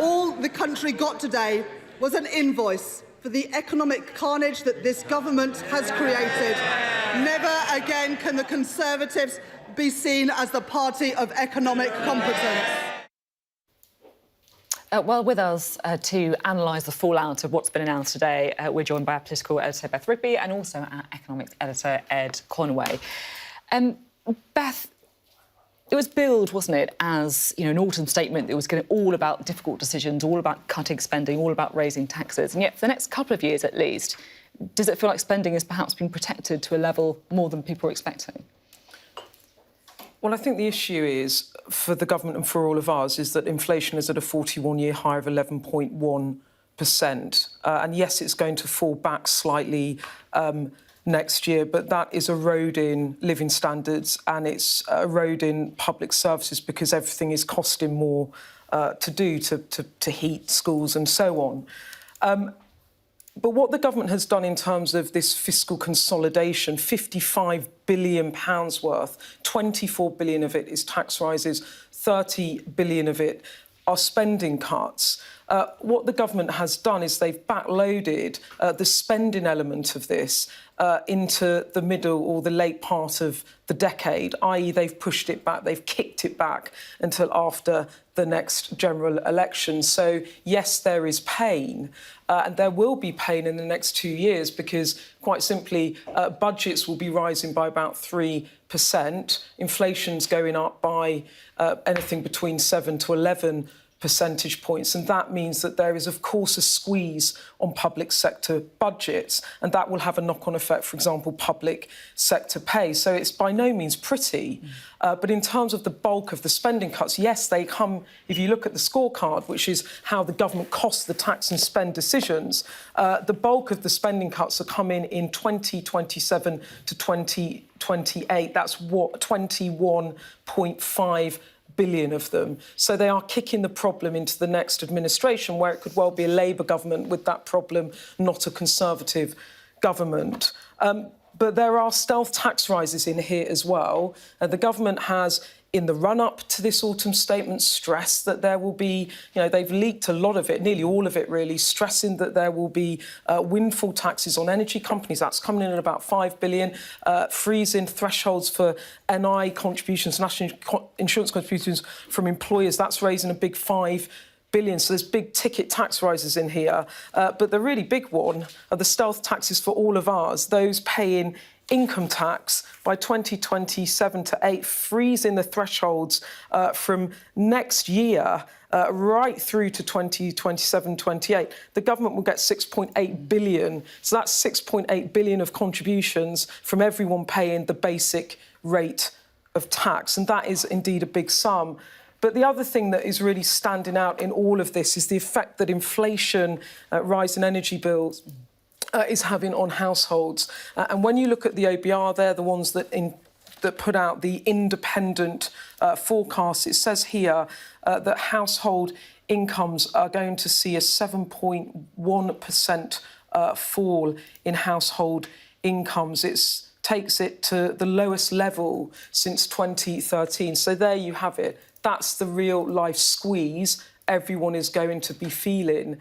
All the country got today was an invoice for for the economic carnage that this government has created. Never again can the Conservatives be seen as the party of economic competence. Well, with us to analyse the fallout of what's been announced today, we're joined by our political editor, Beth Rigby, and also our economics editor, Ed Conway. Beth, it was billed, wasn't it, as an autumn statement that was going to all about difficult decisions, all about cutting spending, all about raising taxes. And yet, for the next couple of years at least, does it feel like spending is perhaps being protected to a level more than people are expecting? Well, I think the issue is, for the government and for all of us, is that inflation is at a 41-year high of 11.1%. And yes, it's going to fall back slightly next year, but that is eroding living standards and it's eroding public services because everything is costing more to do, to heat schools and so on. But what the government has done in terms of this fiscal consolidation, £55 billion worth, 24 billion of it is tax rises, 30 billion of it are spending cuts. What the government has done is they've backloaded the spending element of this into the middle or the late part of the decade, i.e. they've pushed it back, they've kicked it back until after the next general election. So, yes, there is pain, and there will be pain in the next 2 years because, quite simply, budgets will be rising by about 3%. Inflation's going up by anything between 7 to 11 percentage points, and that means that there is, of course, a squeeze on public sector budgets, and that will have a knock-on effect, for example, public sector pay. So it's by no means pretty, but in terms of the bulk of the spending cuts, yes, they come, if you look at the scorecard, which is how the government costs the tax and spend decisions, the bulk of the spending cuts are coming in 2027 to 2028. That's what, 21.5 billion of them. So they are kicking the problem into the next administration, where it could well be a Labour government with that problem, not a Conservative government. But there are stealth tax rises in here as well. The government has, in the run-up to this autumn statement, stressed that there will be, they've leaked a lot of it, nearly all of it really, stressing that there will be windfall taxes on energy companies. That's coming in at about 5 billion, freezing thresholds for NI contributions, national insurance contributions from employers. That's raising a big 5 billion. So there's big ticket tax rises in here. But the really big one are the stealth taxes for all of ours, those paying income tax by 2027 to 8, freezing the thresholds from next year right through to 2027-28. The government will get 6.8 billion. So that's 6.8 billion of contributions from everyone paying the basic rate of tax. And that is indeed a big sum. But the other thing that is really standing out in all of this is the effect that inflation, rise in energy bills, is having on households. And when you look at the OBR, they're the ones that put out the independent forecast. It says here that household incomes are going to see a 7.1% fall in household incomes. It takes it to the lowest level since 2013. So there you have it. That's the real life squeeze everyone is going to be feeling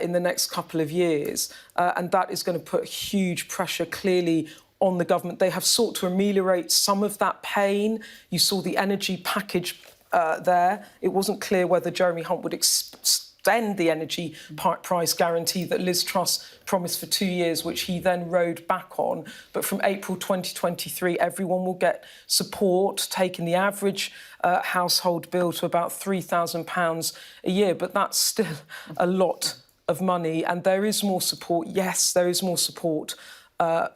in the next couple of years. And that is going to put huge pressure, clearly, on the government. They have sought to ameliorate some of that pain. You saw the energy package there. It wasn't clear whether Jeremy Hunt would extend the energy price guarantee that Liz Truss promised for 2 years, which he then rode back on. But from April 2023, everyone will get support, taking the average household bill to about £3,000 a year. But that's still a lot of money. And there is more support. Yes, there is more support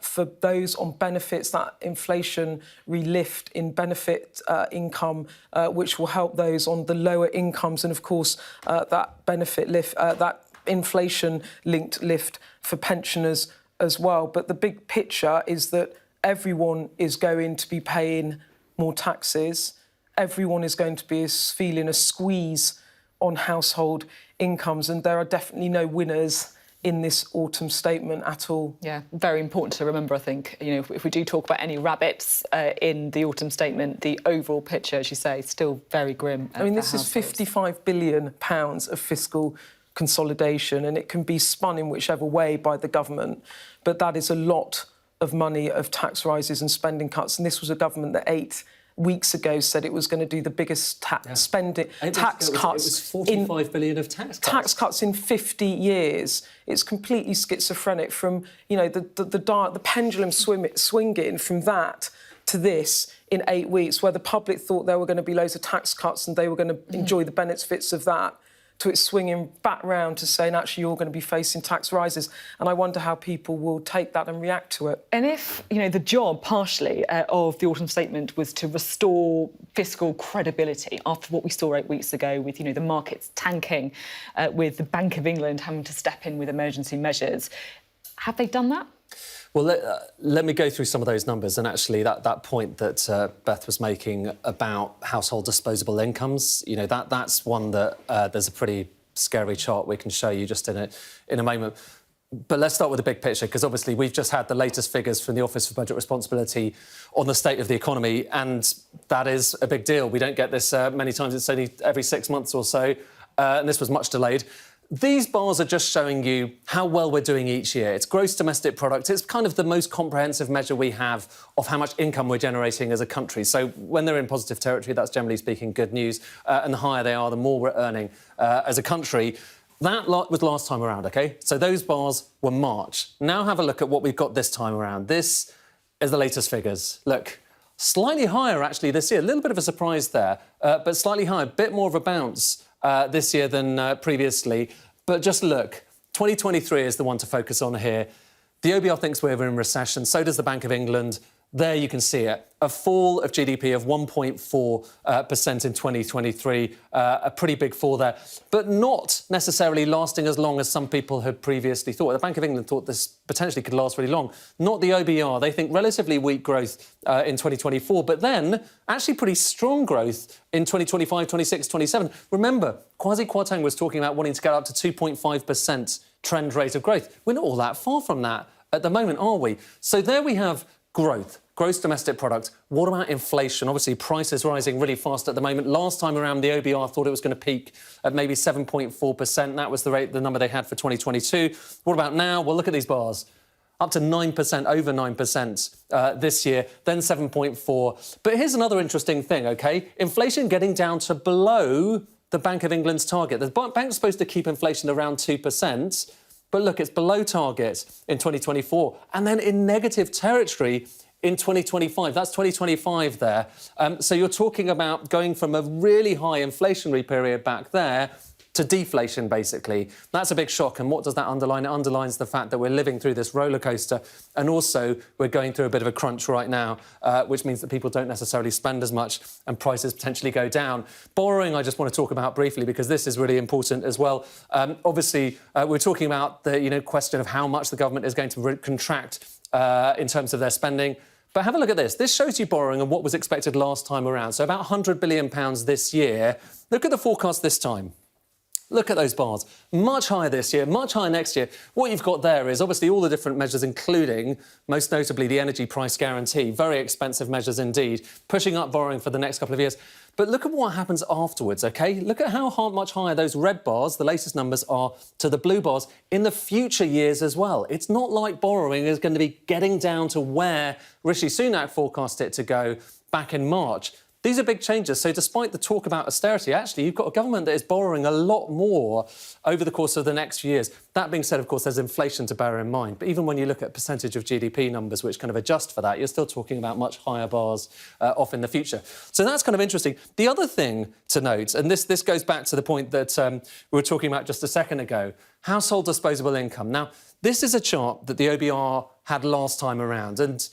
for those on benefits, that inflation relift in benefit income, which will help those on the lower incomes, and of course that benefit lift, that inflation-linked lift for pensioners as well. But the big picture is that everyone is going to be paying more taxes. Everyone is going to be feeling a squeeze on household incomes, and there are definitely no winners in this autumn statement at all. Yeah, very important to remember, I think. If we do talk about any rabbits in the autumn statement, the overall picture, as you say, is still very grim. I mean, this is £55 billion of fiscal consolidation, and it can be spun in whichever way by the government. But that is a lot of money of tax rises and spending cuts. And this was a government that 8 weeks ago said it was going to do the biggest tax cuts. It was 45 billion of tax cuts. Tax cuts in 50 years. It's completely schizophrenic from, you know, the pendulum swinging from that to this in 8 weeks, where the public thought there were going to be loads of tax cuts and they were going to enjoy the benefits of that, to it swinging back round to saying, actually, you're going to be facing tax rises. And I wonder how people will take that and react to it. And if, you know, the job, partially, of the autumn statement was to restore fiscal credibility after what we saw 8 weeks ago with, you know, the markets tanking, with the Bank of England having to step in with emergency measures, have they done that? Well, let me go through some of those numbers. And actually, that point that Beth was making about household disposable incomes, you know, that's one that there's a pretty scary chart we can show you just in a moment. But let's start with the big picture, because obviously we've just had the latest figures from the Office for Budget Responsibility on the state of the economy, and that is a big deal. We don't get this many times. It's only every 6 months or so, and this was much delayed. These bars are just showing you how well we're doing each year. It's gross domestic product. It's kind of the most comprehensive measure we have of how much income we're generating as a country. So when they're in positive territory, that's generally speaking good news. And the higher they are, the more we're earning as a country. That was last time around, OK? So those bars were March. Now have a look at what we've got this time around. This is the latest figures. Look, slightly higher, actually, this year. A little bit of a surprise there, but slightly higher. A bit more of a bounce this year than previously. But just look, 2023 is the one to focus on here. The OBR thinks we're in recession, so does the Bank of England. There you can see it. A fall of GDP of 1.4% in 2023, a pretty big fall there, but not necessarily lasting as long as some people had previously thought. The Bank of England thought this potentially could last really long. Not the OBR. They think relatively weak growth in 2024, but then actually pretty strong growth in 2025, 26, 27. Remember, Kwasi Kwarteng was talking about wanting to get up to 2.5% trend rate of growth. We're not all that far from that at the moment, are we? So there we have growth, gross domestic product. What about inflation? Obviously, prices rising really fast at the moment. Last time around, the OBR thought it was going to peak at maybe 7.4%. That was the number they had for 2022. What about now? Well, look at these bars. Up to 9%, over 9% this year, then 7.4%. But here's another interesting thing, OK? Inflation getting down to below the Bank of England's target. The bank's supposed to keep inflation around 2%. But look, it's below target in 2024 and then in negative territory in 2025. That's 2025 there. So you're talking about going from a really high inflationary period back there to deflation, basically. That's a big shock. And what does that underline? It underlines the fact that we're living through this roller coaster, and also we're going through a bit of a crunch right now, which means that people don't necessarily spend as much and prices potentially go down. Borrowing, I just want to talk about briefly, because this is really important as well. Obviously, we're talking about the question of how much the government is going to contract in terms of their spending. But have a look at this. This shows you borrowing and what was expected last time around. So about £100 billion this year. Look at the forecast this time. Look at those bars. Much higher this year, much higher next year. What you've got there is obviously all the different measures, including, most notably, the energy price guarantee. Very expensive measures indeed, pushing up borrowing for the next couple of years. But look at what happens afterwards, OK? Look at how much higher those red bars, the latest numbers, are to the blue bars in the future years as well. It's not like borrowing is going to be getting down to where Rishi Sunak forecast it to go back in March. These are big changes. So despite the talk about austerity, actually, you've got a government that is borrowing a lot more over the course of the next few years. That being said, of course, there's inflation to bear in mind. But even when you look at percentage of GDP numbers, which kind of adjust for that, you're still talking about much higher bars off in the future. So that's kind of interesting. The other thing to note, and this goes back to the point that we were talking about just a second ago, household disposable income. Now, this is a chart that the OBR had last time around, and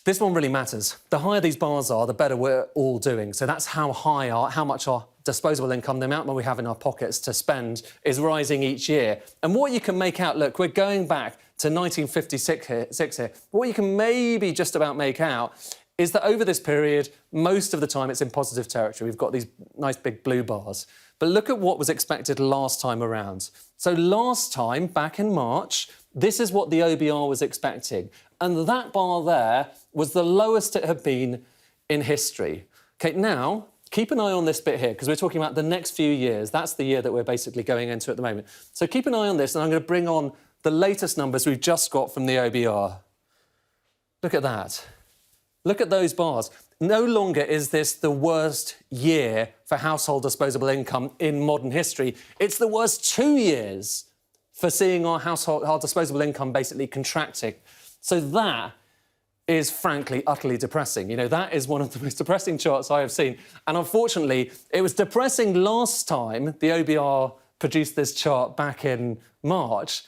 this one really matters. The higher these bars are, the better we're all doing. So that's how much our disposable income, the amount that we have in our pockets to spend, is rising each year. And what you can make out, look, we're going back to 1956 here. What you can maybe just about make out is that over this period, most of the time it's in positive territory. We've got these nice big blue bars. But look at what was expected last time around. So last time, back in March, this is what the OBR was expecting. And that bar there was the lowest it had been in history. OK, now, keep an eye on this bit here, because we're talking about the next few years. That's the year that we're basically going into at the moment. So keep an eye on this, and I'm going to bring on the latest numbers we've just got from the OBR. Look at that. Look at those bars. No longer is this the worst year for household disposable income in modern history. It's the worst 2 years for seeing our disposable income basically contracting. So that is frankly utterly depressing. You know, that is one of the most depressing charts I have seen. And unfortunately, it was depressing last time the OBR produced this chart back in March,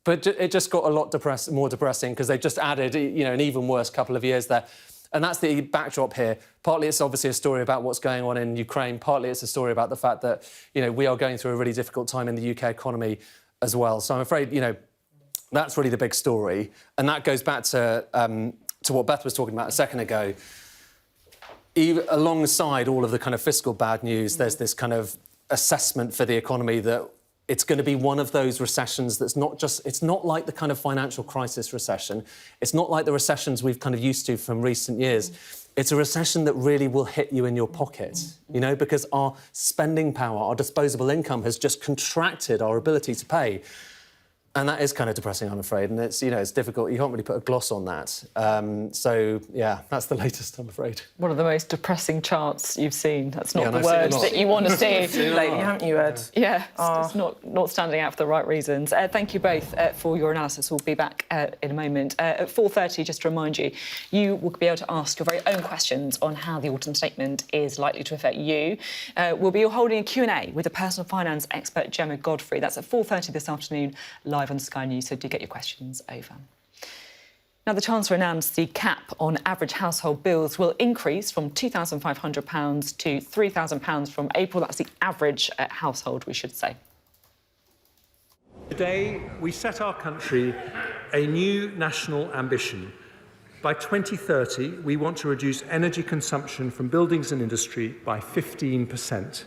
but it just got a lot more depressing because they've just added, you know, an even worse couple of years there. And that's the backdrop here. Partly it's obviously a story about what's going on in Ukraine. Partly it's a story about the fact that, you know, we are going through a really difficult time in the UK economy as well. So I'm afraid, you know, that's really the big story. And that goes back to what Beth was talking about a second ago. Alongside all of the kind of fiscal bad news, there's this kind of assessment for the economy that it's going to be one of those recessions that's not just... It's not like the kind of financial crisis recession. It's not like the recessions we've kind of used to from recent years. It's a recession that really will hit you in your pocket, you know, because our spending power, our disposable income has just contracted our ability to pay. And that is kind of depressing, I'm afraid. And it's, you know, it's difficult. You can't really put a gloss on that. So, yeah, that's the latest, I'm afraid. One of the most depressing charts you've seen. That's not the words that you want to see lately, haven't you, Ed? Yeah, it's not standing out for the right reasons. Thank you both for your analysis. We'll be back in a moment. At 4:30, just to remind you, you will be able to ask your very own questions on how the autumn statement is likely to affect you. We'll be holding a Q&A with a personal finance expert, Gemma Godfrey. That's at 4:30 this afternoon, live on Sky News, so do get your questions over. Now, the Chancellor announced the cap on average household bills will increase from £2,500 to £3,000 from April. That's the average household, we should say. Today, we set our country a new national ambition. By 2030, we want to reduce energy consumption from buildings and industry by 15%.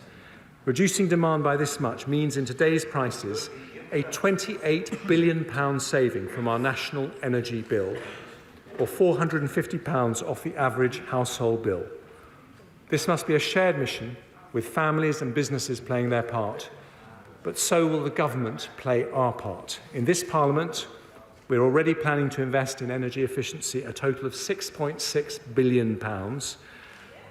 Reducing demand by this much means, in today's prices, a £28 billion saving from our national energy bill, or £450 off the average household bill. This must be a shared mission, with families and businesses playing their part. But so will the government play our part. In this Parliament, we're already planning to invest in energy efficiency a total of £6.6 billion.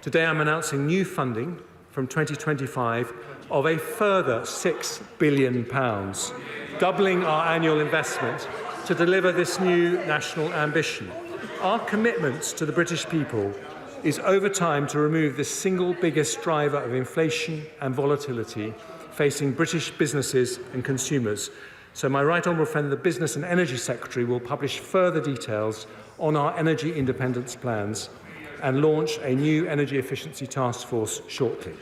Today I'm announcing new funding from 2025 of a further £6 billion, doubling our annual investment to deliver this new national ambition. Our commitment to the British people is over time to remove the single biggest driver of inflation and volatility facing British businesses and consumers. So my right honourable friend, the Business and Energy Secretary, will publish further details on our energy independence plans and launch a new energy efficiency task force shortly.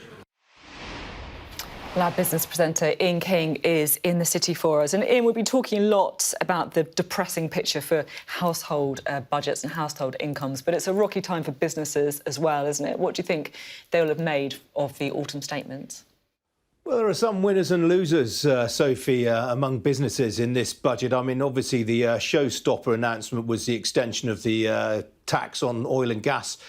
Well, our business presenter, Ian King, is in the city for us. And Ian, we'll be talking a lot about the depressing picture for household budgets and household incomes, but it's a rocky time for businesses as well, isn't it? What do you think they'll have made of the autumn statement? Well, there are some winners and losers, Sophie, among businesses in this budget. I mean, obviously, the showstopper announcement was the extension of the tax on oil and gas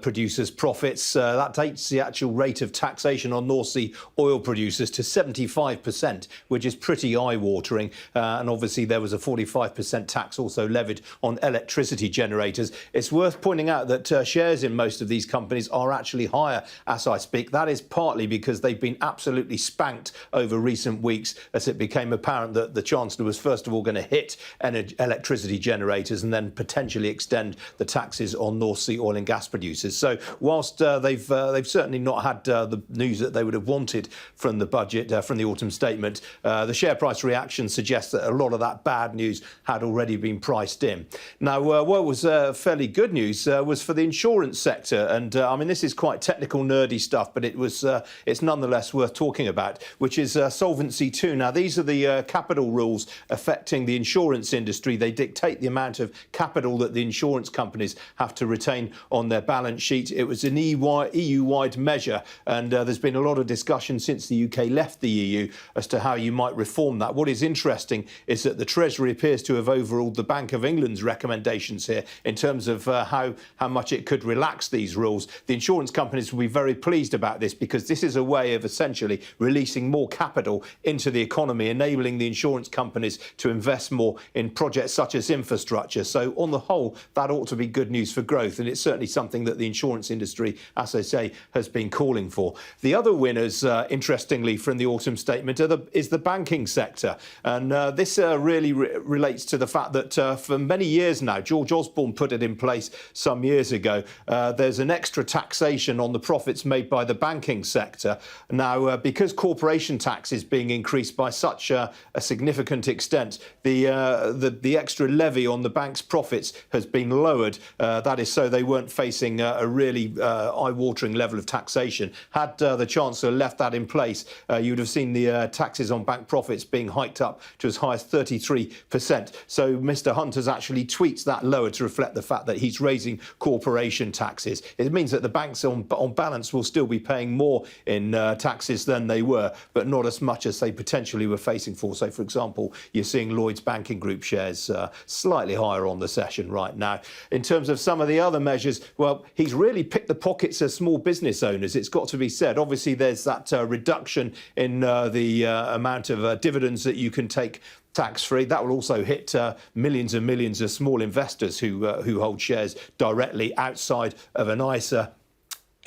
producers' profits. That takes the actual rate of taxation on North Sea oil producers to 75%, which is pretty eye-watering. And obviously, there was a 45% tax also levied on electricity generators. It's worth pointing out that shares in most of these companies are actually higher as I speak. That is partly because they've been absolutely spanked over recent weeks as it became apparent that the Chancellor was first of all going to hit electricity generators and then potentially extend the taxes on North Sea oil and gas producers. So whilst they've certainly not had the news that they would have wanted from the budget, from the autumn statement, the share price reaction suggests that a lot of that bad news had already been priced in. Now, what was fairly good news was for the insurance sector, and I mean this is quite technical, nerdy stuff, but it's nonetheless worth talking about, which is Solvency II. Now, these are the capital rules affecting the insurance industry. They dictate the amount of capital that the insurance companies companies have to retain on their balance sheet. It was an EU-wide measure, and there's been a lot of discussion since the UK left the EU as to how you might reform that. What is interesting is that the Treasury appears to have overruled the Bank of England's recommendations here in terms of how much it could relax these rules. The insurance companies will be very pleased about this, because this is a way of essentially releasing more capital into the economy, enabling the insurance companies to invest more in projects such as infrastructure. So on the whole, that ought to be good news for growth, and it's certainly something that the insurance industry, as I say, has been calling for. The other winners, interestingly, from the autumn statement is the banking sector, and this really relates to the fact that for many years now, George Osborne put it in place some years ago, there's an extra taxation on the profits made by the banking sector. Now, because corporation tax is being increased by such a significant extent, the extra levy on the bank's profits has been lowered. That is so they weren't facing a really eye-watering level of taxation. Had the Chancellor left that in place, you would have seen the taxes on bank profits being hiked up to as high as 33%. So Mr Hunt has actually tweaked that lower to reflect the fact that he's raising corporation taxes. It means that the banks on balance will still be paying more in taxes than they were, but not as much as they potentially were facing for. So, for example, you're seeing Lloyds Banking Group shares slightly higher on the session right now. In terms of some of the other measures, well, he's really picked the pockets of small business owners, it's got to be said. Obviously, there's that reduction in the amount of dividends that you can take tax-free. That will also hit millions and millions of small investors who hold shares directly outside of an ISA.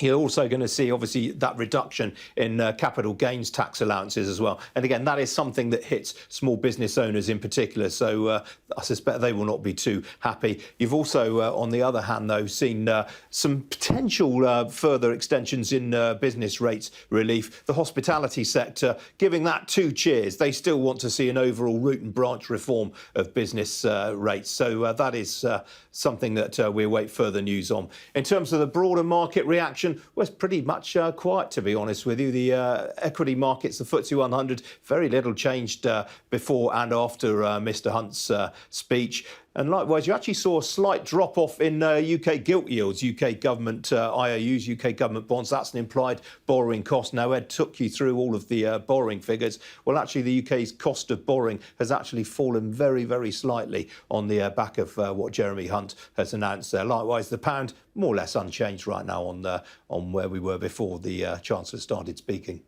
You're also going to see, obviously, that reduction in capital gains tax allowances as well. And again, that is something that hits small business owners in particular. So I suspect they will not be too happy. You've also, on the other hand, though, seen some potential further extensions in business rates relief. The hospitality sector, giving that 2 cheers. They still want to see an overall root and branch reform of business rates. So that is something that we await further news on. In terms of the broader market reaction, well, it's pretty much quiet, to be honest with you. The equity markets, the FTSE 100, very little changed before and after Mr Hunt's speech. And likewise, you actually saw a slight drop-off in UK gilt yields, UK government IOUs, UK government bonds. That's an implied borrowing cost. Now, Ed took you through all of the borrowing figures. Well, actually, the UK's cost of borrowing has actually fallen very, very slightly on the back of what Jeremy Hunt has announced there. Likewise, the pound, more or less unchanged right now on where we were before the Chancellor started speaking.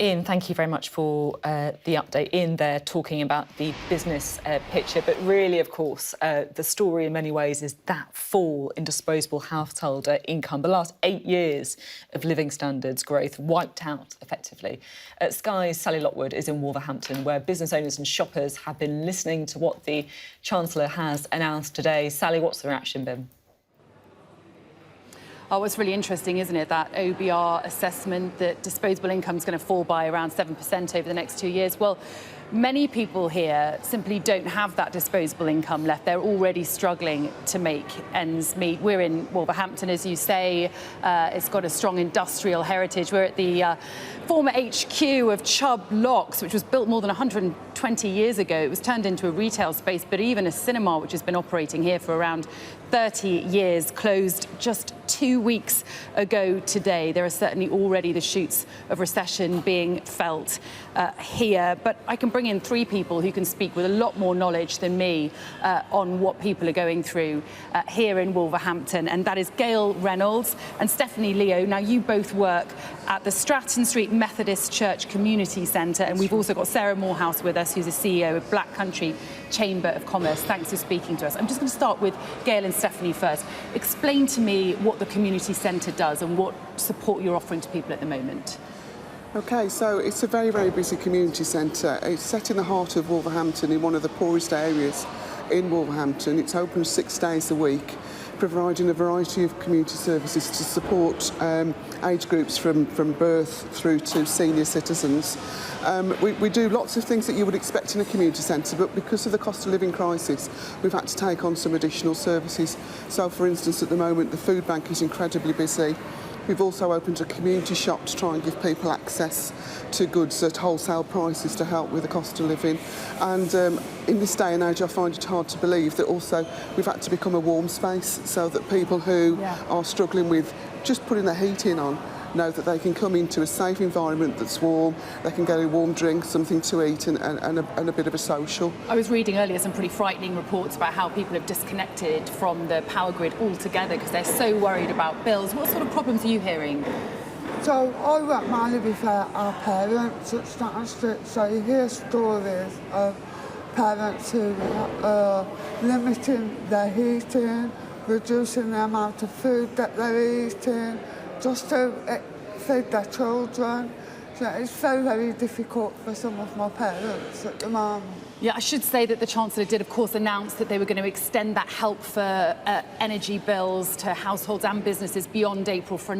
Ian, thank you very much for the update. Ian there talking about the business picture, but really, of course, the story in many ways is that fall in disposable household income. The last 8 years of living standards growth wiped out, effectively. Sky's Sally Lockwood is in Wolverhampton, where business owners and shoppers have been listening to what the Chancellor has announced today. Sally, what's the reaction been? Oh, it's really interesting, isn't it, that OBR assessment that disposable income is going to fall by around 7% over the next 2 years. Well, many people here simply don't have that disposable income left. They're already struggling to make ends meet. We're in Wolverhampton, as you say. It's got a strong industrial heritage. We're at the former HQ of Chubb Locks, which was built more than 120 years ago. It was turned into a retail space, but even a cinema, which has been operating here for around 30 years, closed just 2 weeks ago today. There are certainly already the shoots of recession being felt here. But I can bring in 3 people who can speak with a lot more knowledge than me on what people are going through here in Wolverhampton. And that is Gail Reynolds and Stephanie Leo. Now, you both work at the Stratton Street Methodist Church Community Centre. And we've also got Sarah Morehouse with us, who's the CEO of Black Country Chamber of Commerce. Thanks for speaking to us. I'm just going to start with Gail and Stephanie first. Explain to me what the community centre does and what support you're offering to people at the moment. OK, so it's a very, very busy community centre. It's set in the heart of Wolverhampton, in one of the poorest areas in Wolverhampton. It's open 6 days a week, providing a variety of community services to support age groups from birth through to senior citizens. We do lots of things that you would expect in a community centre, but because of the cost of living crisis, we've had to take on some additional services. So, for instance, at the moment, the food bank is incredibly busy. We've also opened a community shop to try and give people access to goods at wholesale prices to help with the cost of living. And in this day and age, I find it hard to believe that also we've had to become a warm space so that people who are struggling with just putting their heating on know that they can come into a safe environment that's warm, they can get a warm drink, something to eat and a bit of a social. I was reading earlier some pretty frightening reports about how people have disconnected from the power grid altogether because they're so worried about bills. What sort of problems are you hearing? So I work mainly with our parents at Staten Street, so you hear stories of parents who are limiting their heating, reducing the amount of food that they're eating, just to feed their children. So it's very, very difficult for some of my parents at the moment. Yeah, I should say that the Chancellor did, of course, announce that they were going to extend that help for energy bills to households and businesses beyond April for another